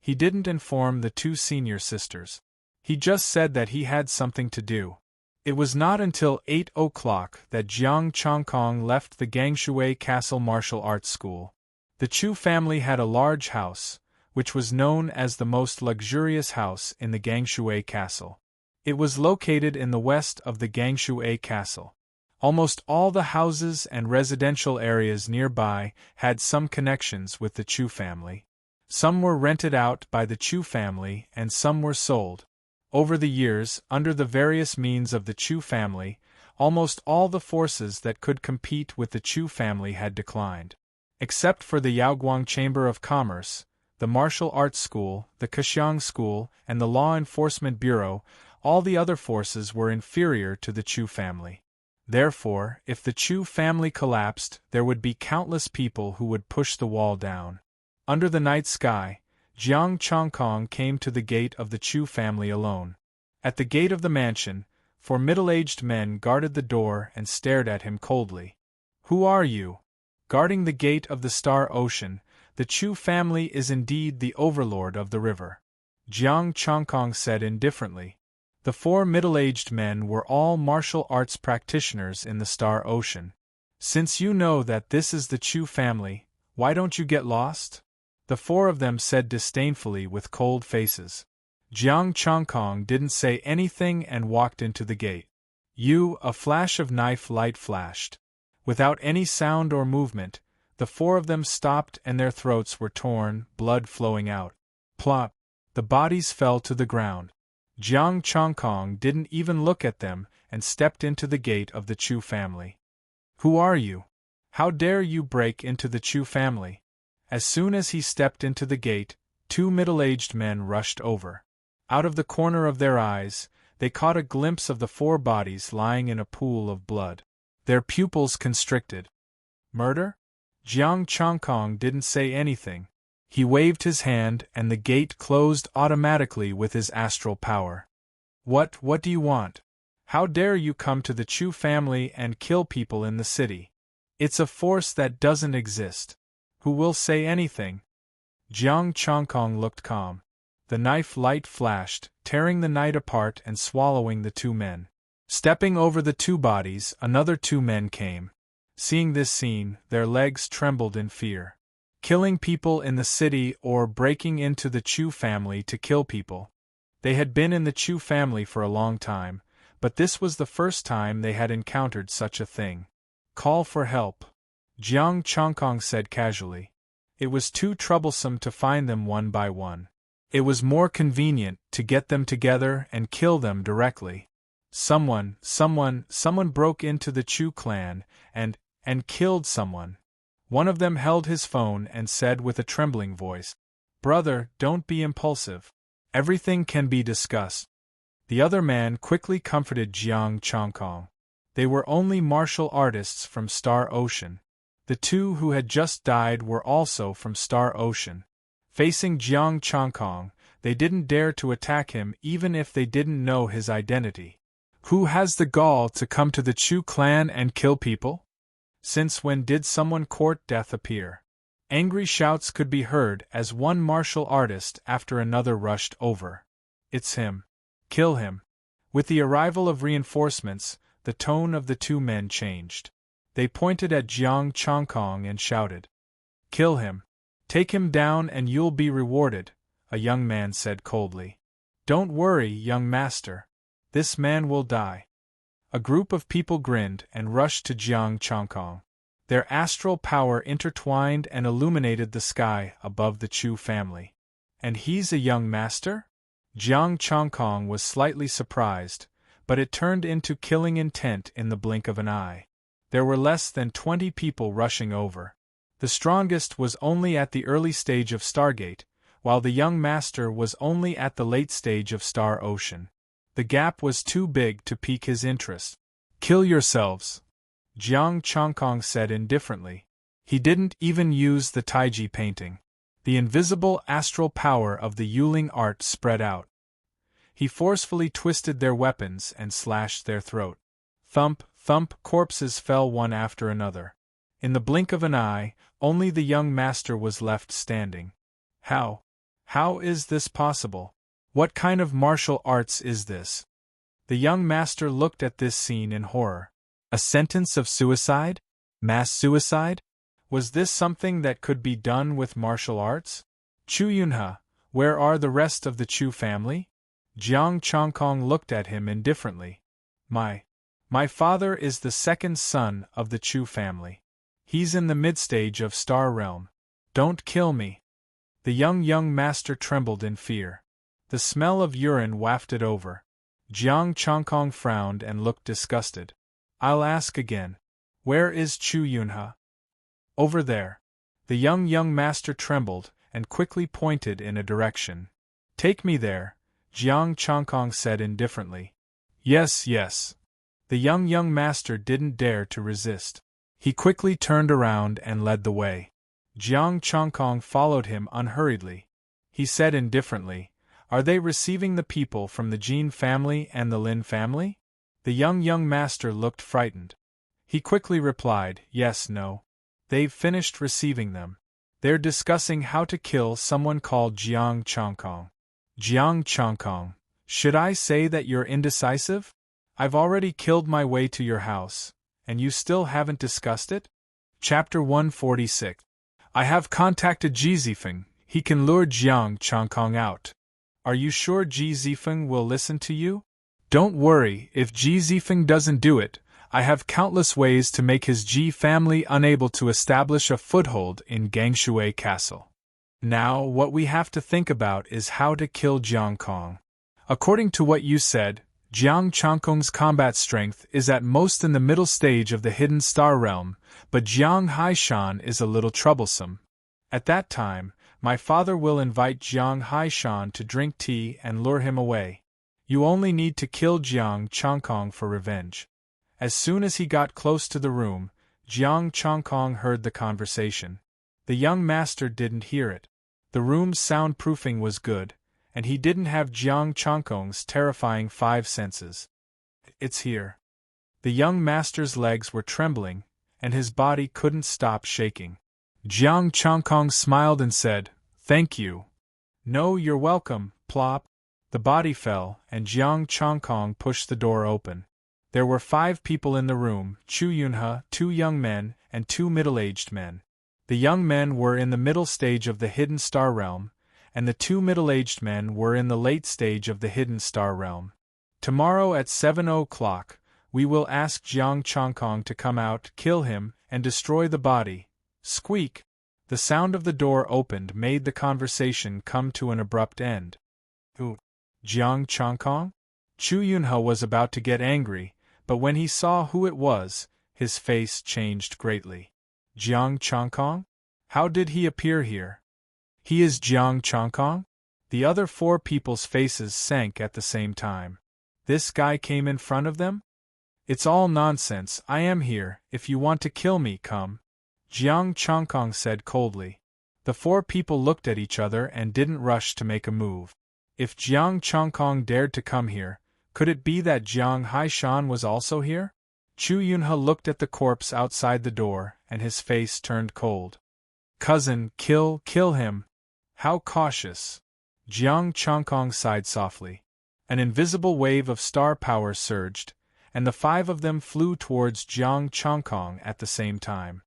S1: He didn't inform the 2 senior sisters. He just said that he had something to do. It was not until 8 o'clock that Jiang Chongkong left the Gangshui Castle Martial Arts School. The Chu family had a large house, which was known as the most luxurious house in the Gangshui Castle. It was located in the west of the Gangshui Castle. Almost all the houses and residential areas nearby had some connections with the Chu family. Some were rented out by the Chu family and some were sold. Over the years, under the various means of the Chu family, almost all the forces that could compete with the Chu family had declined. Except for the Yaoguang Chamber of Commerce, the Martial Arts School, the Kexiang School, and the Law Enforcement Bureau, all the other forces were inferior to the Chu family. Therefore, if the Chu family collapsed, there would be countless people who would push the wall down. Under the night sky, Jiang Chongkong came to the gate of the Chu family alone. At the gate of the mansion, 4 middle-aged men guarded the door and stared at him coldly. "Who are you?" Guarding the gate of the Star Ocean, the Chu family is indeed the overlord of the river. Jiang Chongkong said indifferently. The 4 middle-aged men were all martial arts practitioners in the Star Ocean. "Since you know that this is the Chu family, why don't you get lost?" The 4 of them said disdainfully with cold faces. Jiang Chongkong didn't say anything and walked into the gate. A flash of knife light flashed. Without any sound or movement, the 4 of them stopped and their throats were torn, blood flowing out. Plop! The bodies fell to the ground. Jiang Chongkong didn't even look at them and stepped into the gate of the Chu family. "Who are you? How dare you break into the Chu family?" As soon as he stepped into the gate, 2 middle-aged men rushed over. Out of the corner of their eyes, they caught a glimpse of the 4 bodies lying in a pool of blood. Their pupils constricted. "Murder?" Jiang Chongkong didn't say anything. He waved his hand and the gate closed automatically with his astral power. What do you want? How dare you come to the Chu family and kill people in the city? It's a force that doesn't exist. Who will say anything?" Jiang Chongkong looked calm. The knife light flashed, tearing the night apart and swallowing the 2 men. Stepping over the 2 bodies, another 2 men came. Seeing this scene, their legs trembled in fear. Killing people in the city or breaking into the Chu family to kill people. They had been in the Chu family for a long time, but this was the first time they had encountered such a thing. "Call for help," Jiang Chongkong said casually. It was too troublesome to find them one by one. It was more convenient to get them together and kill them directly. Someone broke into the Chu clan and killed someone. One of them held his phone and said with a trembling voice, "Brother, don't be impulsive. Everything can be discussed." The other man quickly comforted Jiang Chongkong. They were only martial artists from Star Ocean. The 2 who had just died were also from Star Ocean. Facing Jiang Chongkong, they didn't dare to attack him even if they didn't know his identity. Who has the gall to come to the Chu clan and kill people? Since when did someone court death appear? Angry shouts could be heard as one martial artist after another rushed over. "It's him. Kill him." With the arrival of reinforcements, the tone of the 2 men changed. They pointed at Jiang Chongkong and shouted, "Kill him. Take him down and you'll be rewarded," a young man said coldly. "Don't worry, young master. This man will die." A group of people grinned and rushed to Jiang Chongkong. Their astral power intertwined and illuminated the sky above the Chu family. "And he's a young master?" Jiang Chongkong was slightly surprised, but it turned into killing intent in the blink of an eye. There were less than 20 people rushing over. The strongest was only at the early stage of Stargate, while the young master was only at the late stage of Star Ocean. The gap was too big to pique his interest. "Kill yourselves," Jiang Chongkong said indifferently. He didn't even use the Taiji painting. The invisible astral power of the Yuling art spread out. He forcefully twisted their weapons and slashed their throat. Thump, thump, corpses fell one after another. In the blink of an eye, only the young master was left standing. How is this possible? What kind of martial arts is this? The young master looked at this scene in horror. A sentence of suicide? Mass suicide? Was this something that could be done with martial arts? Chu Yunhe, where are the rest of the Chu family? Jiang Chongkong looked at him indifferently. My father is the second son of the Chu family. He's in the mid-stage of Star Realm. Don't kill me. The young master trembled in fear. The smell of urine wafted over. Jiang Changkong frowned and looked disgusted. I'll ask again. Where is Chu Yunhe? Over there. The young master trembled and quickly pointed in a direction. Take me there, Jiang Changkong said indifferently. Yes, yes. The young master didn't dare to resist. He quickly turned around and led the way. Jiang Changkong followed him unhurriedly. He said indifferently, Are they receiving the people from the Jin family and the Lin family? The young master looked frightened. He quickly replied, Yes, no. They've finished receiving them. They're discussing how to kill someone called Jiang Changkong. Jiang Changkong, should I say that you're indecisive? I've already killed my way to your house, and you still haven't discussed it? Chapter 146. I have contacted Ji Zifeng. He can lure Jiang Changkong out. Are you sure Ji Zifeng will listen to you? Don't worry, if Ji Zifeng doesn't do it, I have countless ways to make his Ji family unable to establish a foothold in Gangshui Castle. Now, what we have to think about is how to kill Jiang Kong. According to what you said, Jiang Changkong's combat strength is at most in the middle stage of the Hidden Star Realm, but Jiang Haishan is a little troublesome. At that time, my father will invite Jiang Haishan to drink tea and lure him away. You only need to kill Jiang Changkong for revenge. As soon as he got close to the room, Jiang Changkong heard the conversation. The young master didn't hear it. The room's soundproofing was good, and he didn't have Jiang Changkong's terrifying 5 senses. It's here. The young master's legs were trembling, and his body couldn't stop shaking. Jiang Changkong smiled and said, Thank you. No, you're welcome, plop. The body fell, and Jiang Changkong pushed the door open. There were 5 people in the room, Chu Yunhe, 2 young men, and 2 middle-aged men. The young men were in the middle stage of the Hidden Star Realm, and the 2 middle-aged men were in the late stage of the Hidden Star Realm. Tomorrow at 7 o'clock, we will ask Jiang Changkong to come out, kill him, and destroy the body. Squeak! The sound of the door opened made the conversation come to an abrupt end. Who? Jiang Changkong? Chu Yunhe was about to get angry, but when he saw who it was, his face changed greatly. Jiang Changkong? How did he appear here? He is Jiang Changkong? The other 4 people's faces sank at the same time. This guy came in front of them? It's all nonsense. I am here. If you want to kill me, come. Jiang Changkong said coldly. The 4 people looked at each other and didn't rush to make a move. If Jiang Changkong dared to come here, could it be that Jiang Haishan was also here? Chu Yunhe looked at the corpse outside the door, and his face turned cold. Cousin, kill him. How cautious. Jiang Changkong sighed softly. An invisible wave of star power surged, and the 5 of them flew towards Jiang Changkong at the same time.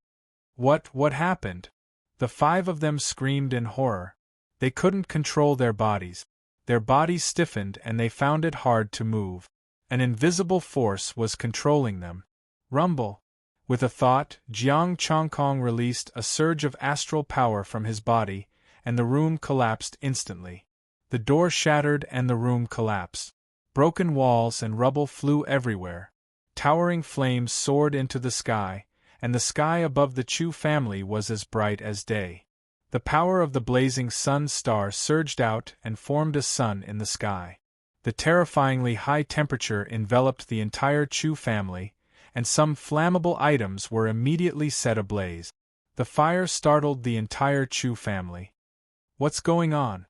S1: What happened? The 5 of them screamed in horror. They couldn't control their bodies. Their bodies stiffened and they found it hard to move. An invisible force was controlling them. Rumble! With a thought, Jiang Changkong released a surge of astral power from his body, and the room collapsed instantly. The door shattered and the room collapsed. Broken walls and rubble flew everywhere. Towering flames soared into the sky, and the sky above the Chu family was as bright as day. The power of the blazing sun star surged out and formed a sun in the sky. The terrifyingly high temperature enveloped the entire Chu family, and some flammable items were immediately set ablaze. The fire startled the entire Chu family. What's going on?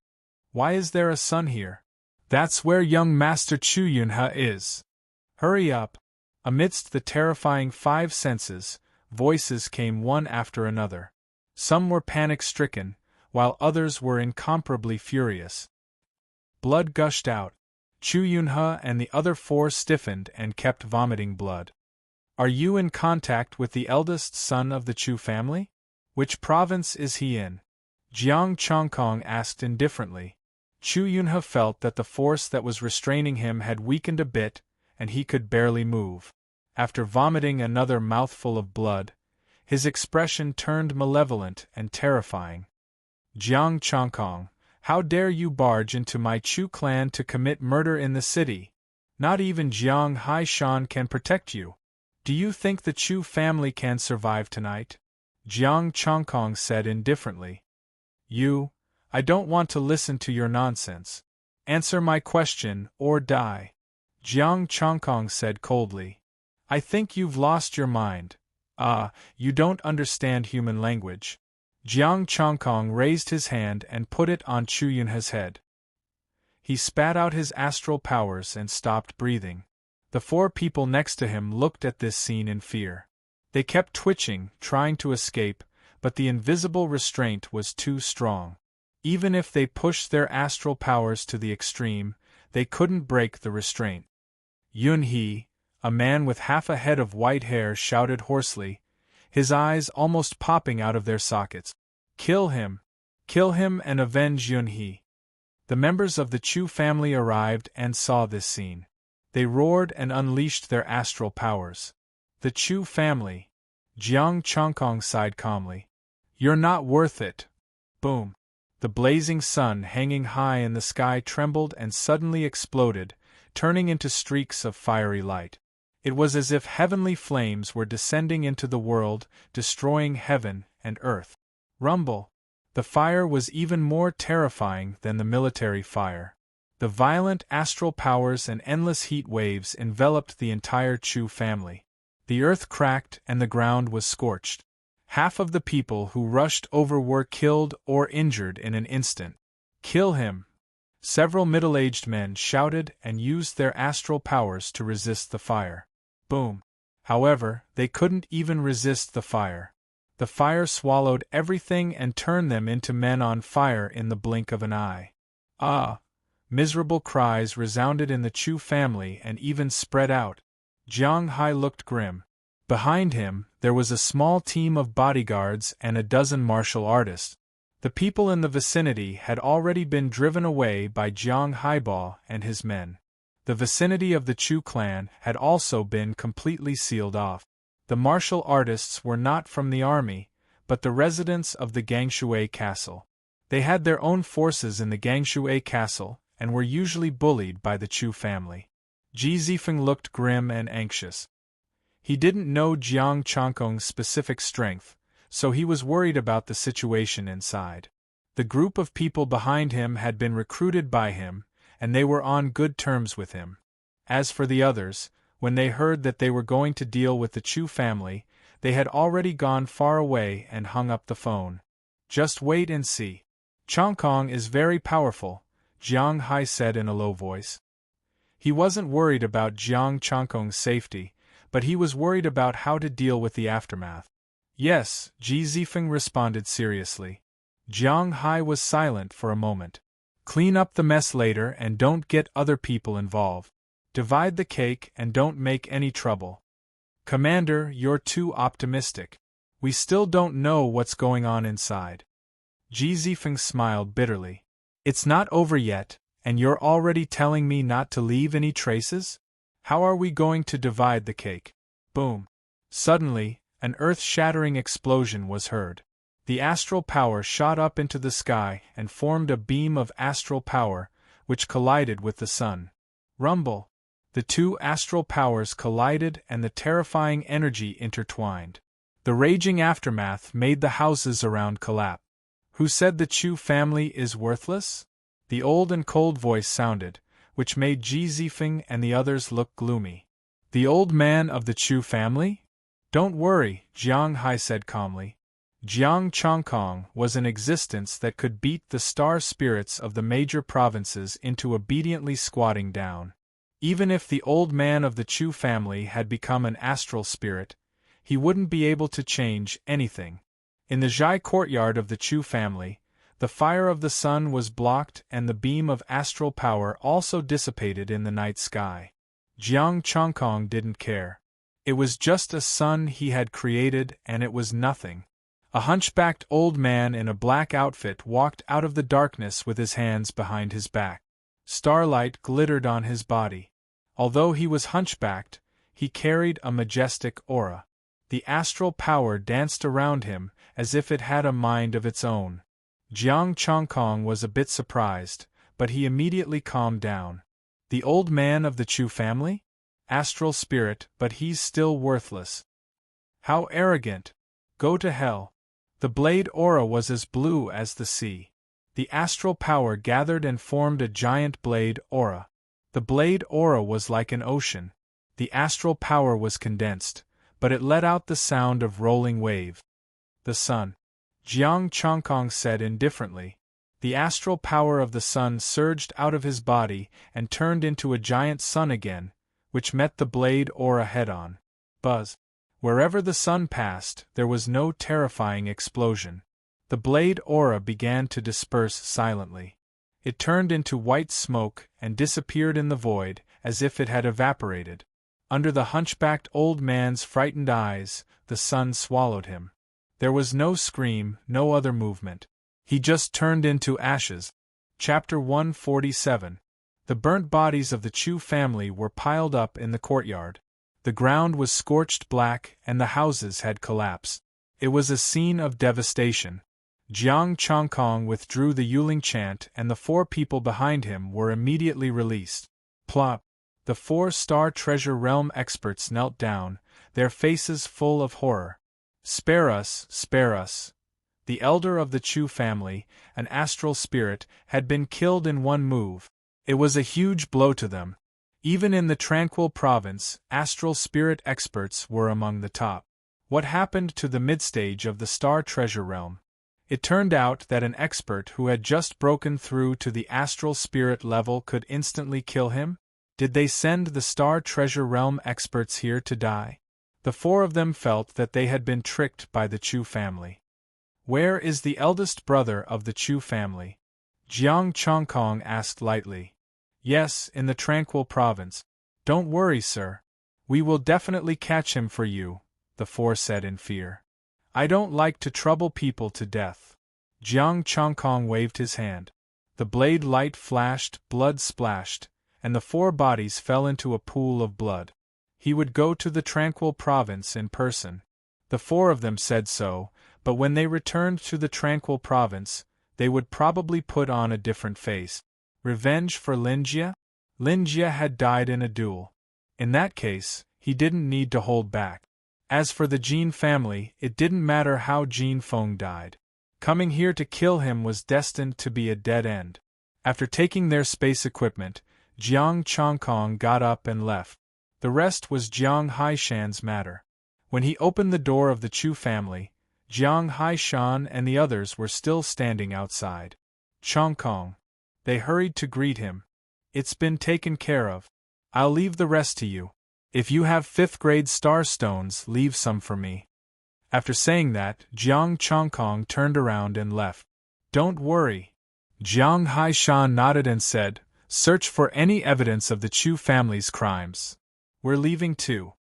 S1: Why is there a sun here? That's where young Master Chu Yunhe is. Hurry up! Amidst the terrifying 5 senses, voices came one after another. Some were panic-stricken, while others were incomparably furious. Blood gushed out. Chu Yunhe and the other 4 stiffened and kept vomiting blood. Are you in contact with the eldest son of the Chu family? Which province is he in? Jiang Changkong asked indifferently. Chu Yunhe felt that the force that was restraining him had weakened a bit, and he could barely move. After vomiting another mouthful of blood, his expression turned malevolent and terrifying. Jiang Changkong, How dare you barge into my Chu clan to commit murder in the city? Not even Jiang Haishan can protect you. Do you think the Chu family can survive tonight? Jiang Chongkong said indifferently. I don't want to listen to your nonsense. Answer my question, or die. Jiang Chongkong said coldly. I think you've lost your mind. You don't understand human language. Jiang Chongkong raised his hand and put it on Chu Yunhe's head. He spat out his astral powers and stopped breathing. The four people next to him looked at this scene in fear. They kept twitching, trying to escape, but the invisible restraint was too strong. Even if they pushed their astral powers to the extreme, they couldn't break the restraint. Yunhe, a man with half a head of white hair, shouted hoarsely, his eyes almost popping out of their sockets. Kill him! Kill him and avenge Yunhe! The members of the Chu family arrived and saw this scene. They roared and unleashed their astral powers. The Chu family. Jiang Chongkong sighed calmly. You're not worth it. Boom. The blazing sun hanging high in the sky trembled and suddenly exploded, turning into streaks of fiery light. It was as if heavenly flames were descending into the world, destroying heaven and earth. Rumble. The fire was even more terrifying than the military fire. The violent astral powers and endless heat waves enveloped the entire Chu family. The earth cracked and the ground was scorched. Half of the people who rushed over were killed or injured in an instant. Kill him! Several middle-aged men shouted and used their astral powers to resist the fire. Boom! However, they couldn't even resist the fire. The fire swallowed everything and turned them into men on fire in the blink of an eye. Ah! Miserable cries resounded in the Chu family and even spread out. Jiang Hai looked grim. Behind him, there was a small team of bodyguards and a dozen martial artists. The people in the vicinity had already been driven away by Jiang Haibao and his men. The vicinity of the Chu clan had also been completely sealed off. The martial artists were not from the army, but the residents of the Gangshui castle. They had their own forces in the Gangshui castle, and were usually bullied by the Chu family. Ji Zifeng looked grim and anxious. He didn't know Jiang Chongkong's specific strength, so he was worried about the situation inside. The group of people behind him had been recruited by him, and they were on good terms with him. As for the others, when they heard that they were going to deal with the Chu family, they had already gone far away and hung up the phone. Just wait and see. Chongkong is very powerful, Jiang Hai said in a low voice. He wasn't worried about Jiang Chongkong's safety, but he was worried about how to deal with the aftermath. Yes, Ji Zifeng responded seriously. Jiang Hai was silent for a moment. Clean up the mess later and don't get other people involved. Divide the cake and don't make any trouble. Commander, you're too optimistic. We still don't know what's going on inside. Ji Zifeng smiled bitterly. It's not over yet, and you're already telling me not to leave any traces? How are we going to divide the cake? Boom. Suddenly, an earth-shattering explosion was heard. The astral power shot up into the sky and formed a beam of astral power, which collided with the sun. Rumble. The two astral powers collided and the terrifying energy intertwined. The raging aftermath made the houses around collapse. Who said the Chu family is worthless? The old and cold voice sounded, which made Ji Zifeng and the others look gloomy. The old man of the Chu family? Don't worry, Jiang Hai said calmly. Jiang Chongkong was an existence that could beat the star spirits of the major provinces into obediently squatting down. Even if the old man of the Chu family had become an astral spirit, he wouldn't be able to change anything. In the Zhai courtyard of the Chu family, the fire of the sun was blocked and the beam of astral power also dissipated in the night sky. Jiang Chongkong didn't care. It was just a sun he had created and it was nothing. A hunchbacked old man in a black outfit walked out of the darkness with his hands behind his back. Starlight glittered on his body. Although he was hunchbacked, he carried a majestic aura. The astral power danced around him as if it had a mind of its own. Jiang Chongkong was a bit surprised, but he immediately calmed down. The old man of the Chu family? Astral spirit, but he's still worthless. How arrogant! Go to hell. The blade aura was as blue as the sea. The astral power gathered and formed a giant blade aura. The blade aura was like an ocean. The astral power was condensed, but it let out the sound of rolling wave. The sun. Jiang Chongkong said indifferently. The astral power of the sun surged out of his body and turned into a giant sun again, which met the blade aura head-on. Buzz. Wherever the sun passed, there was no terrifying explosion. The blade aura began to disperse silently. It turned into white smoke and disappeared in the void, as if it had evaporated. Under the hunchbacked old man's frightened eyes, the sun swallowed him. There was no scream, no other movement. He just turned into ashes. Chapter 147. The burnt bodies of the Chu family were piled up in the courtyard. The ground was scorched black and the houses had collapsed. It was a scene of devastation. Jiang Chongkong withdrew the Yuling chant and the 4 people behind him were immediately released. Plop! The 4 Star Treasure Realm experts knelt down, their faces full of horror. Spare us, spare us. The elder of the Chu family, an astral spirit, had been killed in one move. It was a huge blow to them. Even in the tranquil province, astral spirit experts were among the top. What happened to the midstage of the Star Treasure Realm? It turned out that an expert who had just broken through to the astral spirit level could instantly kill him? Did they send the Star Treasure Realm experts here to die? The 4 of them felt that they had been tricked by the Chu family. Where is the eldest brother of the Chu family? Jiang Chongkong asked lightly. Yes, in the tranquil province. Don't worry, sir. We will definitely catch him for you, the 4 said in fear. I don't like to trouble people to death. Jiang Chongkong waved his hand. The blade light flashed, blood splashed, and the 4 bodies fell into a pool of blood. He would go to the tranquil province in person. The 4 of them said so, but when they returned to the tranquil province, they would probably put on a different face. Revenge for Linjia? Linjia had died in a duel. In that case, he didn't need to hold back. As for the Jin family, it didn't matter how Jin Feng died. Coming here to kill him was destined to be a dead end. After taking their space equipment, Jiang Chongkong got up and left. The rest was Jiang Haishan's matter. When he opened the door of the Chu family, Jiang Haishan and the others were still standing outside. Chongkong. They hurried to greet him. It's been taken care of. I'll leave the rest to you. If you have 5th grade star stones, leave some for me. After saying that, Jiang Chongkong turned around and left. Don't worry. Jiang Haishan nodded and said, search for any evidence of the Chu family's crimes. We're leaving too.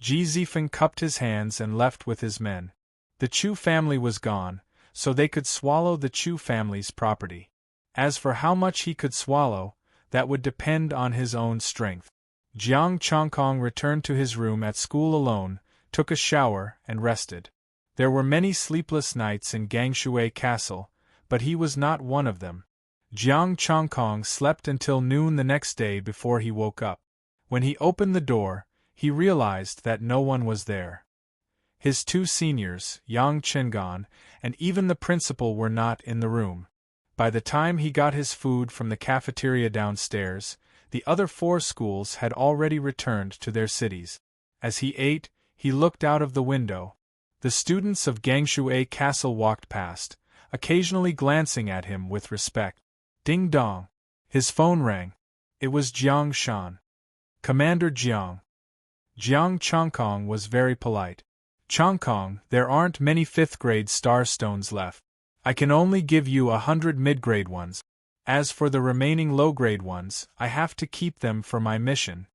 S1: Ji Zifeng cupped his hands and left with his men. The Chu family was gone, so they could swallow the Chu family's property. As for how much he could swallow, that would depend on his own strength. Jiang Chongkong returned to his room at school alone, took a shower, and rested. There were many sleepless nights in Gangshui Castle, but he was not one of them. Jiang Chongkong slept until noon the next day before he woke up. When he opened the door, he realized that no one was there. His 2 seniors, Yang Chengan, and even the principal were not in the room. By the time he got his food from the cafeteria downstairs, the other 4 schools had already returned to their cities. As he ate, he looked out of the window. The students of Gangshui Castle walked past, occasionally glancing at him with respect. Ding dong. His phone rang. It was Jiang Shan. Commander Jiang. Jiang Chongkong was very polite. Chongkong, there aren't many 5th grade star stones left. I can only give you 100 mid-grade ones. As for the remaining low-grade ones, I have to keep them for my mission.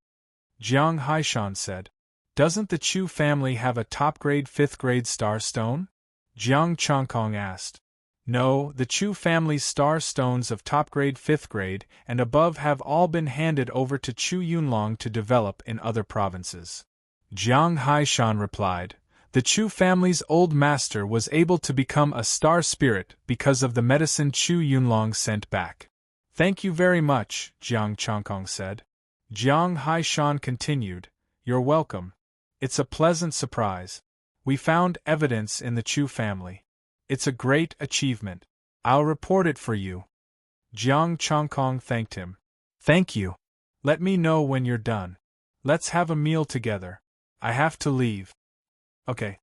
S1: Jiang Haishan said. Doesn't the Chu family have a top-grade 5th grade star stone? Jiang Chongkong asked. No, the Chu family's star stones of top-grade 5th grade and above have all been handed over to Chu Yunlong to develop in other provinces. Jiang Haishan replied. The Chu family's old master was able to become a star spirit because of the medicine Chu Yunlong sent back. Thank you very much, Jiang Changkong said. Jiang Haishan continued, You're welcome. It's a pleasant surprise. We found evidence in the Chu family. It's a great achievement. I'll report it for you. Jiang Changkong thanked him. Thank you. Let me know when you're done. Let's have a meal together. I have to leave. Okay.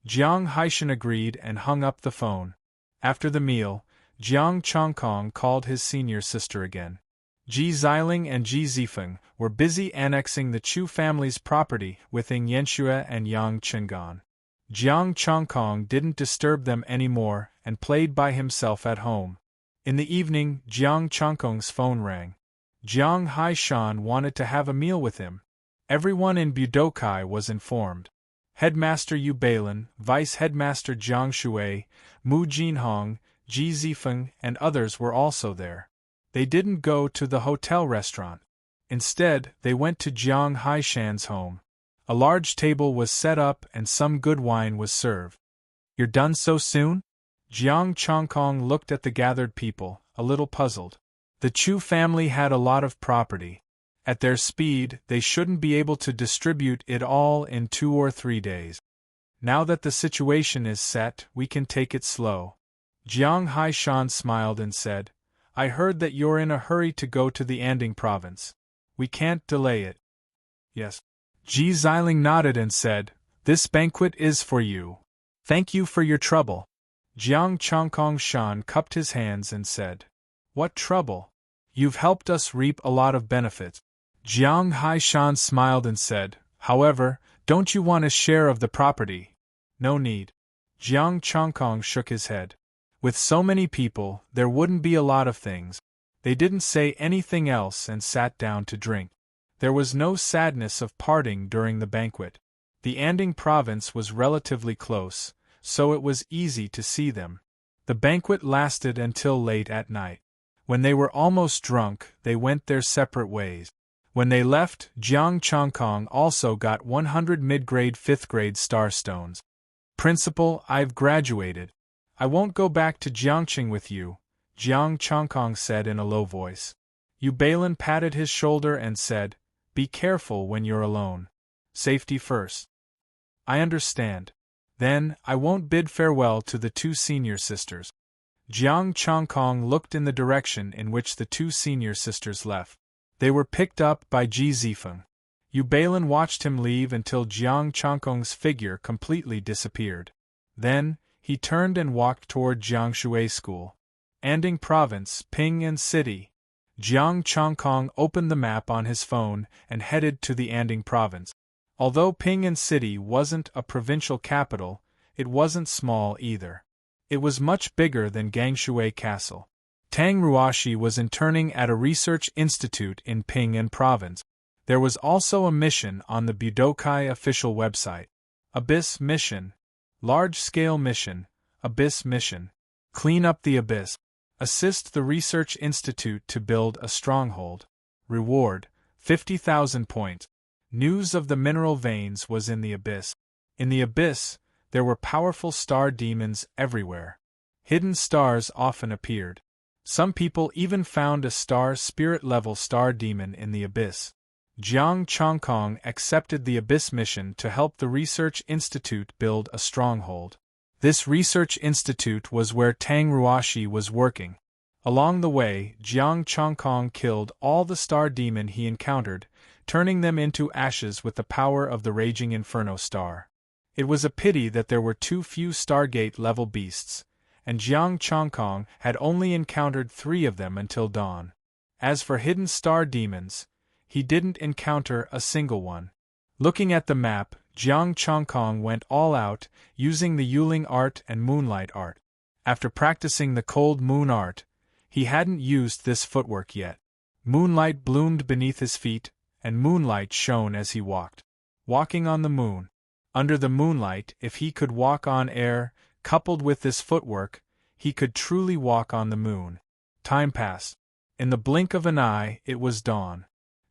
S1: Jiang Haishan agreed and hung up the phone. After the meal, Jiang Changkong called his senior sister again. Ji Xiling and Ji Zifeng were busy annexing the Chu family's property within Yanxue and Yang Chengan. Jiang Changkong didn't disturb them anymore and played by himself at home. In the evening, Jiang Changkong's phone rang. Jiang Haishan wanted to have a meal with him. Everyone in Budokai was informed. Headmaster Yu Bailin, Vice Headmaster Jiang Shui, Mu Jinhong, Ji Zifeng, and others were also there. They didn't go to the hotel restaurant. Instead, they went to Jiang Haishan's home. A large table was set up and some good wine was served. You're done so soon? Jiang Changkong looked at the gathered people, a little puzzled. The Chu family had a lot of property. At their speed, they shouldn't be able to distribute it all in 2 or 3 days. Now that the situation is set, we can take it slow. Jiang Haishan smiled and said, I heard that you're in a hurry to go to the Anding province. We can't delay it. Yes. Ji Xiling nodded and said, This banquet is for you. Thank you for your trouble. Jiang Changkong Shan cupped his hands and said, What trouble? You've helped us reap a lot of benefits. Jiang Haishan smiled and said, However, don't you want a share of the property? No need. Jiang Changkong shook his head. With so many people, there wouldn't be a lot of things. They didn't say anything else and sat down to drink. There was no sadness of parting during the banquet. The Anding province was relatively close, so it was easy to see them. The banquet lasted until late at night. When they were almost drunk, they went their separate ways. When they left, Jiang Changkong also got 100 mid-grade 5th-grade star stones. Principal, I've graduated. I won't go back to Jiangqing with you, Jiang Changkong said in a low voice. Yu Bailin patted his shoulder and said, Be careful when you're alone. Safety first. I understand. Then, I won't bid farewell to the 2 senior sisters. Jiang Changkong looked in the direction in which the 2 senior sisters left. They were picked up by Ji Zifeng. Yu Bailin watched him leave until Jiang Changkong's figure completely disappeared. Then, he turned and walked toward Jiangshui School. Anding Province, Ping An City. Jiang Changkong opened the map on his phone and headed to the Anding Province. Although Ping An City wasn't a provincial capital, it wasn't small either. It was much bigger than Gangshui Castle. Tang Ruoshi was interning at a research institute in Ping An Province. There was also a mission on the Budokai official website. Abyss Mission. Large-scale mission. Abyss Mission. Clean up the abyss. Assist the research institute to build a stronghold. Reward, 50,000 points. News of the mineral veins was in the abyss. In the abyss, there were powerful star demons everywhere. Hidden stars often appeared. Some people even found a star spirit-level star demon in the abyss. Jiang Changkong accepted the abyss mission to help the research institute build a stronghold. This research institute was where Tang Ruoshi was working. Along the way, Jiang Changkong killed all the star demon he encountered, turning them into ashes with the power of the raging inferno star. It was a pity that there were too few Stargate-level beasts, and Jiang Changkong had only encountered 3 of them until dawn. As for hidden star demons, he didn't encounter a single one. Looking at the map, Jiang Changkong went all out, using the Yuling art and moonlight art. After practicing the cold moon art, he hadn't used this footwork yet. Moonlight bloomed beneath his feet, and moonlight shone as he walked. Walking on the moon. Under the moonlight, if he could walk on air, coupled with this footwork, he could truly walk on the moon. Time passed. In the blink of an eye, it was dawn.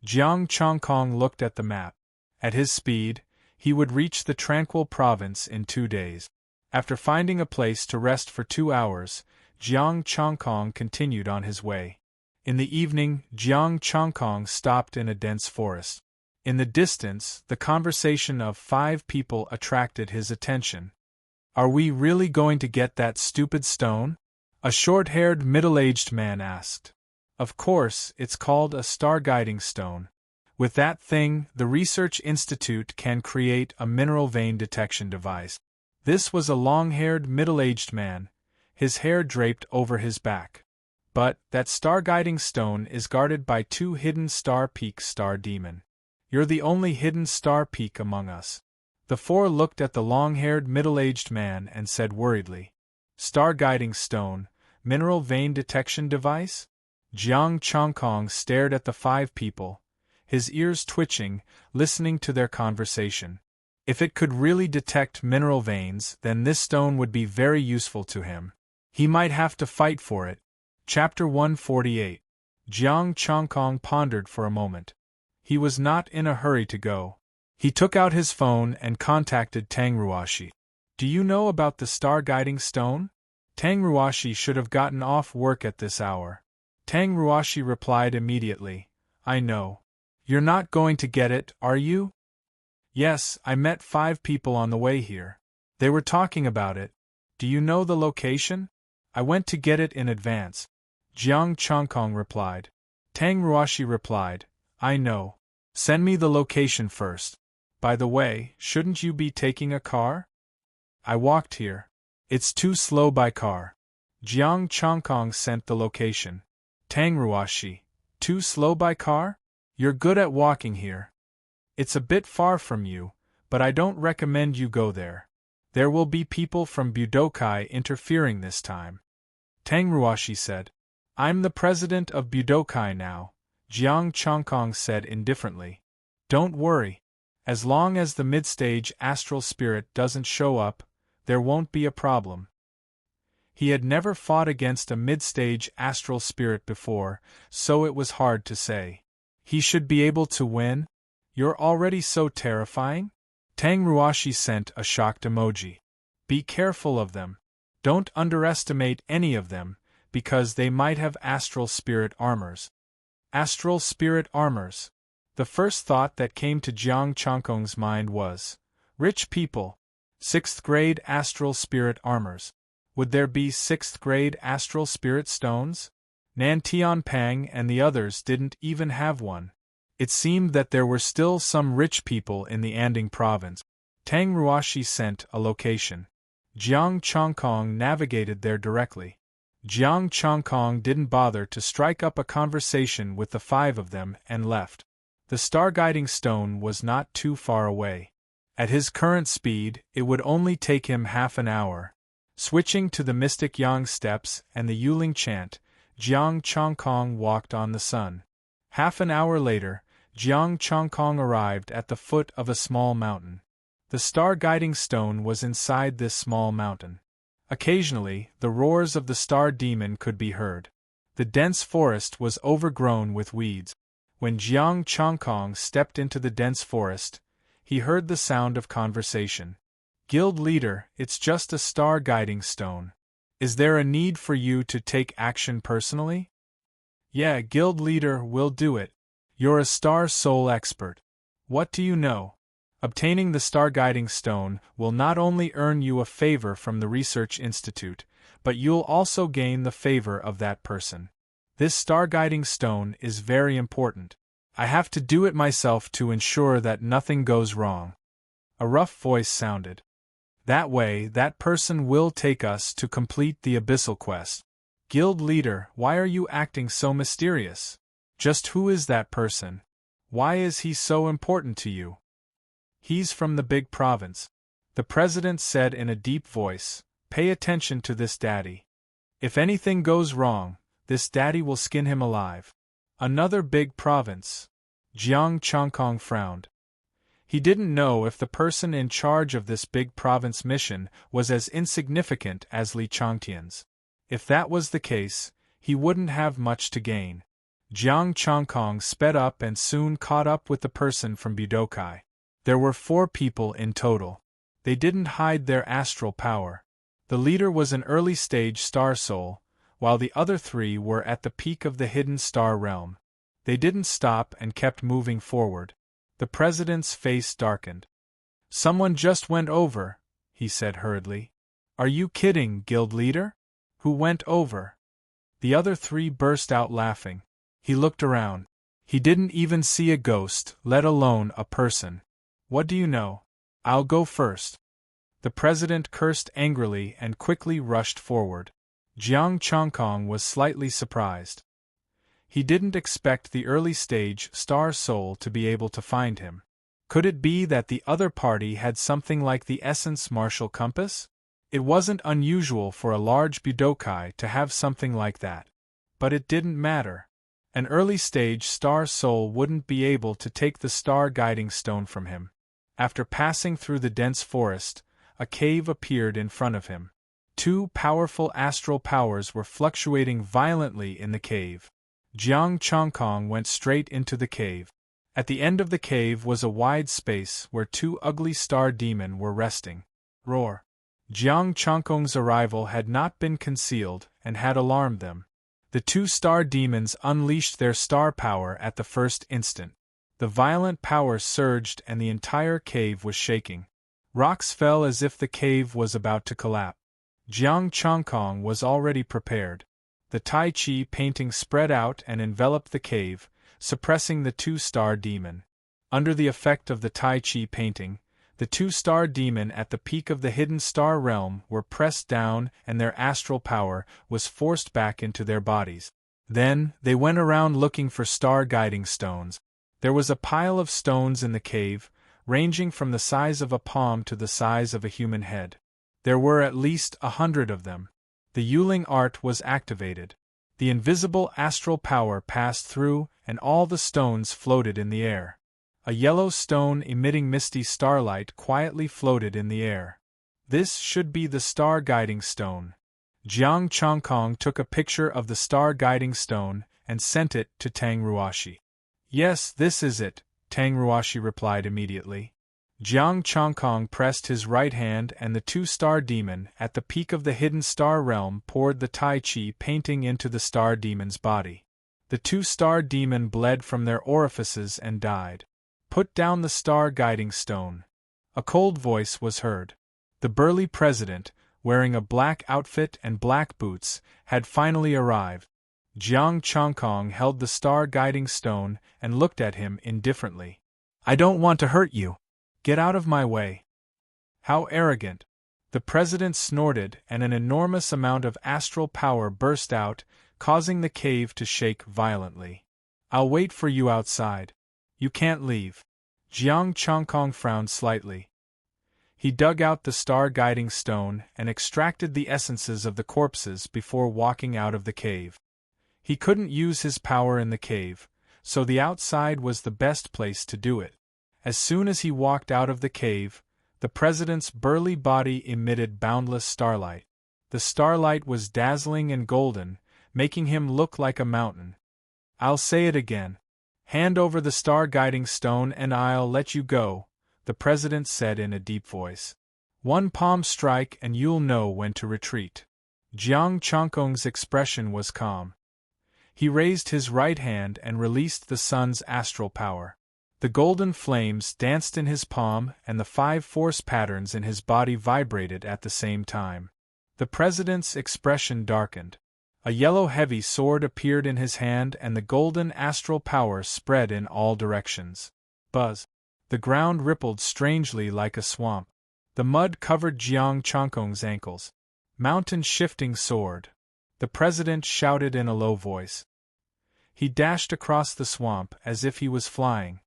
S1: Jiang Changkong looked at the map. At his speed, He would reach the tranquil province in 2 days. After finding a place to rest for 2 hours, Jiang Chongkong continued on his way. In the evening, Jiang Chongkong stopped in a dense forest. In the distance, the conversation of 5 people attracted his attention. "Are we really going to get that stupid stone?" a short-haired middle-aged man asked. "Of course, it's called a star-guiding stone. With that thing, the Research Institute can create a mineral vein detection device." This was a long-haired middle-aged man, his hair draped over his back. "But that star-guiding stone is guarded by 2 hidden star peaks, Star Demon. You're the only hidden star peak among us." The 4 looked at the long-haired middle-aged man and said worriedly, "Star-guiding stone, mineral vein detection device?" Jiang Chongkong stared at the 5 people, his ears twitching, listening to their conversation. If it could really detect mineral veins, then this stone would be very useful to him. He might have to fight for it. Chapter 148. Jiang Chongkong pondered for a moment. He was not in a hurry to go. He took out his phone and contacted Tang Ruoshi. "Do you know about the star-guiding stone?" Tang Ruoshi should have gotten off work at this hour. Tang Ruoshi replied immediately, "I know. You're not going to get it, are you?" "Yes, I met 5 people on the way here. They were talking about it. Do you know the location? I went to get it in advance." Jiang Chongkong replied. Tang Ruoshi replied, "I know. Send me the location first. By the way, shouldn't you be taking a car?" "I walked here. It's too slow by car." Jiang Chongkong sent the location. Tang Ruoshi, "Too slow by car? You're good at walking here." "It's a bit far from you, but I don't recommend you go there. There will be people from Budokai interfering this time." Tang Ruoshi said. "I'm the president of Budokai now," Jiang Chongkong said indifferently. "Don't worry. As long as the mid-stage astral spirit doesn't show up, there won't be a problem." He had never fought against a mid-stage astral spirit before, so it was hard to say. He should be able to win? "You're already so terrifying?" Tang Ruoshi sent a shocked emoji. "Be careful of them. Don't underestimate any of them, because they might have astral spirit armors." Astral spirit armors. The first thought that came to Jiang Chongkong's mind was, rich people. 6th grade astral spirit armors. Would there be 6th grade astral spirit stones? Nan Tianpang and the others didn't even have one. It seemed that there were still some rich people in the Anding province. Tang Ruoshi sent a location. Jiang Chongkong navigated there directly. Jiang Chongkong didn't bother to strike up a conversation with the 5 of them and left. The star-guiding stone was not too far away. At his current speed, it would only take him half an hour. Switching to the Mystic Yang steps and the Yuling chant, Jiang Chongkong walked on the sun. Half an hour later, Jiang Chongkong arrived at the foot of a small mountain. The star-guiding stone was inside this small mountain. Occasionally, the roars of the star demon could be heard. The dense forest was overgrown with weeds. When Jiang Chongkong stepped into the dense forest, he heard the sound of conversation. "Guild leader, it's just a star-guiding stone. Is there a need for you to take action personally?" "Yeah, guild leader, we'll do it. You're a star soul expert. What do you know?" Obtaining the star-guiding stone will not only earn you a favor from the Research Institute, but you'll also gain the favor of that person. This star-guiding stone is very important. I have to do it myself to ensure that nothing goes wrong. A rough voice sounded. That way, that person will take us to complete the abyssal quest. "Guild leader, why are you acting so mysterious? Just who is that person? Why is he so important to you?" "He's from the big province," the president said in a deep voice. "Pay attention to this daddy. If anything goes wrong, this daddy will skin him alive." "Another big province." Jiang Chongkong frowned. He didn't know if the person in charge of this big province mission was as insignificant as Li Chongtian's. If that was the case, he wouldn't have much to gain. Jiang Chongkong sped up and soon caught up with the person from Budokai. There were 4 people in total. They didn't hide their astral power. The leader was an early-stage star soul, while the other 3 were at the peak of the hidden star realm. They didn't stop and kept moving forward. The president's face darkened. "Someone just went over," he said hurriedly. "Are you kidding, guild leader? Who went over?" The other 3 burst out laughing. He looked around. He didn't even see a ghost, let alone a person. "What do you know? I'll go first." The president cursed angrily and quickly rushed forward. Jiang Chongkong was slightly surprised. He didn't expect the early-stage star soul to be able to find him. Could it be that the other party had something like the essence martial compass? It wasn't unusual for a large Budokai to have something like that. But it didn't matter. An early-stage star soul wouldn't be able to take the star guiding stone from him. After passing through the dense forest, a cave appeared in front of him. 2 powerful astral powers were fluctuating violently in the cave. Jiang Chongkong went straight into the cave. At the end of the cave was a wide space where 2 ugly star demon were resting. Roar! Jiang Chongkong's arrival had not been concealed and had alarmed them. The 2 star demons unleashed their star power at the first instant. The violent power surged and the entire cave was shaking. Rocks fell as if the cave was about to collapse. Jiang Chongkong was already prepared. The Tai Chi painting spread out and enveloped the cave, suppressing the 2 star demon. Under the effect of the Tai Chi painting, the 2 star demon at the peak of the hidden star realm were pressed down and their astral power was forced back into their bodies. Then, they went around looking for star guiding stones. There was a pile of stones in the cave, ranging from the size of a palm to the size of a human head. There were at least 100 of them. The Yuling art was activated. The invisible astral power passed through, and all the stones floated in the air. A yellow stone emitting misty starlight quietly floated in the air. This should be the star guiding stone. Jiang Chongkong took a picture of the star guiding stone and sent it to Tang Ruoshi. "Yes, this is it," Tang Ruoshi replied immediately. Jiang Chongkong pressed his right hand and the 2 star demon at the peak of the hidden star realm poured the Tai Chi painting into the star demon's body. The 2 star demon bled from their orifices and died. "Put down the star guiding stone." A cold voice was heard. The burly president, wearing a black outfit and black boots, had finally arrived. Jiang Chongkong held the star guiding stone and looked at him indifferently. "I don't want to hurt you. Get out of my way." "How arrogant." The president snorted and an enormous amount of astral power burst out, causing the cave to shake violently. "I'll wait for you outside. You can't leave." Jiang Chongkong frowned slightly. He dug out the star guiding stone and extracted the essences of the corpses before walking out of the cave. He couldn't use his power in the cave, so the outside was the best place to do it. As soon as he walked out of the cave, the president's burly body emitted boundless starlight. The starlight was dazzling and golden, making him look like a mountain. "I'll say it again. Hand over the star guiding stone and I'll let you go," the president said in a deep voice. "One palm strike and you'll know when to retreat." Jiang Chongkong's expression was calm. He raised his right hand and released the sun's astral power. The golden flames danced in his palm and the 5 force patterns in his body vibrated at the same time. The president's expression darkened. A yellow heavy sword appeared in his hand and the golden astral power spread in all directions. Buzz! The ground rippled strangely like a swamp. The mud covered Jiang Chongkong's ankles. "Mountain shifting sword!" the president shouted in a low voice. He dashed across the swamp as if he was flying.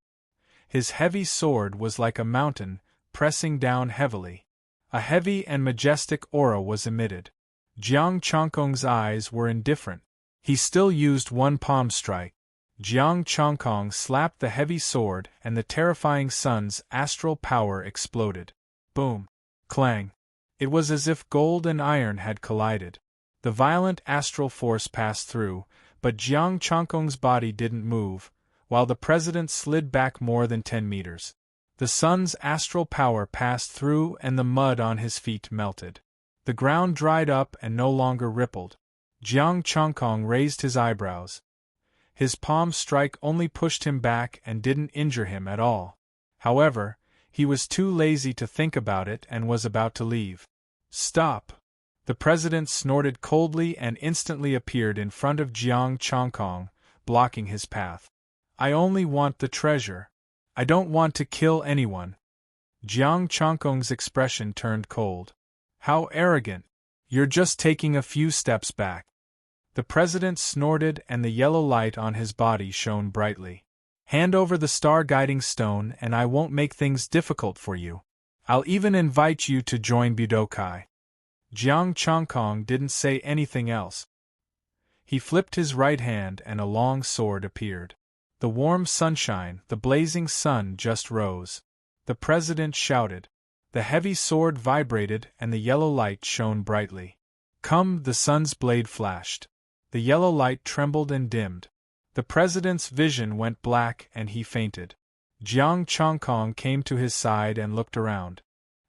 S1: His heavy sword was like a mountain, pressing down heavily. A heavy and majestic aura was emitted. Jiang Chongkong's eyes were indifferent. He still used one palm strike. Jiang Chongkong slapped the heavy sword and the terrifying sun's astral power exploded. Boom! Clang! It was as if gold and iron had collided. The violent astral force passed through, but Jiang Chongkong's body didn't move, while the president slid back more than 10 meters. The sun's astral power passed through and the mud on his feet melted. The ground dried up and no longer rippled. Jiang Chongkong raised his eyebrows. His palm strike only pushed him back and didn't injure him at all. However, he was too lazy to think about it and was about to leave. Stop! The president snorted coldly and instantly appeared in front of Jiang Chongkong, blocking his path. I only want the treasure. I don't want to kill anyone. Jiang Chongkong's expression turned cold. How arrogant! You're just taking a few steps back. The president snorted and the yellow light on his body shone brightly. Hand over the star-guiding stone and I won't make things difficult for you. I'll even invite you to join Budokai. Jiang Chongkong didn't say anything else. He flipped his right hand and a long sword appeared. The warm sunshine, the blazing sun just rose. The president shouted. The heavy sword vibrated and the yellow light shone brightly. Come, the sun's blade flashed. The yellow light trembled and dimmed. The president's vision went black and he fainted. Jiang Chongkong came to his side and looked around.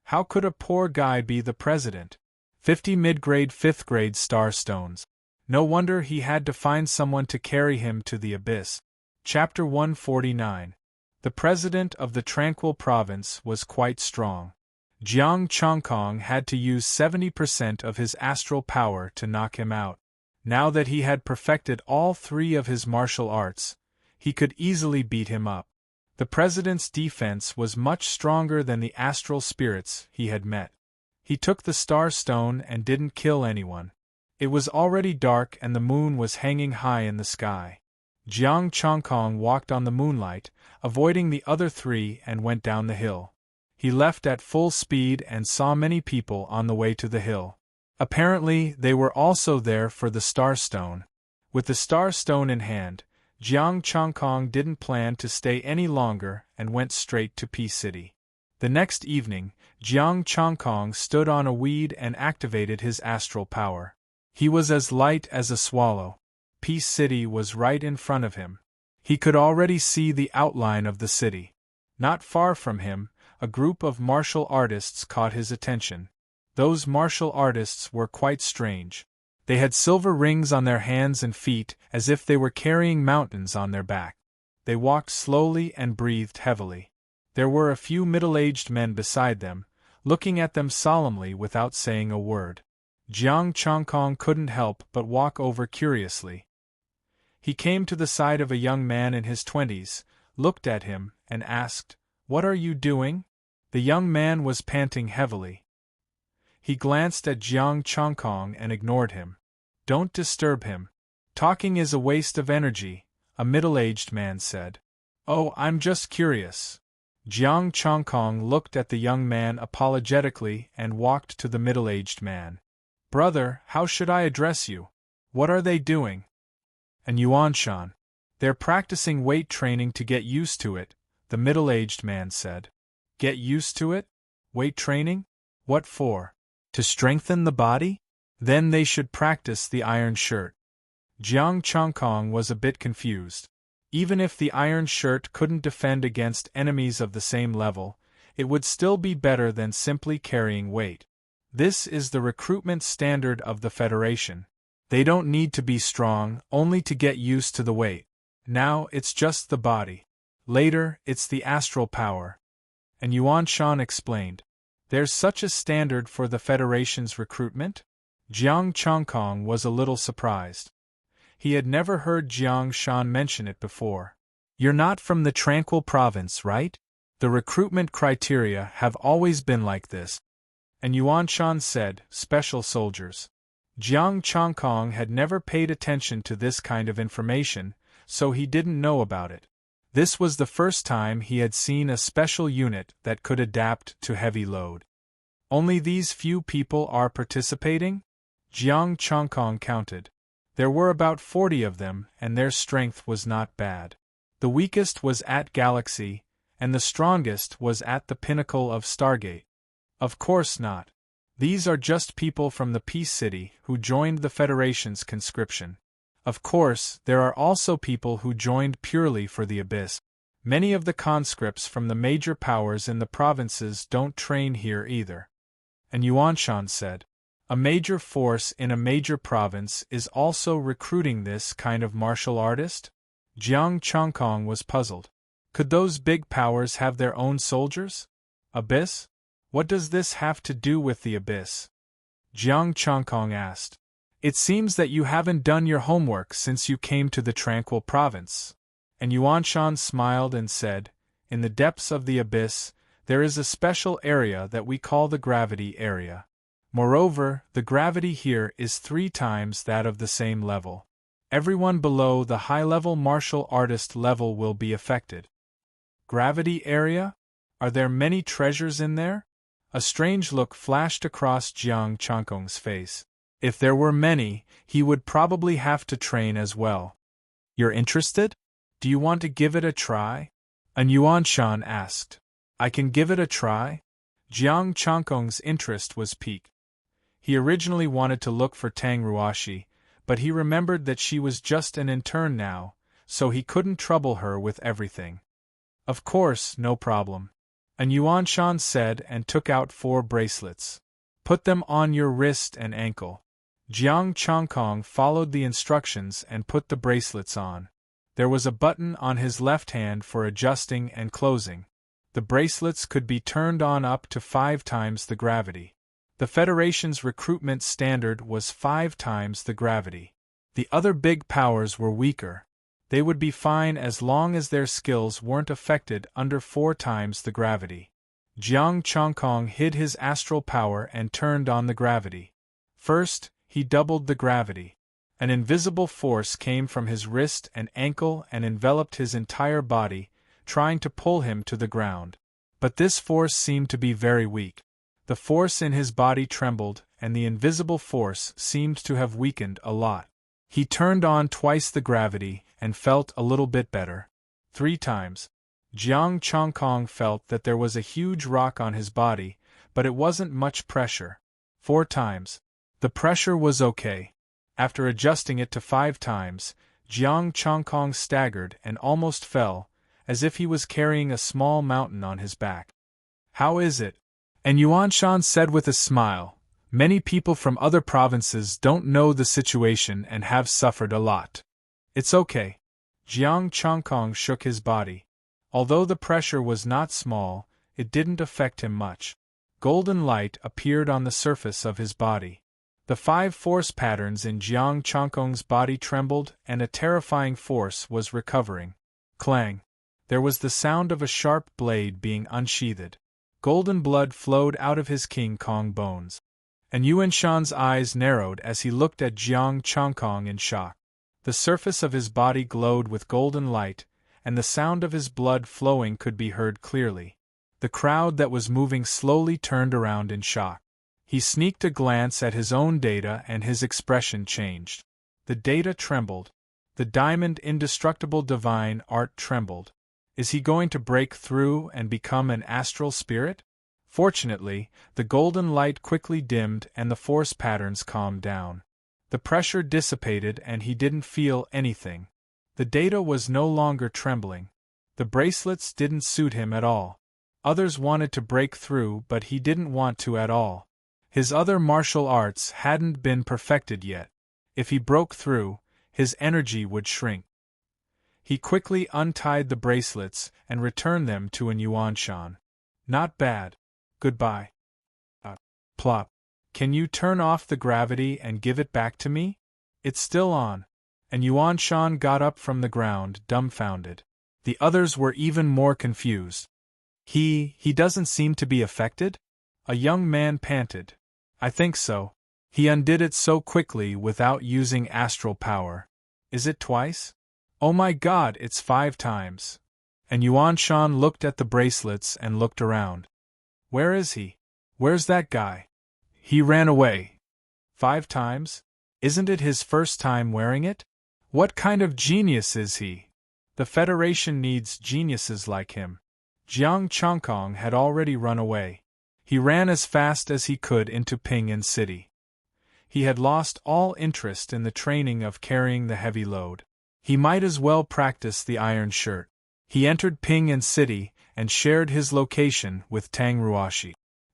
S1: How could a poor guy be the president? 50 mid-grade 5th grade star stones. No wonder he had to find someone to carry him to the abyss. Chapter 149. The president of the Tranquil Province was quite strong. Jiang Chongkong had to use 70% of his astral power to knock him out. Now that he had perfected all 3 of his martial arts, he could easily beat him up. The president's defense was much stronger than the astral spirits he had met. He took the star stone and didn't kill anyone. It was already dark and the moon was hanging high in the sky. Jiang Chongkong walked on the moonlight, avoiding the other 3 and went down the hill. He left at full speed and saw many people on the way to the hill. Apparently, they were also there for the star stone. With the star stone in hand, Jiang Chongkong didn't plan to stay any longer and went straight to Peace City. The next evening, Jiang Chongkong stood on a weed and activated his astral power. He was as light as a swallow. Peace City was right in front of him. He could already see the outline of the city. Not far from him, a group of martial artists caught his attention. Those martial artists were quite strange. They had silver rings on their hands and feet as if they were carrying mountains on their back. They walked slowly and breathed heavily. There were a few middle-aged men beside them, looking at them solemnly without saying a word. Jiang Chongkong couldn't help but walk over curiously. He came to the side of a young man in his 20s, looked at him, and asked, "What are you doing?" The young man was panting heavily. He glanced at Jiang Chongkong and ignored him. "Don't disturb him. Talking is a waste of energy," a middle-aged man said. "Oh, I'm just curious." Jiang Chongkong looked at the young man apologetically and walked to the middle-aged man. "Brother, how should I address you? What are they doing?" "And Yuanshan. They're practicing weight training to get used to it," the middle-aged man said. "Get used to it? Weight training? What for? To strengthen the body? Then they should practice the iron shirt." Jiang Chongkong was a bit confused. Even if the iron shirt couldn't defend against enemies of the same level, it would still be better than simply carrying weight. This is the recruitment standard of the Federation. They don't need to be strong, only to get used to the weight. Now it's just the body. Later, it's the astral power. And Yuanshan explained. There's such a standard for the Federation's recruitment? Jiang Chongkong was a little surprised. He had never heard Jiang Shan mention it before. "You're not from the Tranquil Province, right? The recruitment criteria have always been like this." And Yuanshan said, "Special soldiers." Jiang Chongkong had never paid attention to this kind of information, so he didn't know about it. This was the first time he had seen a special unit that could adapt to heavy load. Only these few people are participating? Jiang Chongkong counted. There were about 40 of them, and their strength was not bad. The weakest was at Galaxy, and the strongest was at the pinnacle of Stargate. Of course not. These are just people from the Peace City who joined the Federation's conscription. Of course, there are also people who joined purely for the Abyss. Many of the conscripts from the major powers in the provinces don't train here either. And Yuanshan said, a major force in a major province is also recruiting this kind of martial artist? Jiang Chongkong was puzzled. Could those big powers have their own soldiers? Abyss? What does this have to do with the Abyss? Jiang Chongkong asked. It seems that you haven't done your homework since you came to the Tranquil Province. And Yuanshan smiled and said, in the depths of the Abyss, there is a special area that we call the gravity area. Moreover, the gravity here is 3 times that of the same level. Everyone below the high-level martial artist level will be affected. Gravity area? Are there many treasures in there? A strange look flashed across Jiang Chongkong's face. If there were many, he would probably have to train as well. You're interested? Do you want to give it a try? An Yuanshan asked. I can give it a try? Jiang Chongkong's interest was piqued. He originally wanted to look for Tang Ruashi, but he remembered that she was just an intern now, so he couldn't trouble her with everything. Of course, no problem. An Yuanshan said and took out 4 bracelets. Put them on your wrist and ankle. Jiang Chongkong followed the instructions and put the bracelets on. There was a button on his left hand for adjusting and closing. The bracelets could be turned on up to 5 times the gravity. The Federation's recruitment standard was 5 times the gravity. The other big powers were weaker. They would be fine as long as their skills weren't affected under 4 times the gravity. Jiang Chongkong hid his astral power and turned on the gravity. First, he doubled the gravity. An invisible force came from his wrist and ankle and enveloped his entire body, trying to pull him to the ground. But this force seemed to be very weak. The force in his body trembled, and the invisible force seemed to have weakened a lot. He turned on twice the gravity and felt a little bit better. 3 times. Jiang Chongkong felt that there was a huge rock on his body, but it wasn't much pressure. 4 times. The pressure was okay. After adjusting it to 5 times, Jiang Chongkong staggered and almost fell, as if he was carrying a small mountain on his back. How is it? And Yuanshan said with a smile, many people from other provinces don't know the situation and have suffered a lot. It's okay. Jiang Chongkong shook his body. Although the pressure was not small, it didn't affect him much. Golden light appeared on the surface of his body. The 5 force patterns in Jiang Chongkong's body trembled and a terrifying force was recovering. Clang! There was the sound of a sharp blade being unsheathed. Golden blood flowed out of his King Kong bones. And Yuanshan's eyes narrowed as he looked at Jiang Chongkong in shock. The surface of his body glowed with golden light, and the sound of his blood flowing could be heard clearly. The crowd that was moving slowly turned around in shock. He sneaked a glance at his own data and his expression changed. The data trembled. The diamond indestructible divine art trembled. Is he going to break through and become an astral spirit? Fortunately, the golden light quickly dimmed and the force patterns calmed down. The pressure dissipated and he didn't feel anything. The data was no longer trembling. The bracelets didn't suit him at all. Others wanted to break through, but he didn't want to at all. His other martial arts hadn't been perfected yet. If he broke through, his energy would shrink. He quickly untied the bracelets and returned them to an Yuanshan. Not bad. Goodbye. Plop. Can you turn off the gravity and give it back to me? It's still on. And Yuanshan got up from the ground, dumbfounded. The others were even more confused. He doesn't seem to be affected? A young man panted. I think so. He undid it so quickly without using astral power. Is it twice? Oh my God, it's 5 times. And Yuanshan looked at the bracelets and looked around. Where is he? Where's that guy? He ran away. 5 times? Isn't it his first time wearing it? What kind of genius is he? The Federation needs geniuses like him. Jiang Chongkong had already run away. He ran as fast as he could into Ping'an City. He had lost all interest in the training of carrying the heavy load. He might as well practice the iron shirt. He entered Ping An City and shared his location with Tang Ruashi.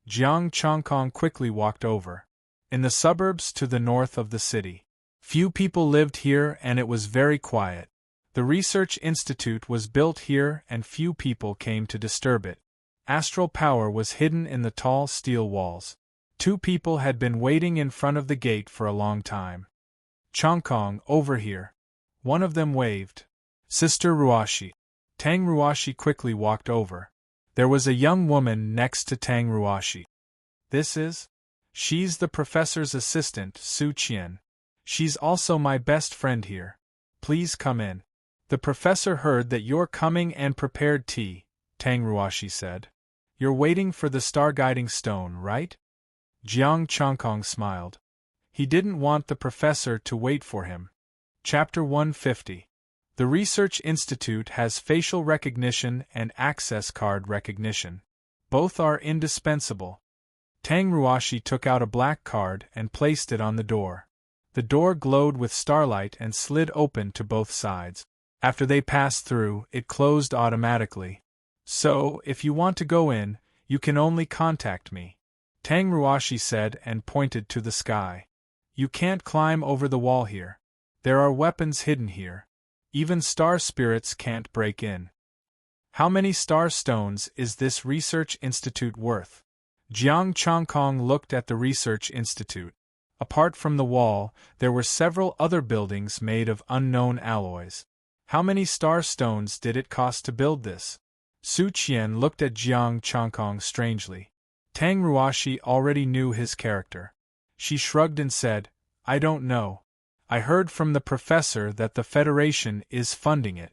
S1: Jiang Chongkong quickly walked over. In the suburbs to the north of the city. Few people lived here and it was very quiet. The research institute was built here and few people came to disturb it. Astral power was hidden in the tall steel walls. 2 people had been waiting in front of the gate for a long time. Chongkong, over here. One of them waved. Sister Ruashi. Tang Ruashi quickly walked over. There was a young woman next to Tang Ruashi. This is? She's the professor's assistant, Su Qian. She's also my best friend here. Please come in. The professor heard that you're coming and prepared tea, Tang Ruashi said. You're waiting for the star-guiding stone, right? Jiang Chongkong smiled. He didn't want the professor to wait for him. Chapter 150. The Research Institute has facial recognition and access card recognition. Both are indispensable. Tang Ruashi took out a black card and placed it on the door. The door glowed with starlight and slid open to both sides. After they passed through, it closed automatically. So, if you want to go in, you can only contact me. Tang Ruashi said and pointed to the sky. You can't climb over the wall here. There are weapons hidden here. Even star spirits can't break in. How many star stones is this research institute worth? Jiang Chongkong looked at the research institute. Apart from the wall, there were several other buildings made of unknown alloys. How many star stones did it cost to build this? Su Qian looked at Jiang Chongkong strangely. Tang Ruashi already knew his character. She shrugged and said, I don't know. I heard from the professor that the Federation is funding it.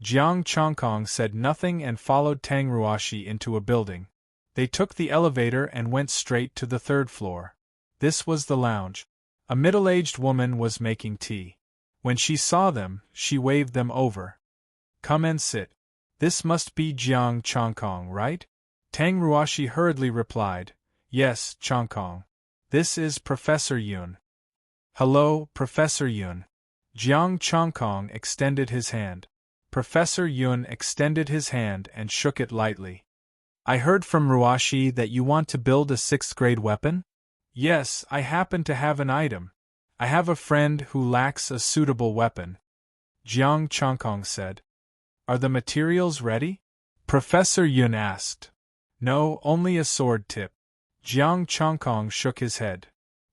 S1: Jiang Chongkong said nothing and followed Tang Ruashi into a building. They took the elevator and went straight to the 3rd floor. This was the lounge. A middle-aged woman was making tea. When she saw them, she waved them over. Come and sit. This must be Jiang Chongkong, right? Tang Ruashi hurriedly replied, Yes, Chongkong. This is Professor Yun. Hello, Professor Yun. Jiang Chongkong extended his hand. Professor Yun extended his hand and shook it lightly. I heard from Ruashi that you want to build a 6th-grade weapon? Yes, I happen to have an item. I have a friend who lacks a suitable weapon. Jiang Chongkong said. Are the materials ready? Professor Yun asked. No, only a sword tip. Jiang Chongkong shook his head.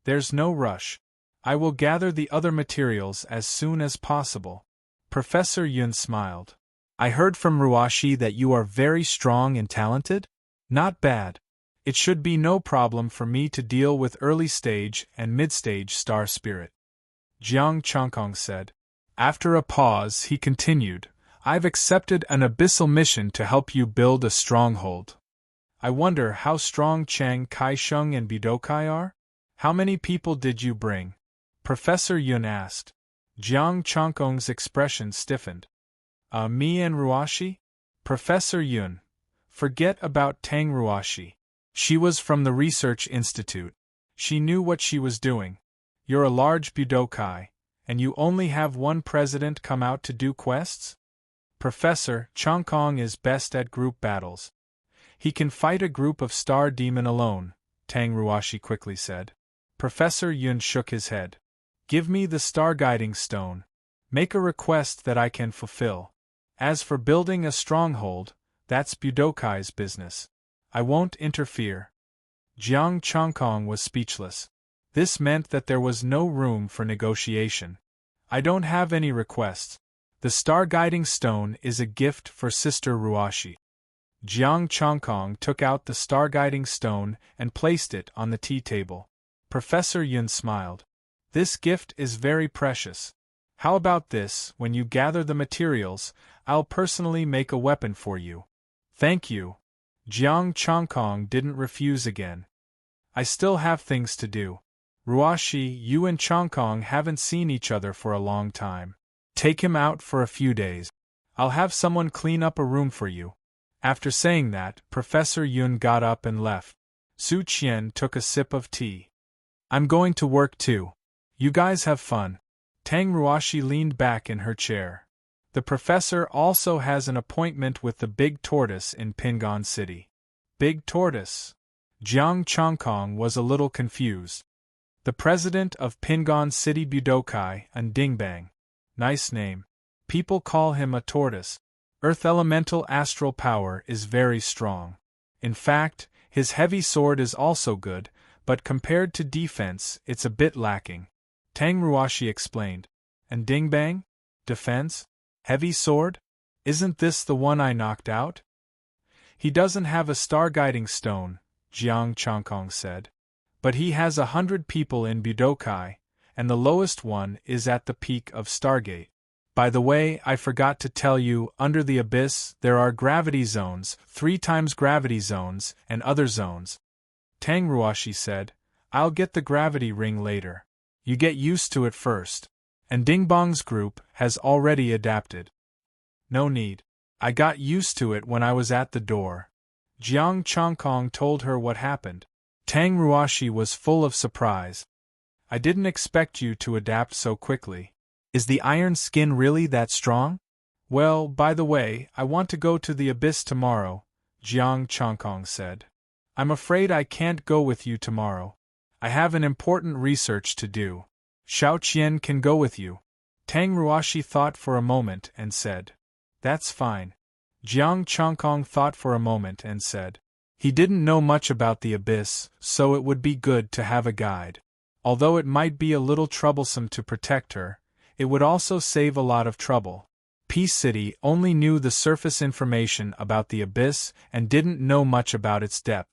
S1: There's no rush. I will gather the other materials as soon as possible. Professor Yun smiled. I heard from Ruashi that you are very strong and talented? Not bad. It should be no problem for me to deal with early-stage and mid-stage star spirit. Jiang Chongkong said. After a pause, he continued, I've accepted an abyssal mission to help you build a stronghold. I wonder how strong Chiang Kai-sheng and Budokai are? How many people did you bring? Professor Yun asked. Jiang Chongkong's expression stiffened. Me and Ruashi? Professor Yun. Forget about Tang Ruashi. She was from the Research Institute. She knew what she was doing. You're a large Budokai, and you only have one president come out to do quests? Professor Chongkong is best at group battles. He can fight a group of star demon alone, Tang Ruashi quickly said. Professor Yun shook his head. Give me the star-guiding stone. Make a request that I can fulfill. As for building a stronghold, that's Budokai's business. I won't interfere. Jiang Chongkong was speechless. This meant that there was no room for negotiation. I don't have any requests. The star-guiding stone is a gift for Sister Ruashi. Jiang Chongkong took out the star-guiding stone and placed it on the tea table. Professor Yun smiled. This gift is very precious. How about this, when you gather the materials, I'll personally make a weapon for you. Thank you. Jiang Chongkong didn't refuse again. I still have things to do. Ruashi, you and Chongkong haven't seen each other for a long time. Take him out for a few days. I'll have someone clean up a room for you. After saying that, Professor Yun got up and left. Su Qian took a sip of tea. I'm going to work too. You guys have fun. Tang Ruashi leaned back in her chair. The professor also has an appointment with the Big Tortoise in Pingon City. Big Tortoise? Jiang Chongkong was a little confused. The president of Pingon City Budokai and Dingbang. Nice name. People call him a tortoise. Earth elemental astral power is very strong. In fact, his heavy sword is also good, but compared to defense, it's a bit lacking. Tang Ruashi explained. And Dingbang? Defense? Heavy sword? Isn't this the one I knocked out? He doesn't have a star-guiding stone, Jiang Chongkong said. But he has 100 people in Budokai, and the lowest one is at the peak of Stargate. By the way, I forgot to tell you, under the abyss there are gravity zones, 3 times gravity zones, and other zones. Tang Ruashi said, I'll get the gravity ring later. You get used to it first. And Dingbang's group has already adapted. No need. I got used to it when I was at the door. Jiang Chongkong told her what happened. Tang Ruashi was full of surprise. I didn't expect you to adapt so quickly. Is the iron skin really that strong? Well, by the way, I want to go to the abyss tomorrow, Jiang Chongkong said. I'm afraid I can't go with you tomorrow. I have an important research to do. Xiao Qian can go with you. Tang Ruashi thought for a moment and said, That's fine. Jiang Chongkong thought for a moment and said, He didn't know much about the abyss, so it would be good to have a guide. Although it might be a little troublesome to protect her, it would also save a lot of trouble. Peace City only knew the surface information about the abyss and didn't know much about its depth.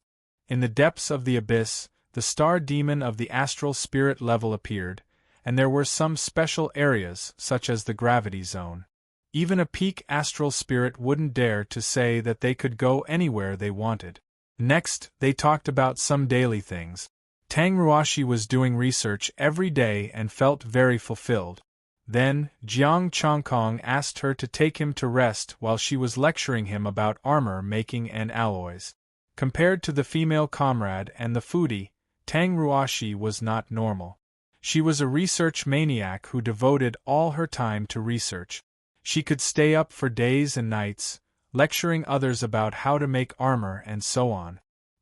S1: In the depths of the abyss, the star demon of the astral spirit level appeared, and there were some special areas, such as the gravity zone. Even a peak astral spirit wouldn't dare to say that they could go anywhere they wanted. Next, they talked about some daily things. Tang Ruashi was doing research every day and felt very fulfilled. Then, Jiang Chongkong asked her to take him to rest while she was lecturing him about armor making and alloys. Compared to the female comrade and the foodie, Tang Ruashi was not normal. She was a research maniac who devoted all her time to research. She could stay up for days and nights, lecturing others about how to make armor and so on.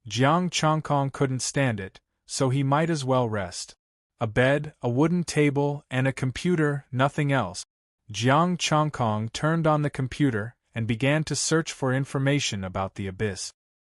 S1: Jiang Chongkong couldn't stand it, so he might as well rest. A bed, a wooden table, and a computer, nothing else. Jiang Chongkong turned on the computer and began to search for information about the abyss.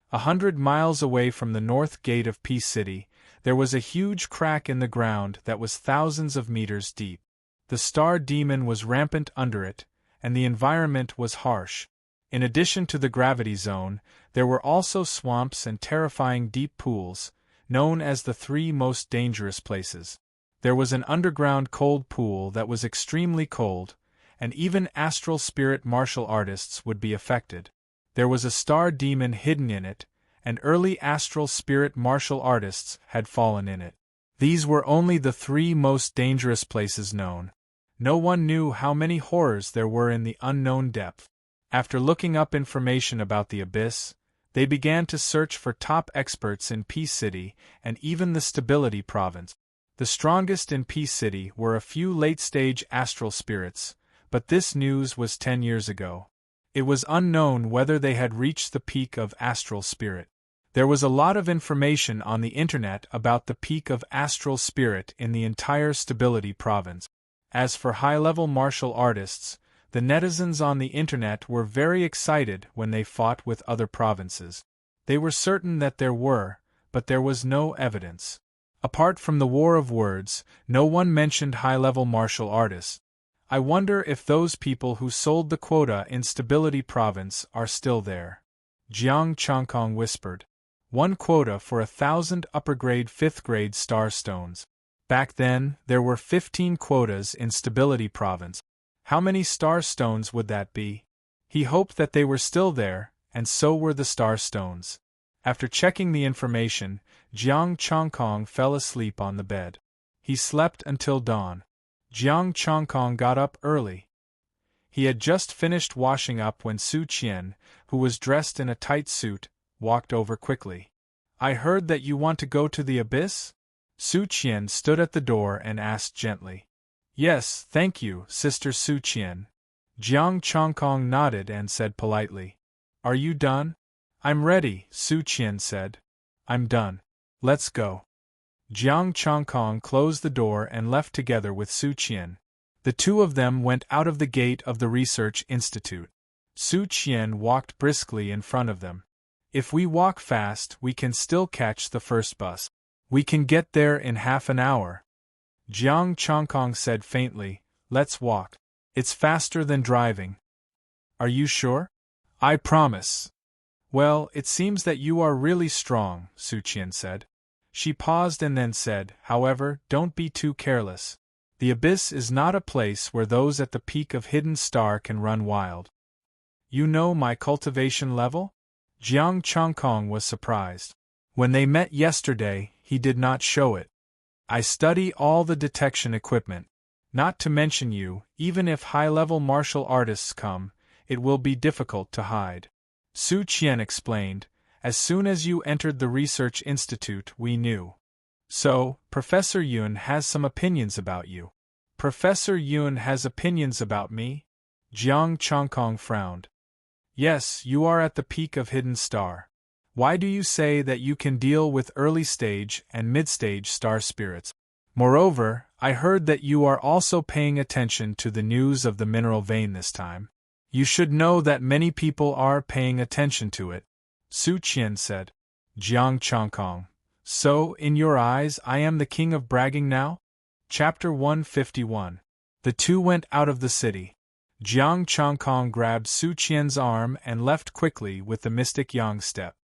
S1: 100 miles away from the north gate of Peace City, there was a huge crack in the ground that was thousands of meters deep. The star demon was rampant under it, and the environment was harsh. In addition to the gravity zone, there were also swamps and terrifying deep pools, known as the 3 most dangerous places. There was an underground cold pool that was extremely cold, and even astral spirit martial artists would be affected. There was a star demon hidden in it, and early astral spirit martial artists had fallen in it. These were only the 3 most dangerous places known. No one knew how many horrors there were in the unknown depth. After looking up information about the abyss, they began to search for top experts in Peace City and even the Stability Province. The strongest in Peace City were a few late-stage astral spirits, but this news was 10 years ago. It was unknown whether they had reached the peak of astral spirit. There was a lot of information on the internet about the peak of astral spirit in the entire Stability Province. As for high-level martial artists, the netizens on the internet were very excited when they fought with other provinces. They were certain that there were, but there was no evidence. Apart from the war of words, no one mentioned high-level martial artists. I wonder if those people who sold the quota in Stability Province are still there. Jiang Chongkong whispered. 1 quota for 1,000 upper-grade 5th-grade star stones. Back then, there were 15 quotas in Stability Province. How many star stones would that be? He hoped that they were still there, and so were the star stones. After checking the information, Jiang Chongkong fell asleep on the bed. He slept until dawn. Jiang Chongkong got up early. He had just finished washing up when Su Qian, who was dressed in a tight suit, walked over quickly. I heard that you want to go to the abyss? Su Qian stood at the door and asked gently. Yes, thank you, Sister Su Qian. Jiang Chongkong nodded and said politely, "Are you done?" "I'm ready," Su Qian said. "I'm done. Let's go." Jiang Chongkong closed the door and left together with Su Qian. The two of them went out of the gate of the research institute. Su Qian walked briskly in front of them. "If we walk fast, we can still catch the first bus. We can get there in half an hour." Jiang Chongkong said faintly, "Let's walk. It's faster than driving." "Are you sure?" "I promise." "Well, it seems that you are really strong," Su Qian said. She paused and then said, "However, don't be too careless. The abyss is not a place where those at the peak of hidden star can run wild." "You know my cultivation level?" Jiang Chongkong was surprised. When they met yesterday, he did not show it. "I study all the detection equipment. Not to mention you, even if high-level martial artists come, it will be difficult to hide." Su Qian explained, "As soon as you entered the research institute, we knew. So, Professor Yun has some opinions about you." "Professor Yun has opinions about me?" Jiang Chongkong frowned. "Yes, you are at the peak of hidden star. Why do you say that you can deal with early-stage and mid-stage star spirits? Moreover, I heard that you are also paying attention to the news of the mineral vein this time. You should know that many people are paying attention to it," Su Qian said. Jiang Chongkong: "So, in your eyes, I am the king of bragging now?" Chapter 151. The two went out of the city. Jiang Chongkong grabbed Su Qian's arm and left quickly with the mystic Yang step.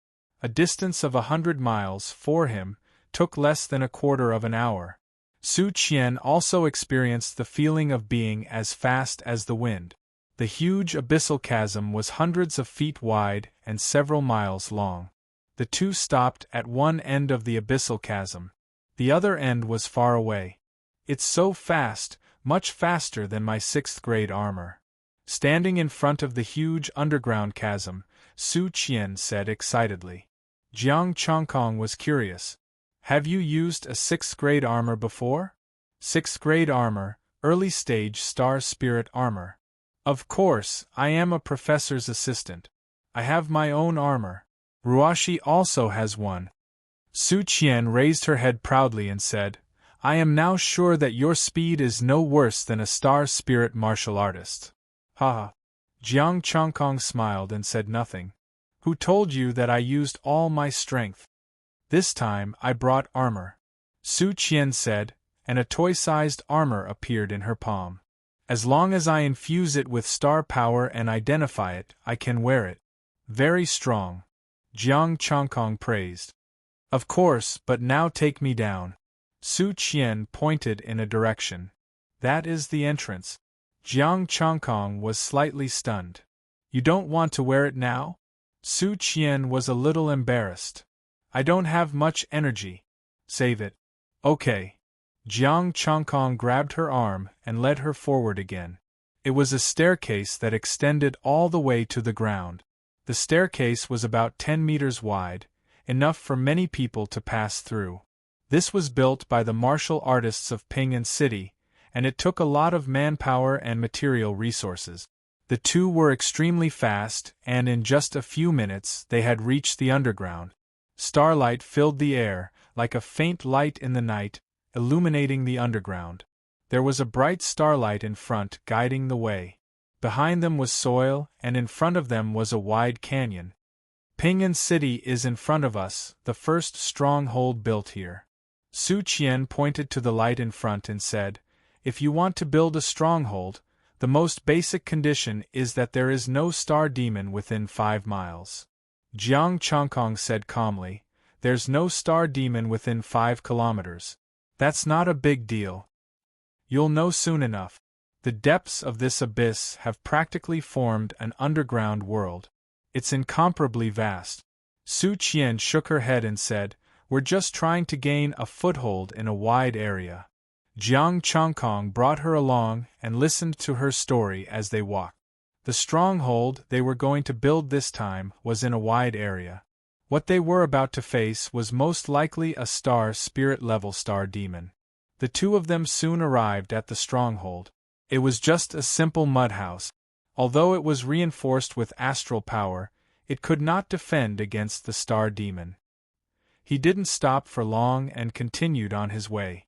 S1: A distance of 100 miles, for him, took less than a quarter of an hour. Su Qian also experienced the feeling of being as fast as the wind. The huge abyssal chasm was hundreds of feet wide and several miles long. The two stopped at one end of the abyssal chasm. The other end was far away. "It's so fast, much faster than my 6th grade armor." Standing in front of the huge underground chasm, Su Qian said excitedly. Jiang Chongkong was curious. "Have you used a 6th grade armor before?" "6th grade armor, early stage star spirit armor. Of course, I am a professor's assistant. I have my own armor. Ruashi also has one." Su Qian raised her head proudly and said, "I am now sure that your speed is no worse than a star spirit martial artist." "Ha!" Jiang Chongkong smiled and said nothing. "Who told you that I used all my strength?" "This time I brought armor," Su Qian said, and a toy-sized armor appeared in her palm. "As long as I infuse it with star power and identify it, I can wear it." "Very strong," Jiang Chongkong praised. "Of course, but now take me down." Su Qian pointed in a direction. "That is the entrance." Jiang Chongkong was slightly stunned. "You don't want to wear it now?" Su Qian was a little embarrassed. "I don't have much energy." "Save it." "Okay." Jiang Chongkong grabbed her arm and led her forward again. It was a staircase that extended all the way to the ground. The staircase was about 10 meters wide, enough for many people to pass through. This was built by the martial artists of Ping'an City, and it took a lot of manpower and material resources. The two were extremely fast, and in just a few minutes they had reached the underground. Starlight filled the air, like a faint light in the night, illuminating the underground. There was a bright starlight in front guiding the way. Behind them was soil, and in front of them was a wide canyon. "Ping'an City is in front of us, the first stronghold built here." Su Qian pointed to the light in front and said, "If you want to build a stronghold, the most basic condition is that there is no star demon within 5 miles. Jiang Chongkong said calmly, "There's no star demon within 5 kilometers. That's not a big deal. You'll know soon enough. The depths of this abyss have practically formed an underground world. It's incomparably vast." Su Qian shook her head and said, "We're just trying to gain a foothold in a wide area." Jiang Chongkong brought her along and listened to her story as they walked. The stronghold they were going to build this time was in a wide area. What they were about to face was most likely a star spirit-level star demon. The two of them soon arrived at the stronghold. It was just a simple mud house. Although it was reinforced with astral power, it could not defend against the star demon. He didn't stop for long and continued on his way.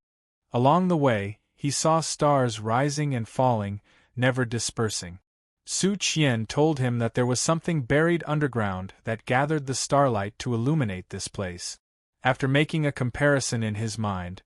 S1: Along the way, he saw stars rising and falling, never dispersing. Su Qian told him that there was something buried underground that gathered the starlight to illuminate this place. After making a comparison in his mind,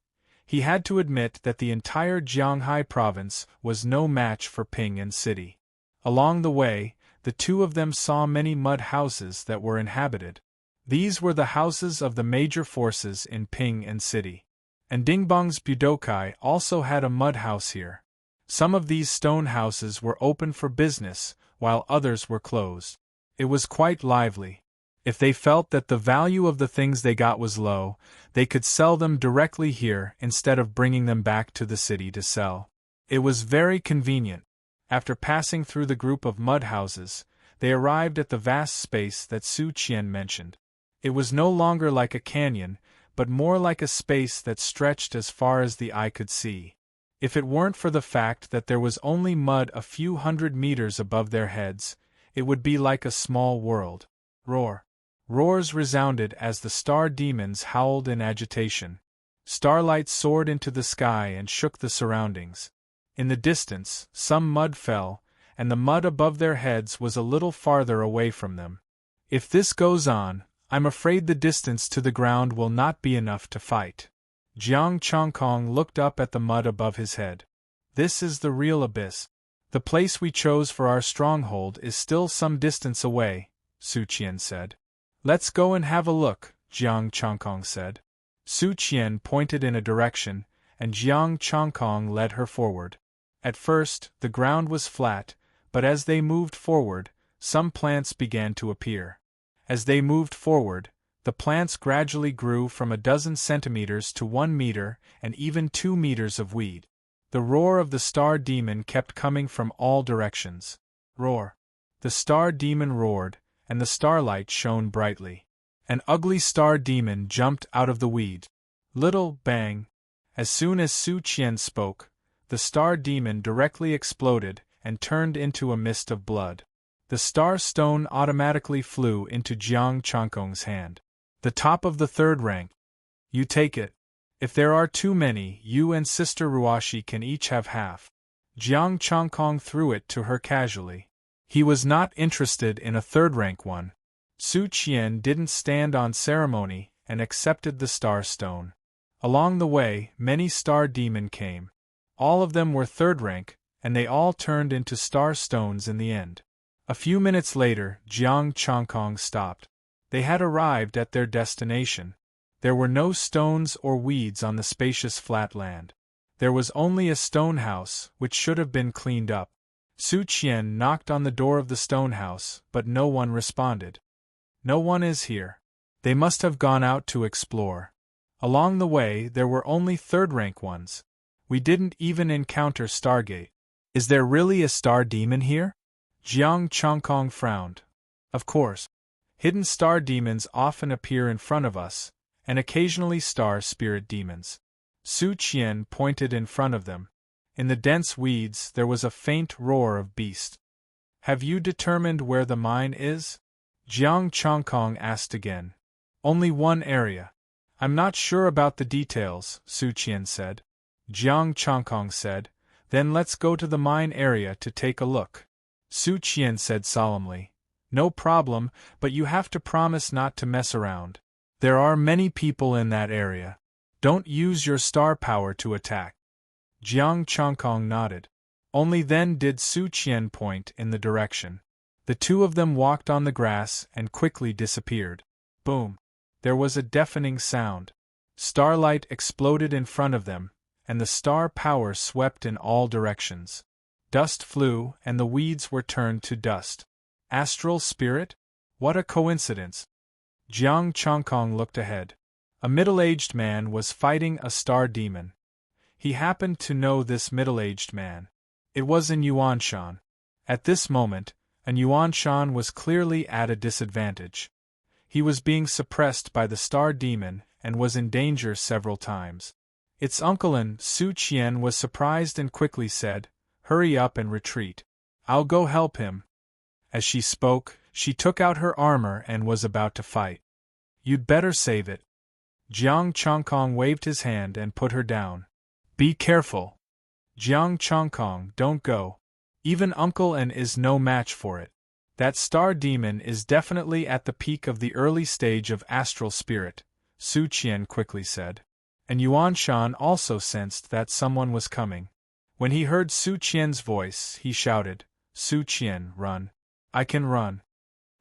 S1: he had to admit that the entire Jianghai province was no match for Ping City. Along the way, the two of them saw many mud houses that were inhabited. These were the houses of the major forces in Ping City. And Dingbang's Budokai also had a mud house here. Some of these stone houses were open for business, while others were closed. It was quite lively. If they felt that the value of the things they got was low, they could sell them directly here instead of bringing them back to the city to sell. It was very convenient. After passing through the group of mud houses, they arrived at the vast space that Su Qian mentioned. It was no longer like a canyon, but more like a space that stretched as far as the eye could see. If it weren't for the fact that there was only mud a few hundred meters above their heads, it would be like a small world. Roar. Roars resounded as the star demons howled in agitation. Starlight soared into the sky and shook the surroundings. In the distance, some mud fell, and the mud above their heads was a little farther away from them. If this goes on, I'm afraid the distance to the ground will not be enough to fight. Jiang Chongkong looked up at the mud above his head. This is the real abyss. The place we chose for our stronghold is still some distance away, Su Qian said. Let's go and have a look, Jiang Chongkong said. Su Qian pointed in a direction, and Jiang Chongkong led her forward. At first, the ground was flat, but as they moved forward, some plants began to appear. As they moved forward, the plants gradually grew from a dozen centimeters to 1 meter and even 2 meters of weed. The roar of the star demon kept coming from all directions. Roar. The star demon roared, and the starlight shone brightly. An ugly star demon jumped out of the weed. Little bang. As soon as Su Qian spoke, the star demon directly exploded and turned into a mist of blood. The star stone automatically flew into Jiang Chongkong's hand. The top of the third rank. You take it. If there are too many, you and Sister Ruashi can each have half. Jiang Chongkong threw it to her casually. He was not interested in a third-rank one. Su Qian didn't stand on ceremony and accepted the star stone. Along the way, many star demon came. All of them were third rank, and they all turned into star stones in the end. A few minutes later, Jiang Chongkong stopped. They had arrived at their destination. There were no stones or weeds on the spacious flat land. There was only a stone house, which should have been cleaned up. Su Qian knocked on the door of the stone house, but no one responded. No one is here. They must have gone out to explore. Along the way, there were only third-rank ones. We didn't even encounter Stargate. Is there really a star demon here? Jiang Chongkong frowned. Of course. Hidden star demons often appear in front of us, and occasionally star spirit demons. Su Qian pointed in front of them. In the dense weeds there was a faint roar of beast. Have you determined where the mine is? Jiang Chongkong asked again. Only one area. I'm not sure about the details, Su Qian said. Jiang Chongkong said, then let's go to the mine area to take a look. Su Qian said solemnly, no problem, but you have to promise not to mess around. There are many people in that area. Don't use your star power to attack. Jiang Chongkong nodded. Only then did Su Qian point in the direction. The two of them walked on the grass and quickly disappeared. Boom! There was a deafening sound. Starlight exploded in front of them, and the star power swept in all directions. Dust flew, and the weeds were turned to dust. Astral spirit? What a coincidence! Jiang Chongkong looked ahead. A middle-aged man was fighting a star demon. He happened to know this middle-aged man. It was an Yuanshan. At this moment, an Yuanshan was clearly at a disadvantage. He was being suppressed by the star demon and was in danger several times. Its uncle Su Qian was surprised and quickly said, hurry up and retreat. I'll go help him. As she spoke, she took out her armor and was about to fight. You'd better save it. Jiang Chongkong waved his hand and put her down. Be careful. Jiang Chongkong, don't go. Even Uncle N is no match for it. That star demon is definitely at the peak of the early stage of astral spirit, Su Qian quickly said. And Yuan Shan also sensed that someone was coming. When he heard Su Qian's voice, he shouted, Su Qian, run. I can run.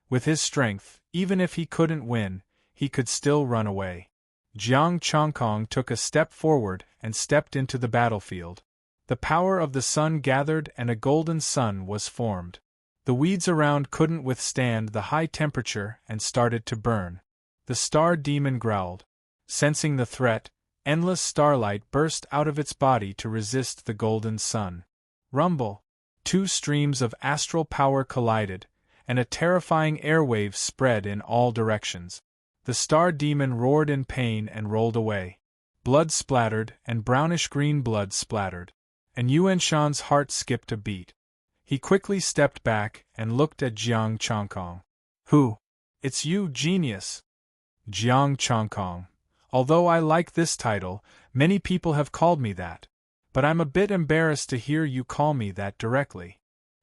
S1: With his strength, even if he couldn't win, he could still run away. Jiang Chongkong took a step forward and stepped into the battlefield. The power of the sun gathered and a golden sun was formed. The weeds around couldn't withstand the high temperature and started to burn. The star demon growled. Sensing the threat, endless starlight burst out of its body to resist the golden sun. Rumble! Two streams of astral power collided, and a terrifying airwave spread in all directions. The star demon roared in pain and rolled away. Blood splattered and brownish-green blood splattered. And Yuan Shan's heart skipped a beat. He quickly stepped back and looked at Jiang Chongkong. Who? It's you, genius. Jiang Chongkong. Although I like this title, many people have called me that. But I'm a bit embarrassed to hear you call me that directly.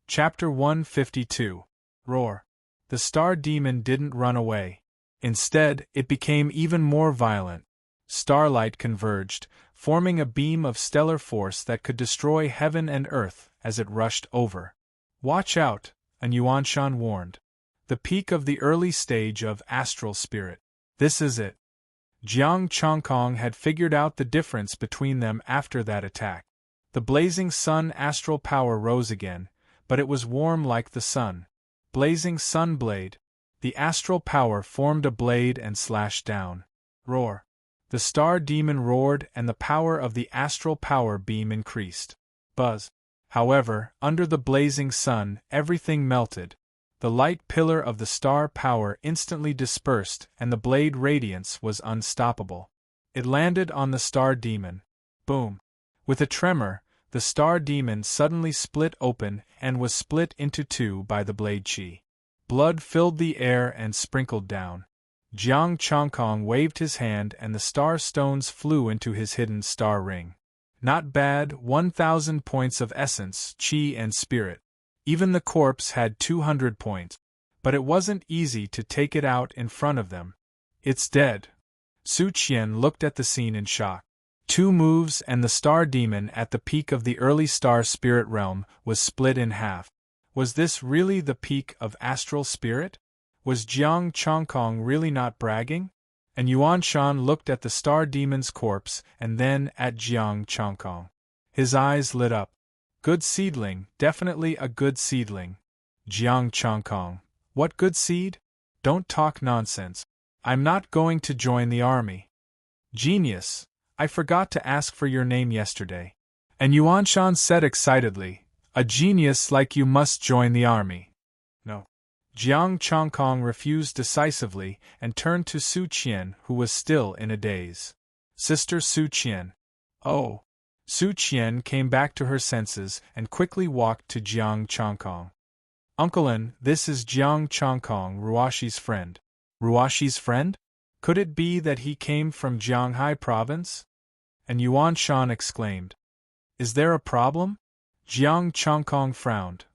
S1: Chapter 152. Roar. The star demon didn't run away. Instead, it became even more violent. Starlight converged, forming a beam of stellar force that could destroy heaven and earth as it rushed over. Watch out, an Yuan Shan warned. The peak of the early stage of astral spirit. This is it. Jiang Chongkong had figured out the difference between them after that attack. The blazing sun astral power rose again, but it was warm like the sun. Blazing sun blade. The astral power formed a blade and slashed down. Roar. The star demon roared and the power of the astral power beam increased. Buzz. However, under the blazing sun, everything melted. The light pillar of the star power instantly dispersed and the blade radiance was unstoppable. It landed on the star demon. Boom. With a tremor, the star demon suddenly split open and was split into two by the blade chi. Blood filled the air and sprinkled down. Jiang Chongkong waved his hand and the star stones flew into his hidden star ring. Not bad, 1,000 points of essence, chi and spirit. Even the corpse had 200 points. But it wasn't easy to take it out in front of them. It's dead. Su Qian looked at the scene in shock. 2 moves and the star demon at the peak of the early star spirit realm was split in half. Was this really the peak of astral spirit? Was Jiang Chongkong really not bragging? And Yuan Shan looked at the star demon's corpse and then at Jiang Chongkong. His eyes lit up. Good seedling, definitely a good seedling. Jiang Chongkong. What good seed? Don't talk nonsense. I'm not going to join the army. Genius. I forgot to ask for your name yesterday. And Yuan Shan said excitedly, a genius like you must join the army. No. Jiang Chongkong refused decisively and turned to Su Qian, who was still in a daze. Sister Su Qian. Oh. Su Qian came back to her senses and quickly walked to Jiang Chongkong. Uncle N, this is Jiang Chongkong, Ruashi's friend. Ruashi's friend? Could it be that he came from Jianghai province? And Yuan Shan exclaimed. Is there a problem? Jiang Chongkong frowned.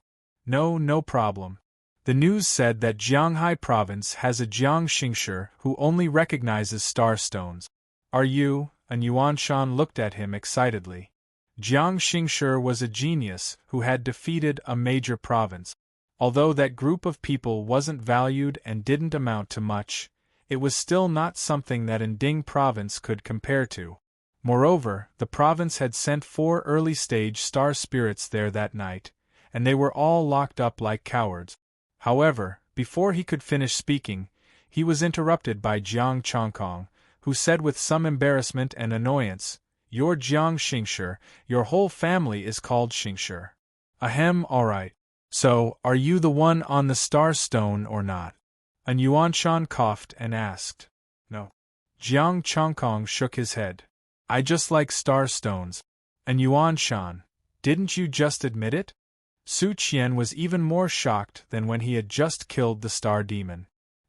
S1: No problem. The news said that Jianghai province has a Jiang Xingshi who only recognizes star stones. Are you? And Yuan Shan looked at him excitedly. Jiang Xingshi was a genius who had defeated a major province. Although that group of people wasn't valued and didn't amount to much, it was still not something that Nding province could compare to. Moreover, the province had sent 4 early-stage star spirits there that night, and they were all locked up like cowards. However, before he could finish speaking, he was interrupted by Jiang Chongkong, who said with some embarrassment and annoyance, You're Jiang Xingshi, your whole family is called Xingshi. Ahem, alright. So, are you the one on the star stone or not? And Yuan Shan coughed and asked. No. Jiang Chongkong shook his head. I just like star stones. And Yuan Shan, didn't you just admit it? Su Qian was even more shocked than when he had just killed the star demon.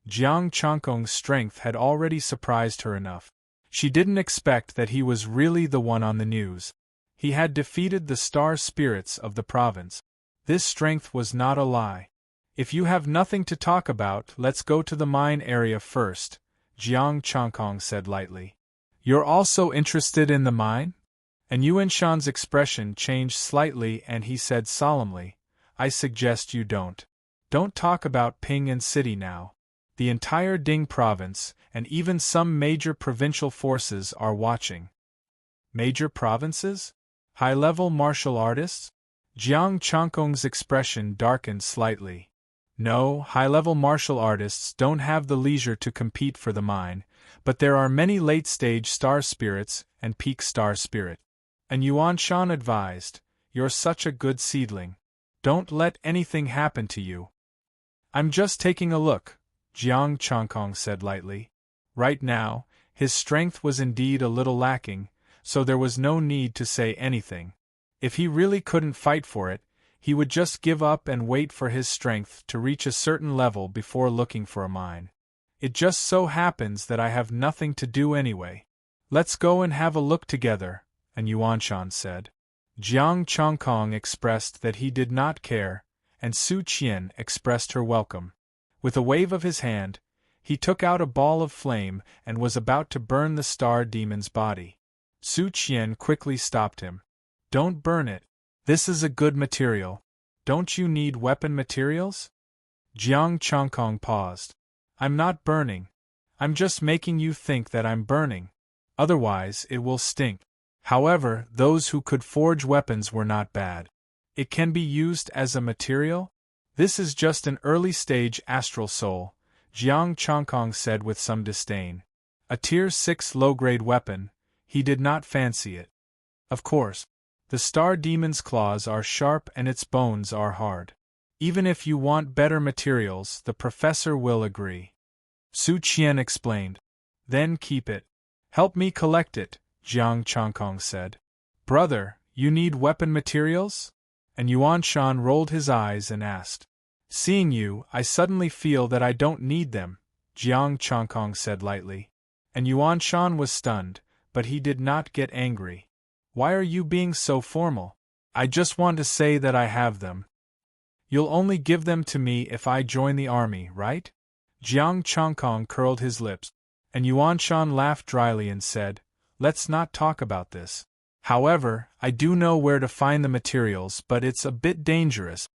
S1: Jiang Changkong's strength had already surprised her enough. She didn't expect that he was really the one on the news. He had defeated the star spirits of the province. This strength was not a lie. If you have nothing to talk about, let's go to the mine area first, Jiang Changkong said lightly. You're also interested in the mine? And Yuan Shan's expression changed slightly and he said solemnly, I suggest you don't. Don't talk about Ping and City now. The entire Ding province, and even some major provincial forces are watching. Major provinces? High-level martial artists? Jiang Changkong's expression darkened slightly. No, high-level martial artists don't have the leisure to compete for the mine, but there are many late-stage star spirits and peak star spirit. And Yuan Shan advised, you're such a good seedling. Don't let anything happen to you. I'm just taking a look, Jiang Changkong said lightly. Right now, his strength was indeed a little lacking, so there was no need to say anything. If he really couldn't fight for it, he would just give up and wait for his strength to reach a certain level before looking for a mine. It just so happens that I have nothing to do anyway. Let's go and have a look together, and Yuan Shan said. Jiang Changkong expressed that he did not care, and Su Qian expressed her welcome. With a wave of his hand, he took out a ball of flame and was about to burn the star demon's body. Su Qian quickly stopped him. Don't burn it. This is a good material. Don't you need weapon materials? Jiang Changkong paused. I'm not burning. I'm just making you think that I'm burning. Otherwise, it will stink. However, those who could forge weapons were not bad. It can be used as a material? This is just an early-stage astral soul, Jiang Changkong said with some disdain. A Tier 6 low-grade weapon, he did not fancy it. Of course, the star demon's claws are sharp and its bones are hard. Even if you want better materials, the professor will agree. Su Qian explained. Then keep it. Help me collect it, Jiang Changkong said. Brother, you need weapon materials? And Yuan Shan rolled his eyes and asked. Seeing you, I suddenly feel that I don't need them, Jiang Changkong said lightly. And Yuan Shan was stunned, but he did not get angry. Why are you being so formal? I just want to say that I have them. You'll only give them to me if I join the army, right? Jiang Changkong curled his lips, and Yuan Shan laughed dryly and said, Let's not talk about this. However, I do know where to find the materials, but it's a bit dangerous.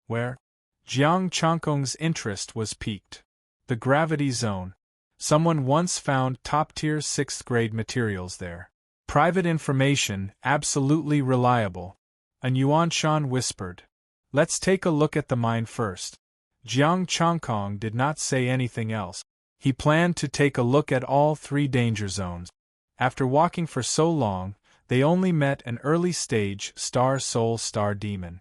S1: Where? Jiang Changkong's interest was piqued. The gravity zone. Someone once found top-tier 6th-grade materials there. Private information, absolutely reliable. And Yuan Shan whispered. Let's take a look at the mine first. Jiang Changkong did not say anything else. He planned to take a look at all 3 danger zones. After walking for so long, they only met an early-stage star soul star demon.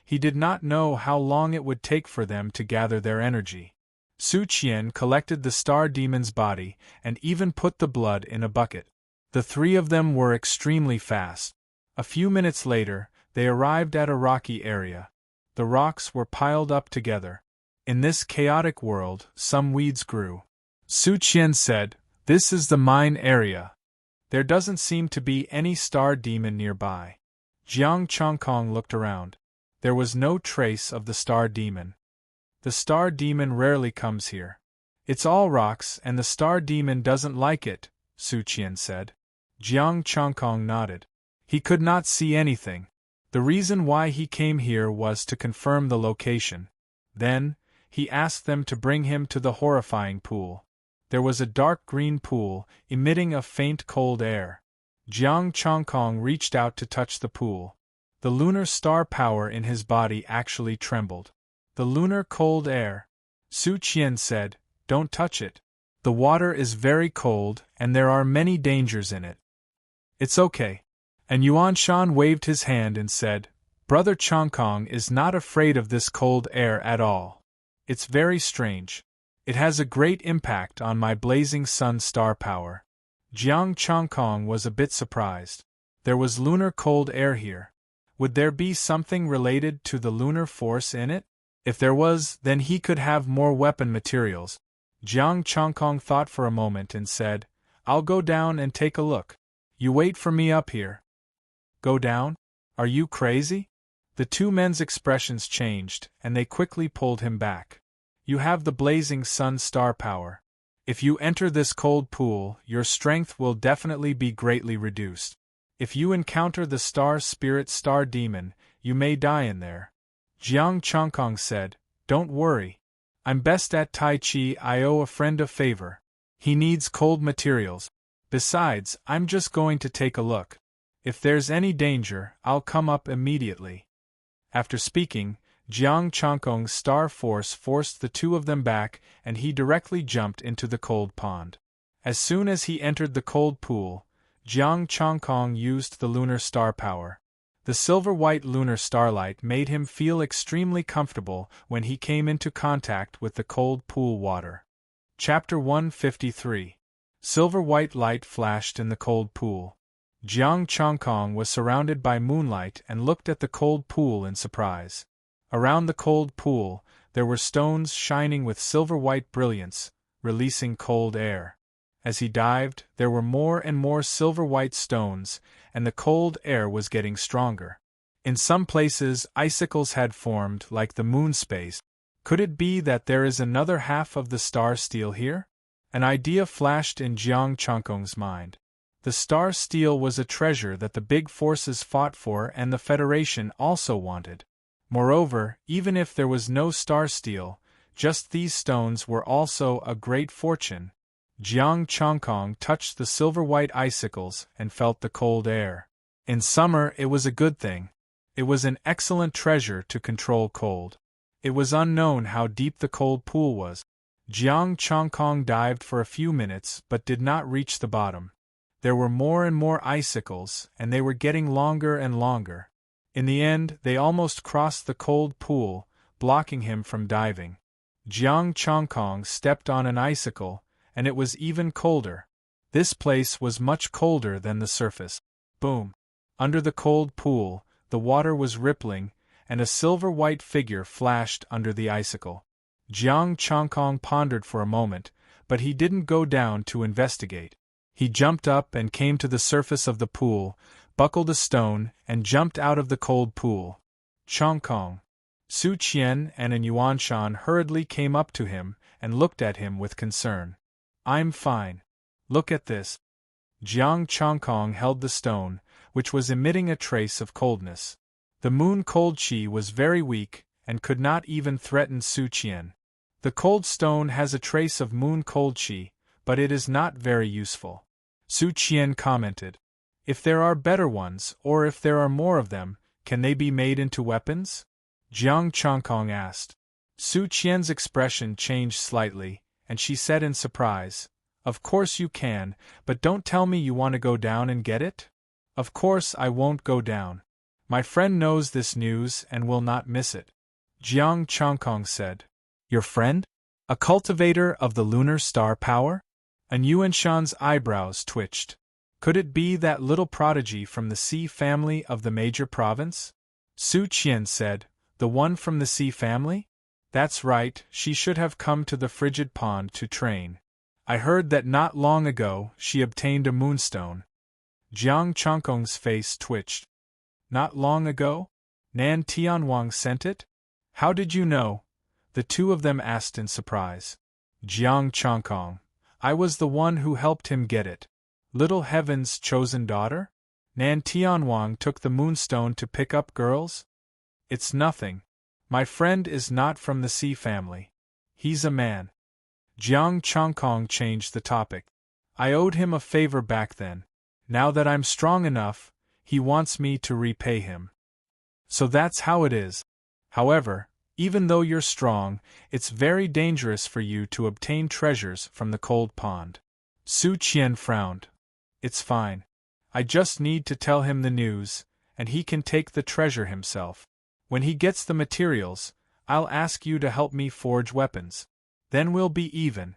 S1: He did not know how long it would take for them to gather their energy. Su Qian collected the star demon's body and even put the blood in a bucket. The 3 of them were extremely fast. A few minutes later, they arrived at a rocky area. The rocks were piled up together. In this chaotic world, some weeds grew. Su Qian said, This is the mine area. There doesn't seem to be any star demon nearby. Jiang Changkong looked around. There was no trace of the star demon. The star demon rarely comes here. It's all rocks and the star demon doesn't like it, Su Qian said. Jiang Changkong nodded. He could not see anything. The reason why he came here was to confirm the location. Then, he asked them to bring him to the horrifying pool. There was a dark green pool, emitting a faint cold air. Jiang Changkong reached out to touch the pool. The lunar star power in his body actually trembled. The lunar cold air. Su Qian said, Don't touch it. The water is very cold, and there are many dangers in it. It's okay. And Yuan Shan waved his hand and said, Brother Changkong is not afraid of this cold air at all. It's very strange. It has a great impact on my blazing sun star power. Jiang Changkong was a bit surprised. There was lunar cold air here. Would there be something related to the lunar force in it? If there was, then he could have more weapon materials. Jiang Chongkong thought for a moment and said, I'll go down and take a look. You wait for me up here. Go down? Are you crazy? The two men's expressions changed, and they quickly pulled him back. You have the blazing sun star power. If you enter this cold pool, your strength will definitely be greatly reduced. If you encounter the star spirit star demon, you may die in there. Jiang Chongkong said, Don't worry. I'm best at Tai Chi. I owe a friend a favor. He needs cold materials. Besides, I'm just going to take a look. If there's any danger, I'll come up immediately. After speaking, Jiang Chongkong's star force forced the two of them back, and he directly jumped into the cold pond. As soon as he entered the cold pool, Jiang Chongkong used the lunar star power. The silver-white lunar starlight made him feel extremely comfortable when he came into contact with the cold pool water. Chapter 153. Silver-white light flashed in the cold pool. Jiang Chongkong was surrounded by moonlight and looked at the cold pool in surprise. Around the cold pool, there were stones shining with silver-white brilliance, releasing cold air. As he dived, there were more and more silver-white stones, and the cold air was getting stronger. In some places, icicles had formed like the moon space. Could it be that there is another half of the star steel here? An idea flashed in Jiang Chongkong's mind. The star steel was a treasure that the big forces fought for and the Federation also wanted. Moreover, even if there was no star steel, just these stones were also a great fortune. Jiang Chongkong touched the silver-white icicles and felt the cold air. In summer it was a good thing. It was an excellent treasure to control cold. It was unknown how deep the cold pool was. Jiang Chongkong dived for a few minutes but did not reach the bottom. There were more and more icicles, and they were getting longer and longer. In the end, they almost crossed the cold pool, blocking him from diving. Jiang Chongkong stepped on an icicle, and it was even colder. This place was much colder than the surface. Boom! Under the cold pool, the water was rippling, and a silver-white figure flashed under the icicle. Jiang Chongkong pondered for a moment, but he didn't go down to investigate. He jumped up and came to the surface of the pool, buckled a stone, and jumped out of the cold pool. Chongkong. Su Qian and an Yuanshan hurriedly came up to him and looked at him with concern. I'm fine. Look at this. Jiang Chongkong held the stone, which was emitting a trace of coldness. The moon cold chi was very weak, and could not even threaten Su Qian. The cold stone has a trace of moon cold chi, but it is not very useful. Su Qian commented. If there are better ones, or if there are more of them, can they be made into weapons? Jiang Chongkong asked. Su Qian's expression changed slightly, and she said in surprise, Of course you can, but don't tell me you want to go down and get it? Of course I won't go down. My friend knows this news and will not miss it. Jiang Chongkong said. Your friend? A cultivator of the lunar star power? An Yuanshan's eyebrows twitched. Could it be that little prodigy from the Sea family of the major province? Su Qian said, The one from the Sea family? That's right, she should have come to the frigid pond to train. I heard that not long ago she obtained a moonstone. Jiang Chongkong's face twitched. Not long ago? Nan Tianwang sent it? How did you know? The two of them asked in surprise. Jiang Chongkong. I was the one who helped him get it. Little Heaven's chosen daughter? Nan Tianwang took the moonstone to pick up girls? It's nothing. My friend is not from the Sea family. He's a man. Jiang Chongkong changed the topic. I owed him a favor back then. Now that I'm strong enough, he wants me to repay him. So that's how it is. However, even though you're strong, it's very dangerous for you to obtain treasures from the cold pond. Su Qian frowned. It's fine. I just need to tell him the news, and he can take the treasure himself. When he gets the materials, I'll ask you to help me forge weapons. Then we'll be even.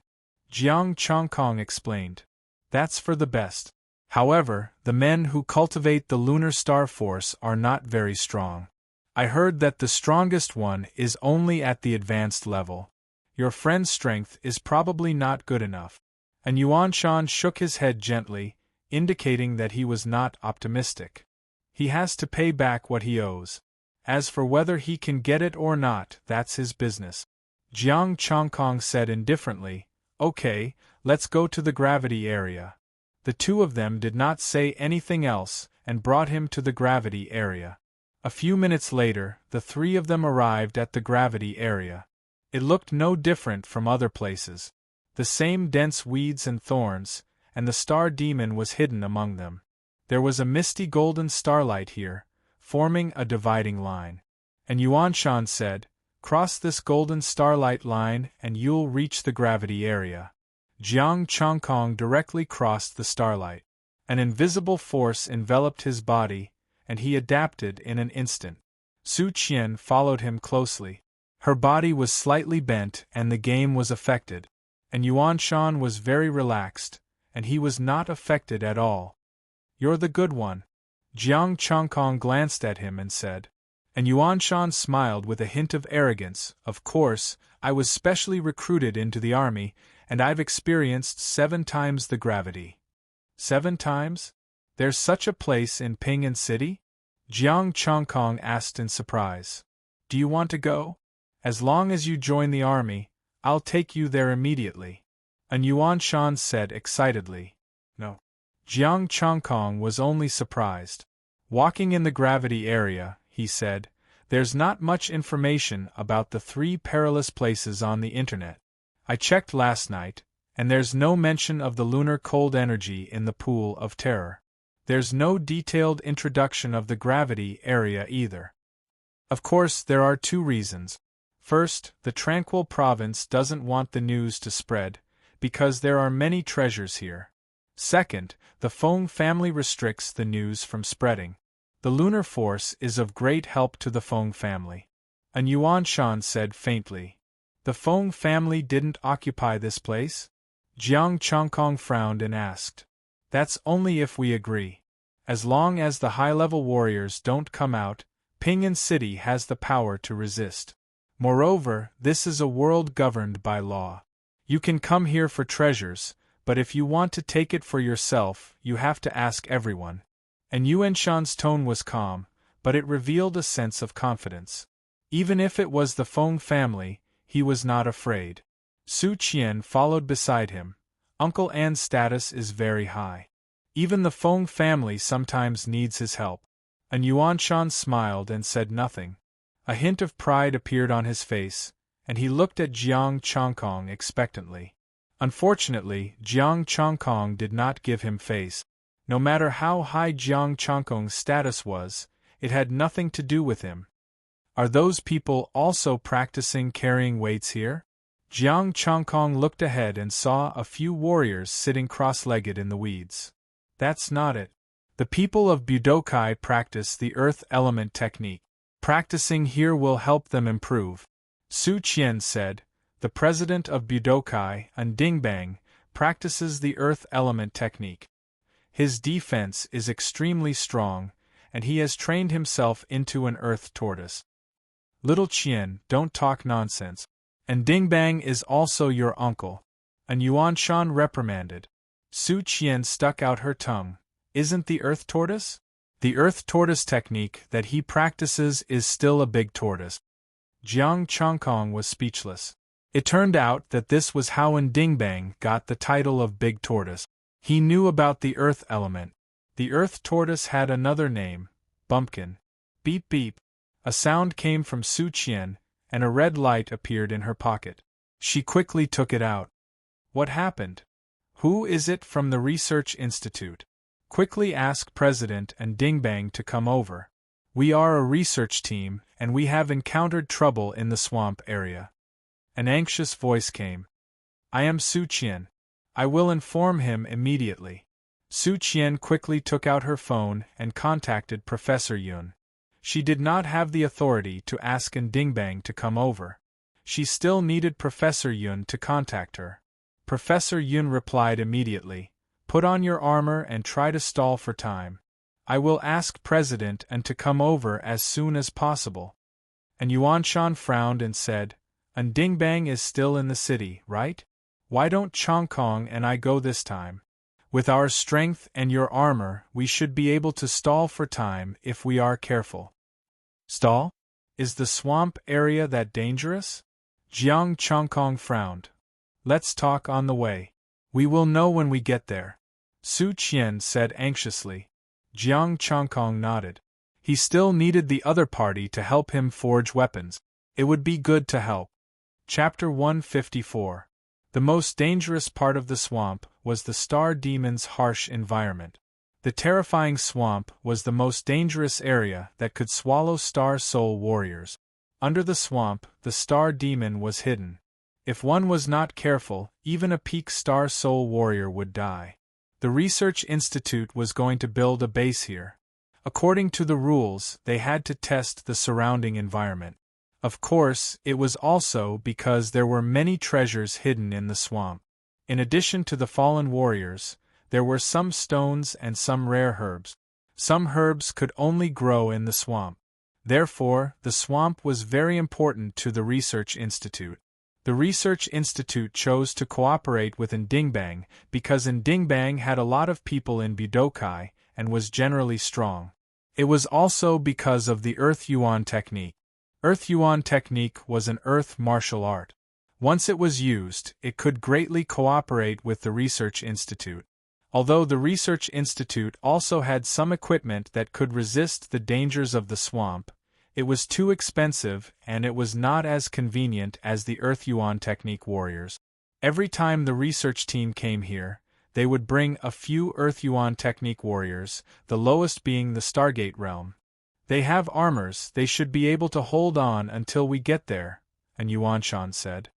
S1: Jiang Chongkong explained. That's for the best. However, the men who cultivate the lunar star force are not very strong. I heard that the strongest one is only at the advanced level. Your friend's strength is probably not good enough. And Yuan Shan shook his head gently, indicating that he was not optimistic. He has to pay back what he owes. As for whether he can get it or not, that's his business. Jiang Chongkong said indifferently, "Okay, let's go to the gravity area." The two of them did not say anything else and brought him to the gravity area. A few minutes later, the three of them arrived at the gravity area. It looked no different from other places. The same dense weeds and thorns, and the star demon was hidden among them. There was a misty golden starlight here, forming a dividing line. And Yuan Shan said, "Cross this golden starlight line and you'll reach the gravity area." Jiang Chongkong directly crossed the starlight. An invisible force enveloped his body, and he adapted in an instant. Su Qian followed him closely. Her body was slightly bent and the game was affected. And Yuan Shan was very relaxed, and he was not affected at all. "You're the good one." Jiang Chongkong glanced at him and said. And Yuan Shan smiled with a hint of arrogance. "Of course, I was specially recruited into the army, and I've experienced 7 times the gravity." 7 times? There's such a place in Pingan City? Jiang Chongkong asked in surprise. "Do you want to go? As long as you join the army, I'll take you there immediately." And Yuan Shan said excitedly, "No." Jiang Chongkong was only surprised. Walking in the gravity area, he said, "There's not much information about the 3 perilous places on the internet. I checked last night, and there's no mention of the lunar cold energy in the pool of terror. There's no detailed introduction of the gravity area either. Of course, there are 2 reasons. First, the Tranquil Province doesn't want the news to spread, because there are many treasures here. Second, the Feng family restricts the news from spreading. The lunar force is of great help to the Feng family." And Yuan Shan said faintly, "The Feng family didn't occupy this place?" Jiang Chongkong frowned and asked. "That's only if we agree. As long as the high-level warriors don't come out, Pingan City has the power to resist. Moreover, this is a world governed by law. You can come here for treasures, but if you want to take it for yourself, you have to ask everyone." And Yuan Shan's tone was calm, but it revealed a sense of confidence. Even if it was the Feng family, he was not afraid. Su Qian followed beside him. "Uncle An's status is very high. Even the Feng family sometimes needs his help." And Yuan Shan smiled and said nothing. A hint of pride appeared on his face, and he looked at Jiang Chongkong expectantly. Unfortunately, Jiang Chongkong did not give him face. No matter how high Jiang Chongkong's status was, it had nothing to do with him. "Are those people also practicing carrying weights here?" Jiang Chongkong looked ahead and saw a few warriors sitting cross-legged in the weeds. "That's not it. The people of Budokai practice the earth element technique. Practicing here will help them improve." Su Qian said, "The president of Budokai, Dingbang, practices the earth element technique. His defense is extremely strong, and he has trained himself into an earth tortoise." "Little Qian, don't talk nonsense. And Dingbang is also your uncle." And Yuan Shan reprimanded. Su Qian stuck out her tongue. "Isn't the earth tortoise? The earth tortoise technique that he practices is still a big tortoise." Jiang Chongkong was speechless. It turned out that this was how Dingbang got the title of Big Tortoise. He knew about the earth element. The earth tortoise had another name, Bumpkin. Beep beep. A sound came from Su Qian, and a red light appeared in her pocket. She quickly took it out. "What happened? Who is it from the Research Institute? Quickly ask President and Dingbang to come over. We are a research team, and we have encountered trouble in the swamp area." An anxious voice came. "I am Su Qian. I will inform him immediately." Su Qian quickly took out her phone and contacted Professor Yun. She did not have the authority to ask Dingbang to come over. She still needed Professor Yun to contact her. Professor Yun replied immediately, Put on your armor and try to stall for time. I will ask President An to come over as soon as possible. And Yuanshan frowned and said, Dingbang is still in the city, right? Why don't Chongkong and I go this time? With our strength and your armor, we should be able to stall for time if we are careful. Stall? Is the swamp area that dangerous? Jiang Chongkong frowned. Let's talk on the way. We will know when we get there. Su Qian said anxiously. Jiang Chongkong nodded. He still needed the other party to help him forge weapons. It would be good to help. Chapter 154. The most dangerous part of the swamp was the star demon's harsh environment. The terrifying swamp was the most dangerous area that could swallow star soul warriors. Under the swamp, the star demon was hidden. If one was not careful, even a peak star soul warrior would die. The research institute was going to build a base here. According to the rules, they had to test the surrounding environment. Of course, it was also because there were many treasures hidden in the swamp. In addition to the fallen warriors, there were some stones and some rare herbs. Some herbs could only grow in the swamp. Therefore, the swamp was very important to the research institute. The research institute chose to cooperate with Ndingbang because Ndingbang had a lot of people in Budokai and was generally strong. It was also because of the Earth Yuan technique. Earth Yuan technique was an earth martial art. Once it was used, it could greatly cooperate with the research institute. Although the research institute also had some equipment that could resist the dangers of the swamp, it was too expensive and it was not as convenient as the Earth Yuan technique warriors. Every time the research team came here, they would bring a few Earth Yuan technique warriors, the lowest being the Stargate realm. They have armors, they should be able to hold on until we get there, and Yuanshan said.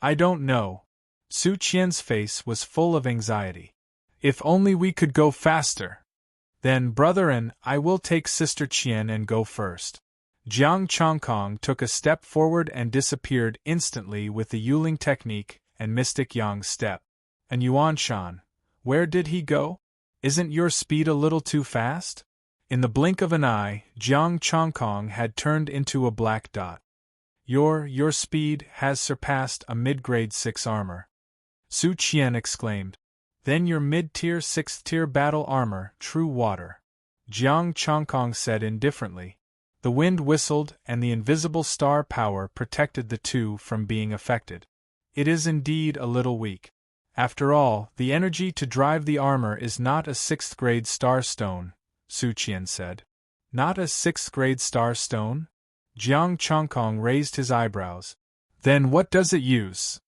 S1: I don't know. Su Qian's face was full of anxiety. If only we could go faster. Then brother and I will take Sister Qian and go first. Jiang Chongkong took a step forward and disappeared instantly with the Yuling technique and Mystic Yang step. And Yuanshan, where did he go? Isn't your speed a little too fast? In the blink of an eye, Jiang Chongkong had turned into a black dot. Your speed has surpassed a mid-grade 6 armor. Su Qian exclaimed. Then your mid-tier 6th tier battle armor, true water. Jiang Chongkong said indifferently. The wind whistled and the invisible star power protected the two from being affected. It is indeed a little weak. After all, the energy to drive the armor is not a 6th grade star stone, Su Qian said. Not a 6th grade star stone? Jiang Chongkong raised his eyebrows. Then what does it use?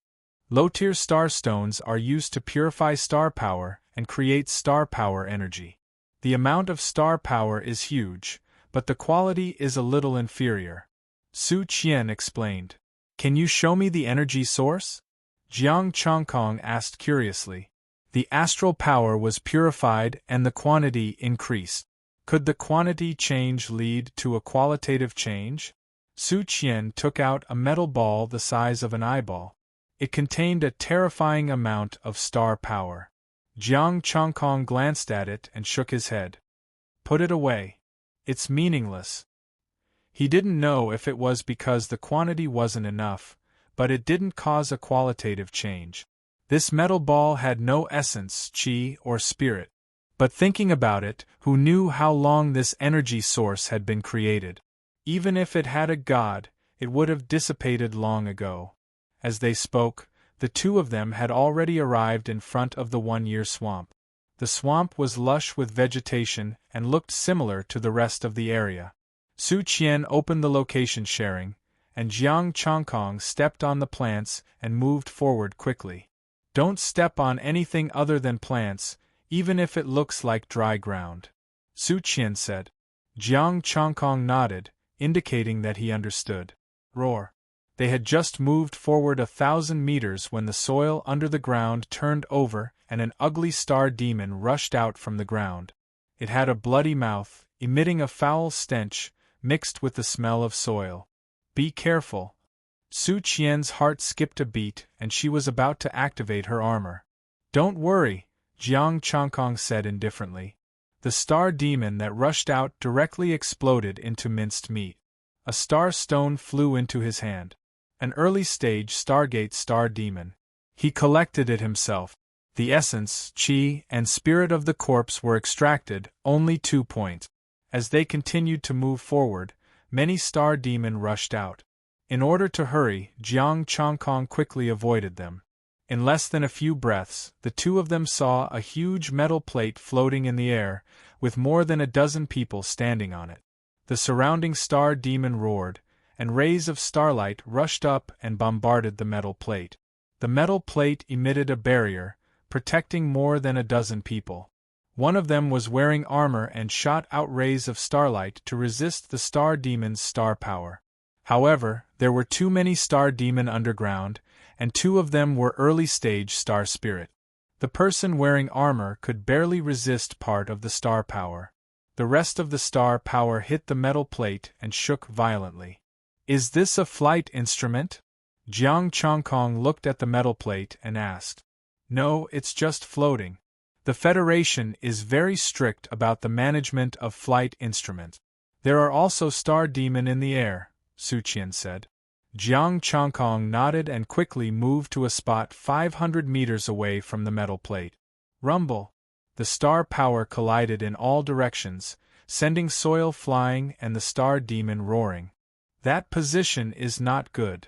S1: Low-tier star stones are used to purify star power and create star power energy. The amount of star power is huge, but the quality is a little inferior. Su Qian explained. Can you show me the energy source? Jiang Chongkong asked curiously. The astral power was purified and the quantity increased. Could the quantity change lead to a qualitative change? Su Qian took out a metal ball the size of an eyeball. It contained a terrifying amount of star power. Jiang Chongkong glanced at it and shook his head. Put it away. It's meaningless. He didn't know if it was because the quantity wasn't enough, but it didn't cause a qualitative change. This metal ball had no essence, chi, or spirit. But thinking about it, who knew how long this energy source had been created? Even if it had a god, it would have dissipated long ago. As they spoke, the two of them had already arrived in front of the one-year swamp. The swamp was lush with vegetation and looked similar to the rest of the area. Su Qian opened the location sharing, and Jiang Chongkong stepped on the plants and moved forward quickly. Don't step on anything other than plants, even if it looks like dry ground, Su Qian said. Jiang Chongkong nodded, indicating that he understood. Roar. They had just moved forward 1,000 meters when the soil under the ground turned over and an ugly star demon rushed out from the ground. It had a bloody mouth, emitting a foul stench, mixed with the smell of soil. Be careful. Su Qian's heart skipped a beat and she was about to activate her armor. Don't worry, Jiang Changkong said indifferently. The star demon that rushed out directly exploded into minced meat. A star stone flew into his hand. An early-stage Stargate star demon. He collected it himself. The essence, qi, and spirit of the corpse were extracted, only 2 points. As they continued to move forward, many star demon rushed out. In order to hurry, Jiang Changkong quickly avoided them. In less than a few breaths, the two of them saw a huge metal plate floating in the air, with more than a dozen people standing on it. The surrounding star demon roared, and rays of starlight rushed up and bombarded the metal plate. The metal plate emitted a barrier, protecting more than a dozen people. One of them was wearing armor and shot out rays of starlight to resist the star demon's star power. However, there were too many star demon underground, and 2 of them were early-stage star spirit. The person wearing armor could barely resist part of the star power. The rest of the star power hit the metal plate and shook violently. Is this a flight instrument? Jiang Changkong looked at the metal plate and asked. No, it's just floating. The Federation is very strict about the management of flight instruments. There are also star demon in the air, Su Qian said. Jiang Changkong nodded and quickly moved to a spot 500 meters away from the metal plate. Rumble! The star power collided in all directions, sending soil flying and the star demon roaring. That position is not good.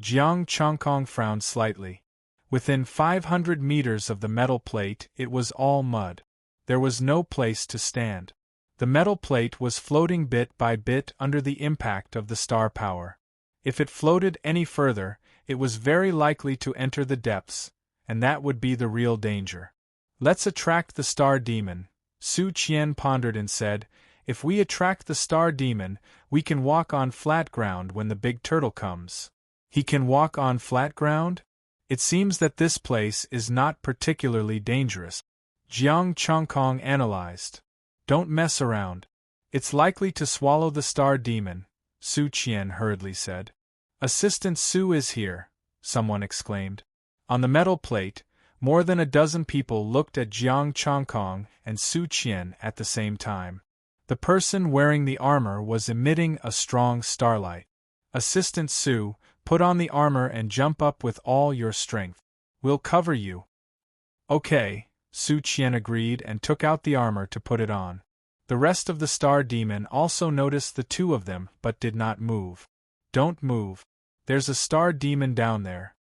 S1: Jiang Changkong frowned slightly. Within 500 meters of the metal plate, it was all mud. There was no place to stand. The metal plate was floating bit by bit under the impact of the star power. If it floated any further, it was very likely to enter the depths, and that would be the real danger. Let's attract the star demon, Su Qian pondered and said. If we attract the star demon, we can walk on flat ground when the big turtle comes. He can walk on flat ground? It seems that this place is not particularly dangerous. Jiang Changkong analyzed. Don't mess around. It's likely to swallow the star demon, Su Qian hurriedly said. Assistant Su is here, someone exclaimed. On the metal plate, more than a dozen people looked at Jiang Changkong and Su Qian at the same time. The person wearing the armor was emitting a strong starlight. Assistant Su, put on the armor and jump up with all your strength. We'll cover you. Okay, Su Qian agreed and took out the armor to put it on. The rest of the star demon also noticed the 2 of them but did not move. Don't move. There's a star demon down there.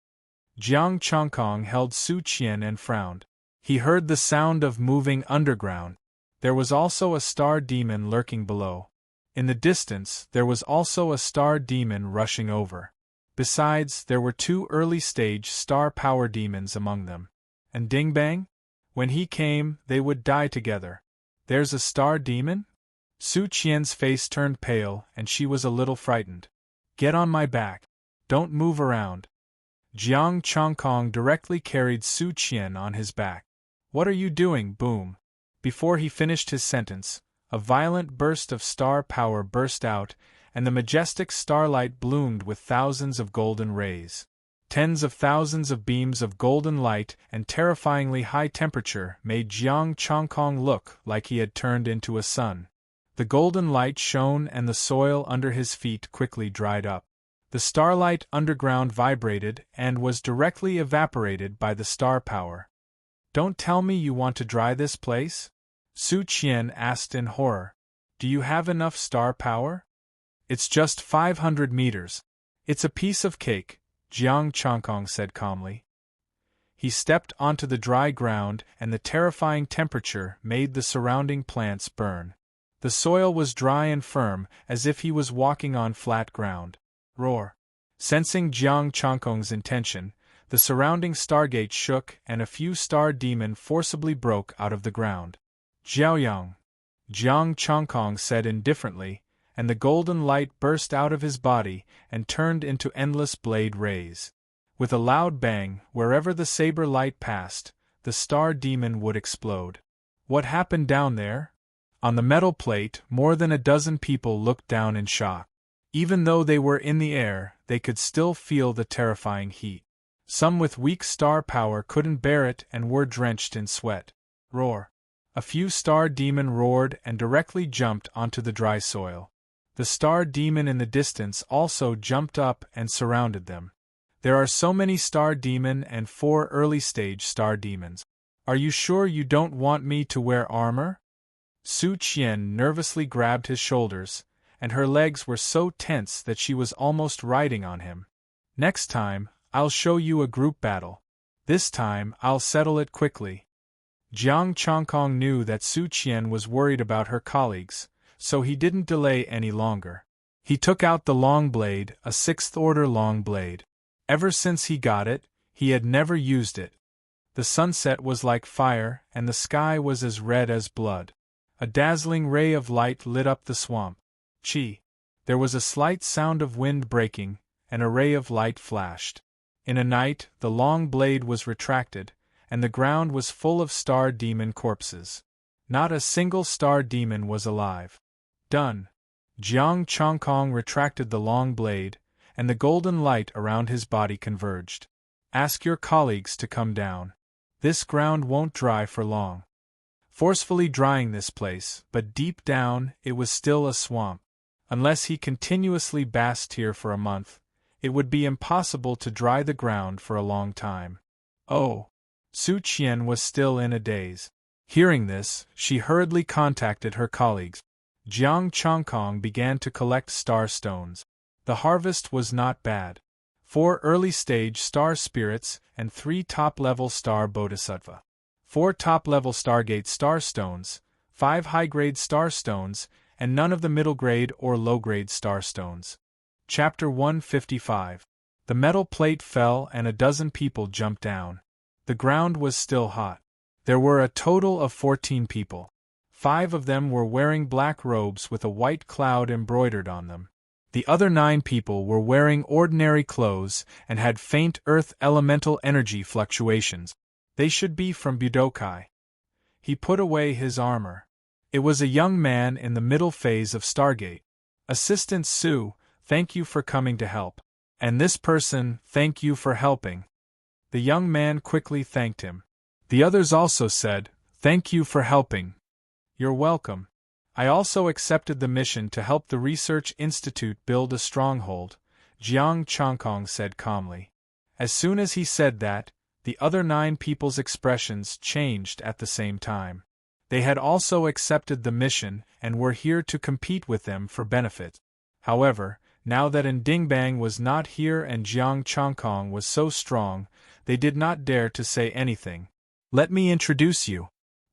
S1: Jiang Changkong held Su Qian and frowned. He heard the sound of moving underground. There was also a star demon lurking below. In the distance, there was also a star demon rushing over. Besides, there were 2 early-stage star power demons among them. And Ding Bang? When he came, they would die together. There's a star demon? Su Qian's face turned pale and she was a little frightened. Get on my back. Don't move around. Jiang Changkong directly carried Su Qian on his back. What are you doing, boom? Before he finished his sentence, a violent burst of star power burst out, and the majestic starlight bloomed with thousands of golden rays. Tens of thousands of beams of golden light and terrifyingly high temperature made Jiang Changkong look like he had turned into a sun. The golden light shone and the soil under his feet quickly dried up. The starlight underground vibrated and was directly evaporated by the star power. Don't tell me you want to dry this place? Su Qian asked in horror. Do you have enough star power? It's just 500 meters. It's a piece of cake, Jiang Changkong said calmly. He stepped onto the dry ground and the terrifying temperature made the surrounding plants burn. The soil was dry and firm, as if he was walking on flat ground. Roar! Sensing Jiang Changkong's intention, the surrounding stargate shook and a few star demon forcibly broke out of the ground. Jiaoyang! Jiang Changkong said indifferently, and the golden light burst out of his body and turned into endless blade rays. With a loud bang, wherever the saber light passed, the star demon would explode. What happened down there? On the metal plate, more than a dozen people looked down in shock. Even though they were in the air, they could still feel the terrifying heat. Some with weak star power couldn't bear it and were drenched in sweat. Roar. A few star demon roared and directly jumped onto the dry soil. The star demon in the distance also jumped up and surrounded them. There are so many star demon and 4 early-stage star demons. Are you sure you don't want me to wear armor? Su Qian nervously grabbed his shoulders, and her legs were so tense that she was almost riding on him. Next time, I'll show you a group battle. This time, I'll settle it quickly. Jiang Chongkong knew that Su Qian was worried about her colleagues, so he didn't delay any longer. He took out the long blade, a 6th-order long blade. Ever since he got it, he had never used it. The sunset was like fire, and the sky was as red as blood. A dazzling ray of light lit up the swamp. Chi! There was a slight sound of wind breaking, and a ray of light flashed. In a night, the long blade was retracted, and the ground was full of star demon corpses. Not a single star demon was alive. Done. Jiang Chongkong retracted the long blade, and the golden light around his body converged. Ask your colleagues to come down. This ground won't dry for long. Forcefully drying this place, but deep down, it was still a swamp. Unless he continuously basked here for a month, it would be impossible to dry the ground for a long time. Oh! Su Qian was still in a daze. Hearing this, she hurriedly contacted her colleagues. Jiang Chongkong began to collect star stones. The harvest was not bad. 4 early-stage star spirits and 3 top-level star bodhisattva. 4 top-level Stargate star stones, 5 high-grade star stones, and none of the middle-grade or low-grade star stones. Chapter 155. The metal plate fell and a dozen people jumped down. The ground was still hot. There were a total of 14 people. 5 of them were wearing black robes with a white cloud embroidered on them. The other 9 people were wearing ordinary clothes and had faint earth elemental energy fluctuations. They should be from Budokai. He put away his armor. It was a young man in the middle phase of Stargate. Assistant Su, thank you for coming to help. And this person, thank you for helping. The young man quickly thanked him. The others also said, thank you for helping. You're welcome. I also accepted the mission to help the Research Institute build a stronghold, Jiang Chongkong said calmly. As soon as he said that, the other 9 people's expressions changed at the same time. They had also accepted the mission and were here to compete with them for benefit. However, now that Ndingbang was not here and Jiang Chongkong was so strong, they did not dare to say anything. Let me introduce you.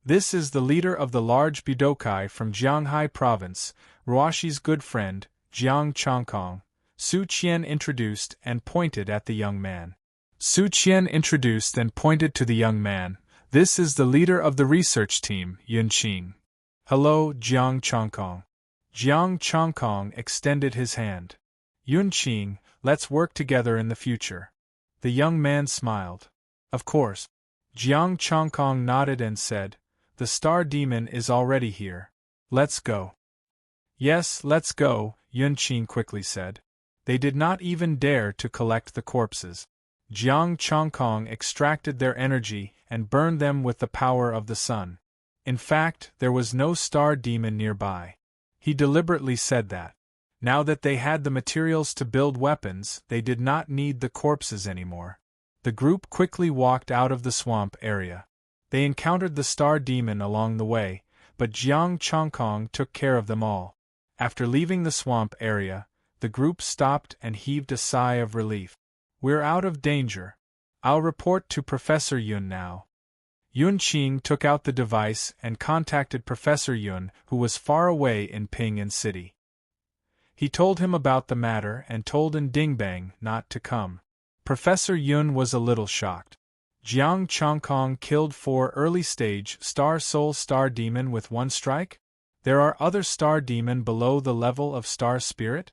S1: This is the leader of the large Budokai from Jianghai Province, Ruashi's good friend, Jiang Chongkong. Su Qian introduced and pointed at the young man. Su Qian introduced and pointed to the young man. This is the leader of the research team, Yunqing. Hello, Jiang Chongkong. Jiang Chongkong extended his hand. Yunqing, let's work together in the future. The young man smiled. Of course. Jiang Chongkong nodded and said, the star demon is already here. Let's go. Yes, let's go, Yunqing quickly said. They did not even dare to collect the corpses. Jiang Chongkong extracted their energy and burned them with the power of the sun. In fact, there was no star demon nearby. He deliberately said that. Now that they had the materials to build weapons, they did not need the corpses anymore. The group quickly walked out of the swamp area. They encountered the star demon along the way, but Jiang Chongkong took care of them all. After leaving the swamp area, the group stopped and heaved a sigh of relief. We're out of danger. I'll report to Professor Yun now. Yunqing took out the device and contacted Professor Yun, who was far away in Ping'an City. He told him about the matter and told Ndingbang not to come. Professor Yun was a little shocked. Jiang Chongkong killed 4 early-stage Star Soul Star Demon with 1 strike? There are other Star Demon below the level of Star Spirit?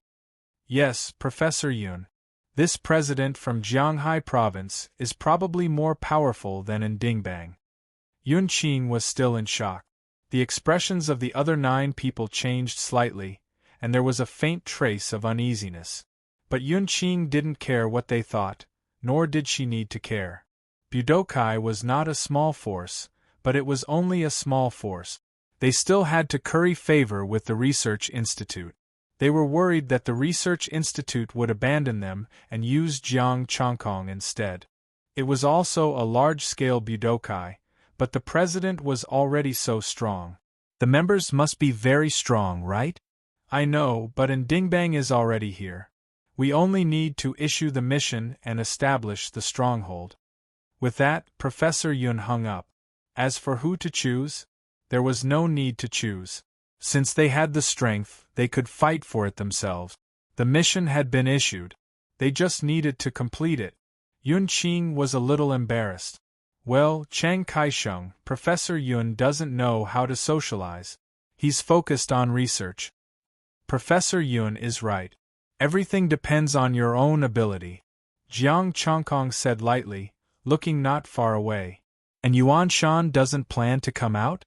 S1: Yes, Professor Yun. This president from Jianghai Province is probably more powerful than Ndingbang. Yunqing was still in shock. The expressions of the other 9 people changed slightly, and there was a faint trace of uneasiness. But Yunqing didn't care what they thought, nor did she need to care. Budokai was not a small force, but it was only a small force. They still had to curry favor with the Research Institute. They were worried that the Research Institute would abandon them and use Jiang Chongkong instead. It was also a large-scale budokai, but the president was already so strong. The members must be very strong, right? I know, but Ndingbang is already here. We only need to issue the mission and establish the stronghold. With that, Professor Yun hung up. As for who to choose, there was no need to choose. Since they had the strength, they could fight for it themselves. The mission had been issued. They just needed to complete it. Yun Qing was a little embarrassed. Well, Chiang Kai-sheng, Professor Yun doesn't know how to socialize. He's focused on research. Professor Yun is right. Everything depends on your own ability, Jiang Chongkong said lightly, looking not far away. And Yuan Shan doesn't plan to come out?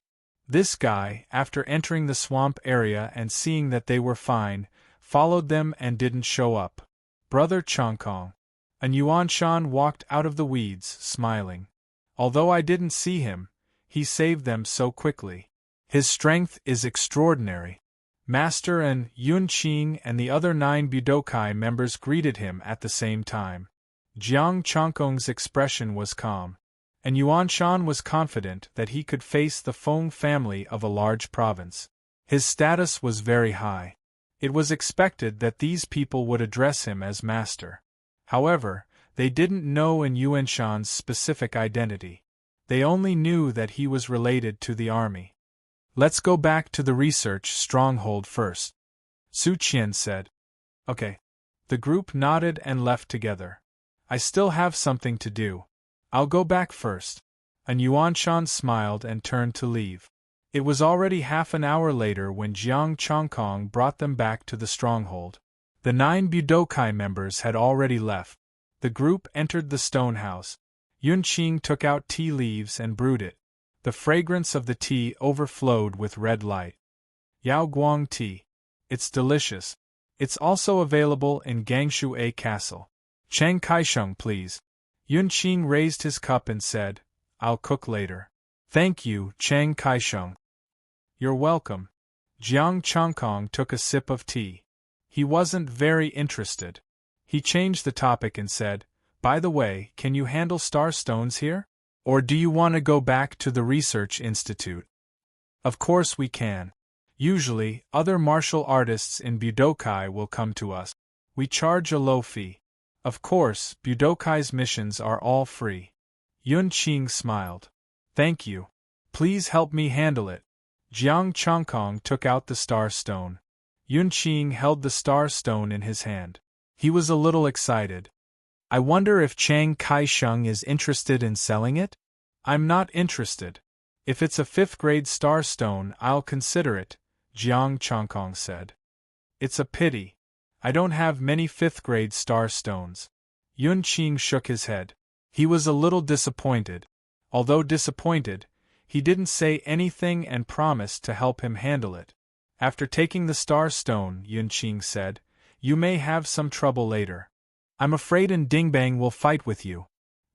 S1: This guy, after entering the swamp area and seeing that they were fine, followed them and didn't show up. Brother Chongkong. And Yuan Shan walked out of the weeds, smiling. Although I didn't see him, he saved them so quickly. His strength is extraordinary. Master and Yun Qing and the other 9 Budokai members greeted him at the same time. Jiang Chongkong's expression was calm, and Yuan Shan was confident that he could face the Feng family of a large province. His status was very high. It was expected that these people would address him as master. However, they didn't know Yuan Shan's specific identity. They only knew that he was related to the army. Let's go back to the research stronghold first, Su Qian said. Okay. The group nodded and left together. I still have something to do. I'll go back first. And Yuan Shan smiled and turned to leave. It was already half an hour later when Jiang Chongkong brought them back to the stronghold. The 9 Budokai members had already left. The group entered the stone house. Yun Qing took out tea leaves and brewed it. The fragrance of the tea overflowed with red light. Yao Guang tea. It's delicious. It's also available in Gangshu A Castle. Chiang Kai-sheng, please. Yun Qing raised his cup and said, I'll cook later. Thank you, Chiang Kai-sheng. You're welcome. Jiang Chongkong took a sip of tea. He wasn't very interested. He changed the topic and said, By the way, can you handle star stones here? Or do you want to go back to the Research Institute? Of course we can. Usually, other martial artists in Budokai will come to us. We charge a low fee. Of course, Budokai's missions are all free. Yun Qing smiled. Thank you. Please help me handle it. Jiang Chongkong took out the star stone. Yun Qing held the star stone in his hand. He was a little excited. I wonder if Chiang Kai-sheng is interested in selling it? I'm not interested. If it's a 5th-grade star stone, I'll consider it, Jiang Chongkong said. It's a pity. I don't have many 5th-grade star stones. Yun Qing shook his head. He was a little disappointed. Although disappointed, he didn't say anything and promised to help him handle it. After taking the star stone, Yun Qing said, You may have some trouble later. I'm afraid Ndingbang will fight with you.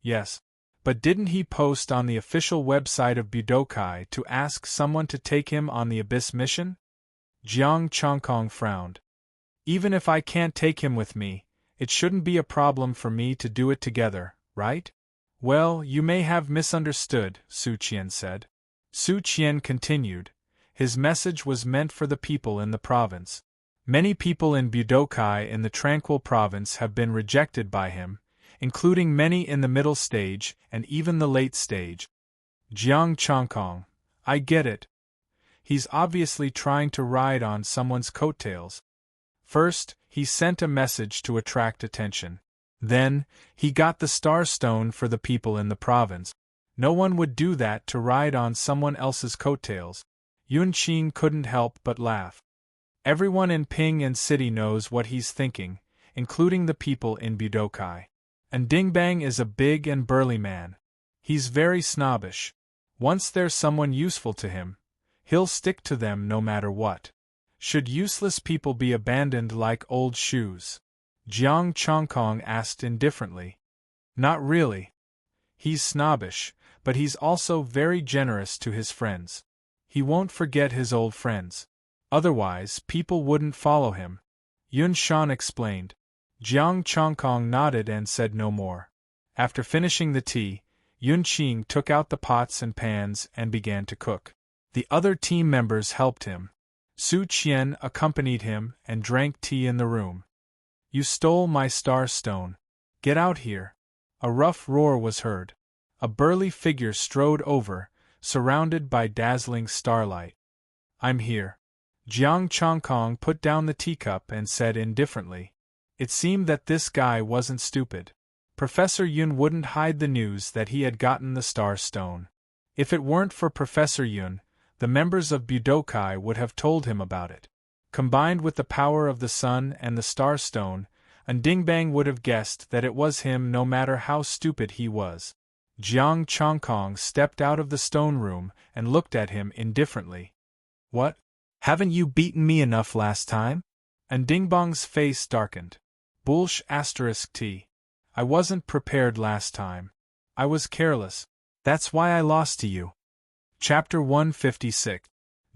S1: Yes. But didn't he post on the official website of Budokai to ask someone to take him on the Abyss mission? Jiang Chongkong frowned. Even if I can't take him with me, it shouldn't be a problem for me to do it together, right? Well, you may have misunderstood, Su Qian said. Su Qian continued. His message was meant for the people in the province. Many people in Budokai in the Tranquil Province have been rejected by him, including many in the middle stage and even the late stage. Jiang Chongkong, I get it. He's obviously trying to ride on someone's coattails. First, he sent a message to attract attention. Then, he got the star stone for the people in the province. No one would do that to ride on someone else's coattails. Yun Qing couldn't help but laugh. Everyone in Ping and City knows what he's thinking, including the people in Budokai. And Ndingbang is a big and burly man. He's very snobbish. Once there's someone useful to him, he'll stick to them no matter what. Should useless people be abandoned like old shoes? Jiang Chongkong asked indifferently. Not really. He's snobbish, but he's also very generous to his friends. He won't forget his old friends. Otherwise, people wouldn't follow him. Yun Shan explained. Jiang Chongkong nodded and said no more. After finishing the tea, Yun Qing took out the pots and pans and began to cook. The other team members helped him. Su Qian accompanied him and drank tea in the room. You stole my star stone. Get out here. A rough roar was heard. A burly figure strode over, surrounded by dazzling starlight. I'm here. Jiang Chongkong put down the teacup and said indifferently. It seemed that this guy wasn't stupid. Professor Yun wouldn't hide the news that he had gotten the star stone. If it weren't for Professor Yun, the members of Budokai would have told him about it. Combined with the power of the sun and the star stone, Ndingbang would have guessed that it was him no matter how stupid he was. Jiang Chongkong stepped out of the stone room and looked at him indifferently. What? Haven't you beaten me enough last time? Ndingbang's face darkened. Bullsh *T. I wasn't prepared last time. I was careless. That's why I lost to you. Chapter 156.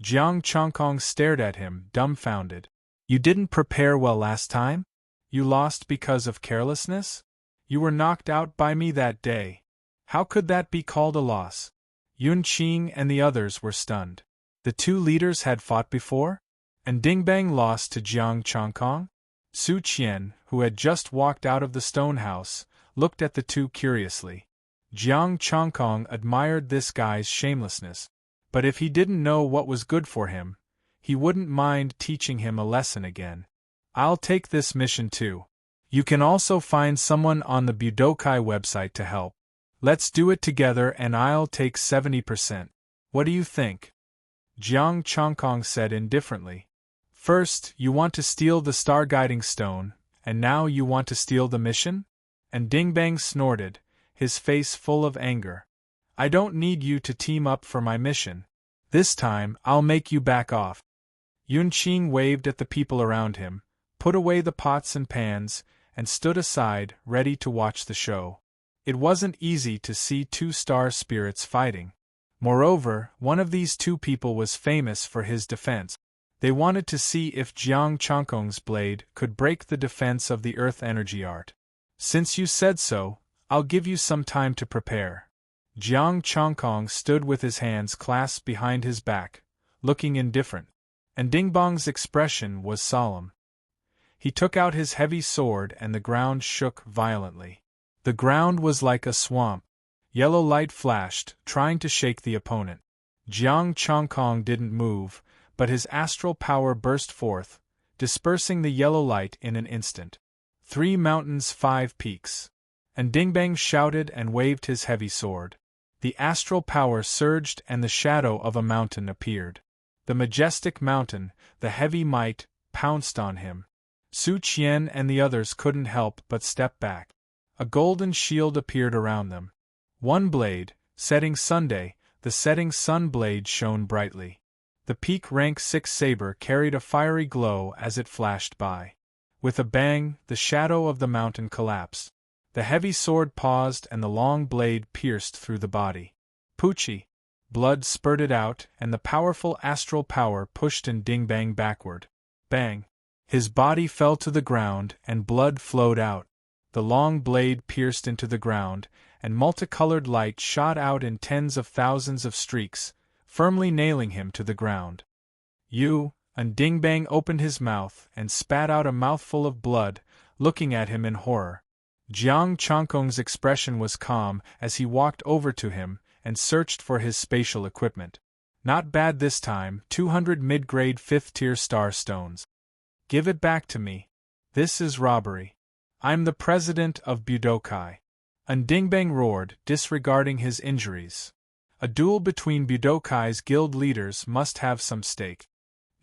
S1: Jiang Chongkong stared at him, dumbfounded. You didn't prepare well last time? You lost because of carelessness? You were knocked out by me that day. How could that be called a loss? Yun Qing and the others were stunned. The two leaders had fought before? And Ndingbang lost to Jiang Chongkong? Su Qian, who had just walked out of the stone house, looked at the two curiously. Jiang Chongkong admired this guy's shamelessness. But if he didn't know what was good for him, he wouldn't mind teaching him a lesson again. I'll take this mission too. You can also find someone on the Budokai website to help. Let's do it together and I'll take 70%. What do you think? Jiang Chongkong said indifferently. First, you want to steal the star guiding stone, and now you want to steal the mission? And Ndingbang snorted, his face full of anger. I don't need you to team up for my mission. This time, I'll make you back off. Yun Qing waved at the people around him, put away the pots and pans, and stood aside, ready to watch the show. It wasn't easy to see two star spirits fighting. Moreover, one of these two people was famous for his defense. They wanted to see if Jiang Chongkong's blade could break the defense of the earth energy art. Since you said so, I'll give you some time to prepare. Jiang Chongkong stood with his hands clasped behind his back, looking indifferent. And Ndingbang's expression was solemn. He took out his heavy sword and the ground shook violently. The ground was like a swamp. Yellow light flashed, trying to shake the opponent. Jiang Chongkong didn't move, but his astral power burst forth, dispersing the yellow light in an instant. 3 mountains, 5 peaks. And Ndingbang shouted and waved his heavy sword. The astral power surged and the shadow of a mountain appeared. The majestic mountain, the heavy might, pounced on him. Su Qian and the others couldn't help but step back. A golden shield appeared around them. One blade, setting Sunday, the setting sun blade shone brightly. The peak rank 6 saber carried a fiery glow as it flashed by. With a bang, the shadow of the mountain collapsed. The heavy sword paused and the long blade pierced through the body. Poochie! Blood spurted out and the powerful astral power pushed Ndingbang backward. Bang! His body fell to the ground and blood flowed out. The long blade pierced into the ground, and multicolored light shot out in tens of thousands of streaks, firmly nailing him to the ground. Ndingbang opened his mouth and spat out a mouthful of blood, looking at him in horror. Jiang Chongkong's expression was calm as he walked over to him and searched for his spatial equipment. Not bad this time, 200 mid-grade 5th-tier star stones. Give it back to me. This is robbery. I'm the president of Budokai. Ndingbang roared, disregarding his injuries. A duel between Budokai's guild leaders must have some stake.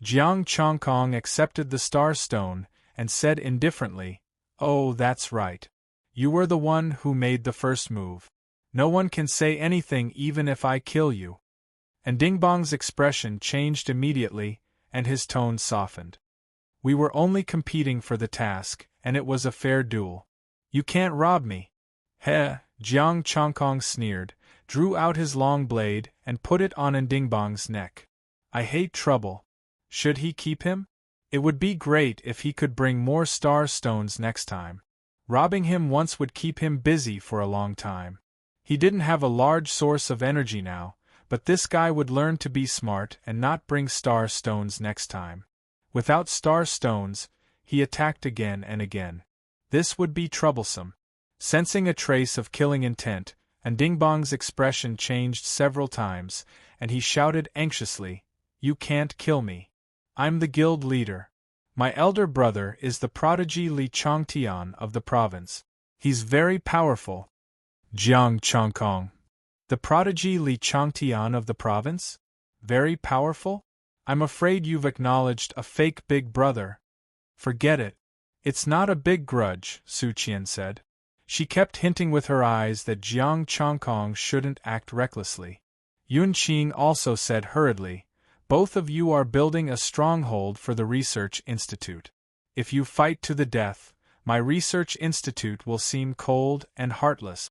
S1: Jiang Chongkong accepted the star stone and said indifferently, "Oh, that's right. You were the one who made the first move. No one can say anything even if I kill you." And Ndingbang's expression changed immediately, and his tone softened. We were only competing for the task, and it was a fair duel. You can't rob me. Heh, Jiang Chongkong sneered, drew out his long blade, and put it on Ndingbang's neck. I hate trouble. Should he keep him? It would be great if he could bring more star stones next time. Robbing him once would keep him busy for a long time. He didn't have a large source of energy now, but this guy would learn to be smart and not bring star stones next time. Without star stones, he attacked again and again. This would be troublesome. Sensing a trace of killing intent, Ndingbang's expression changed several times, and he shouted anxiously, "You can't kill me. I'm the guild leader. My elder brother is the prodigy Li Changtian of the province. He's very powerful." Jiang Chongkong. The prodigy Li Changtian of the province? Very powerful? I'm afraid you've acknowledged a fake big brother. Forget it. It's not a big grudge, Su Qian said. She kept hinting with her eyes that Jiang Chongkong shouldn't act recklessly. Yun Qing also said hurriedly, "Both of you are building a stronghold for the research institute. If you fight to the death, my research institute will seem cold and heartless."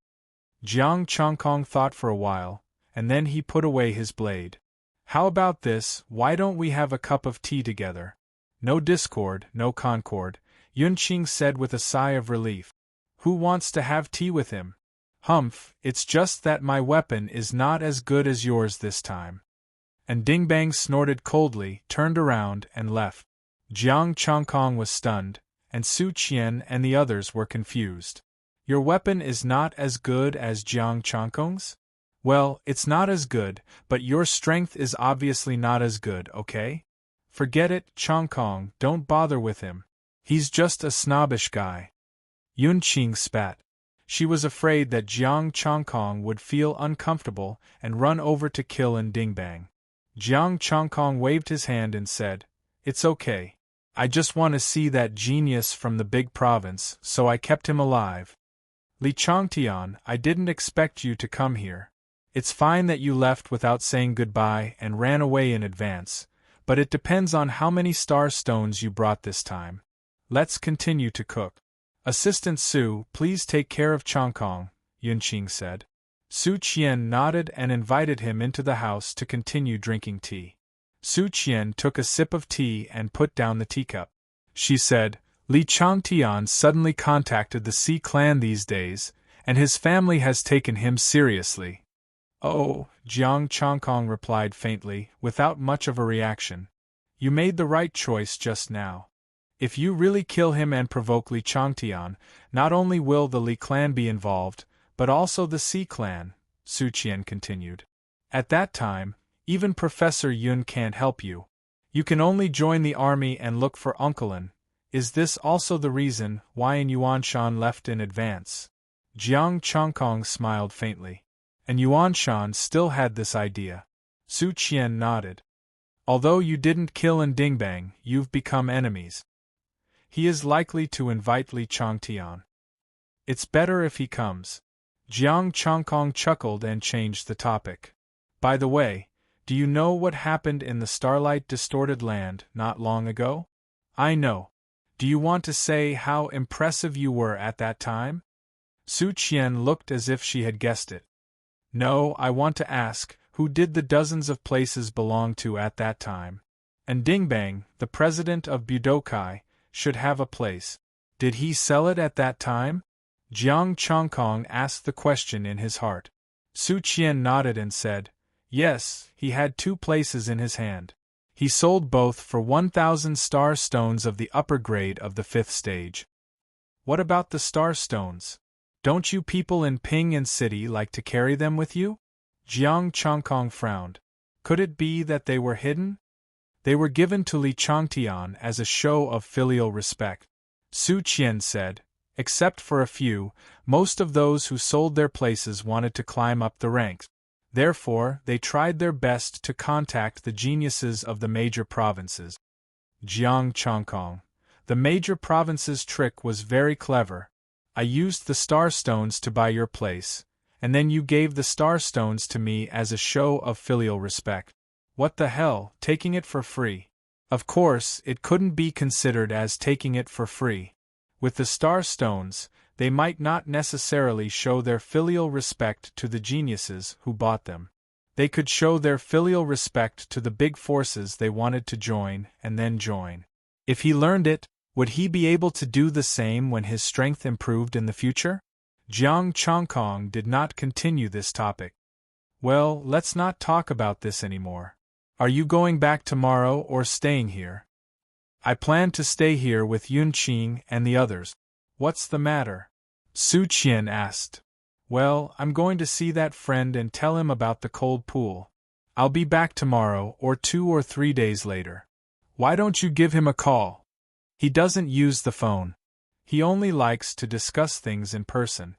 S1: Jiang Chongkong thought for a while, and then he put away his blade. "How about this, why don't we have a cup of tea together? No discord, no concord," Yun Qing said with a sigh of relief. "Who wants to have tea with him?" "Humph, it's just that my weapon is not as good as yours this time." And Dingbang snorted coldly, turned around, and left. Jiang Chongkong was stunned, and Su Qian and the others were confused. "Your weapon is not as good as Jiang Chongkong's? Well, it's not as good, but your strength is obviously not as good, okay? Forget it, Chongkong, don't bother with him. He's just a snobbish guy." Yun Qing spat. She was afraid that Jiang Chongkong would feel uncomfortable and run over to kill Ndingbang. Jiang Chongkong waved his hand and said, "It's okay. I just want to see that genius from the big province, so I kept him alive. Li Changtian, I didn't expect you to come here. It's fine that you left without saying goodbye and ran away in advance, but it depends on how many star stones you brought this time. Let's continue to cook. Assistant Su, please take care of Chongkong," Yun Qing said. Su Qian nodded and invited him into the house to continue drinking tea. Su Qian took a sip of tea and put down the teacup. She said, "Li Changtian suddenly contacted the Sea clan these days, and his family has taken him seriously." "Oh," Jiang Chongkong replied faintly, without much of a reaction. "You made the right choice just now. If you really kill him and provoke Li Changtian, not only will the Li clan be involved, but also the Sea clan," Su Qian continued. "At that time, even Professor Yun can't help you. You can only join the army and look for Uncle An. Is this also the reason why Yuanshan left in advance?" Jiang Chongkong smiled faintly. "And Yuanshan still had this idea." Su Qian nodded. "Although you didn't kill Ndingbang, you've become enemies. He is likely to invite Li Changtian. It's better if he comes." Jiang Chongkong chuckled and changed the topic. "By the way, do you know what happened in the starlight-distorted land not long ago?" "I know. Do you want to say how impressive you were at that time?" Su Qian looked as if she had guessed it. "No, I want to ask, who did the dozens of places belong to at that time? And Dingbang, the president of Budokai, should have a place. Did he sell it at that time?" Jiang Chongkong asked the question in his heart. Su Qian nodded and said, "Yes, he had 2 places in his hand. He sold both for 1,000 star stones of the upper grade of the 5th stage." "What about the star stones? Don't you people in Ping An City like to carry them with you?" Jiang Chongkong frowned. Could it be that they were hidden? "They were given to Li Changtian as a show of filial respect," Su Qian said. "Except for a few, most of those who sold their places wanted to climb up the ranks. Therefore, they tried their best to contact the geniuses of the major provinces." Jiang Chongkong. "The major provinces' trick was very clever. I used the star stones to buy your place, and then you gave the star stones to me as a show of filial respect. What the hell, taking it for free? Of course, it couldn't be considered as taking it for free. With the star stones, they might not necessarily show their filial respect to the geniuses who bought them. They could show their filial respect to the big forces they wanted to join and then join. If he learned it, would he be able to do the same when his strength improved in the future? Jiang Chongkong did not continue this topic. Well, let's not talk about this anymore. Are you going back tomorrow or staying here? I plan to stay here with Yunqing and the others. What's the matter? Su Qian asked. Well, I'm going to see that friend and tell him about the cold pool. I'll be back tomorrow or 2 or 3 days later. Why don't you give him a call? He doesn't use the phone. He only likes to discuss things in person.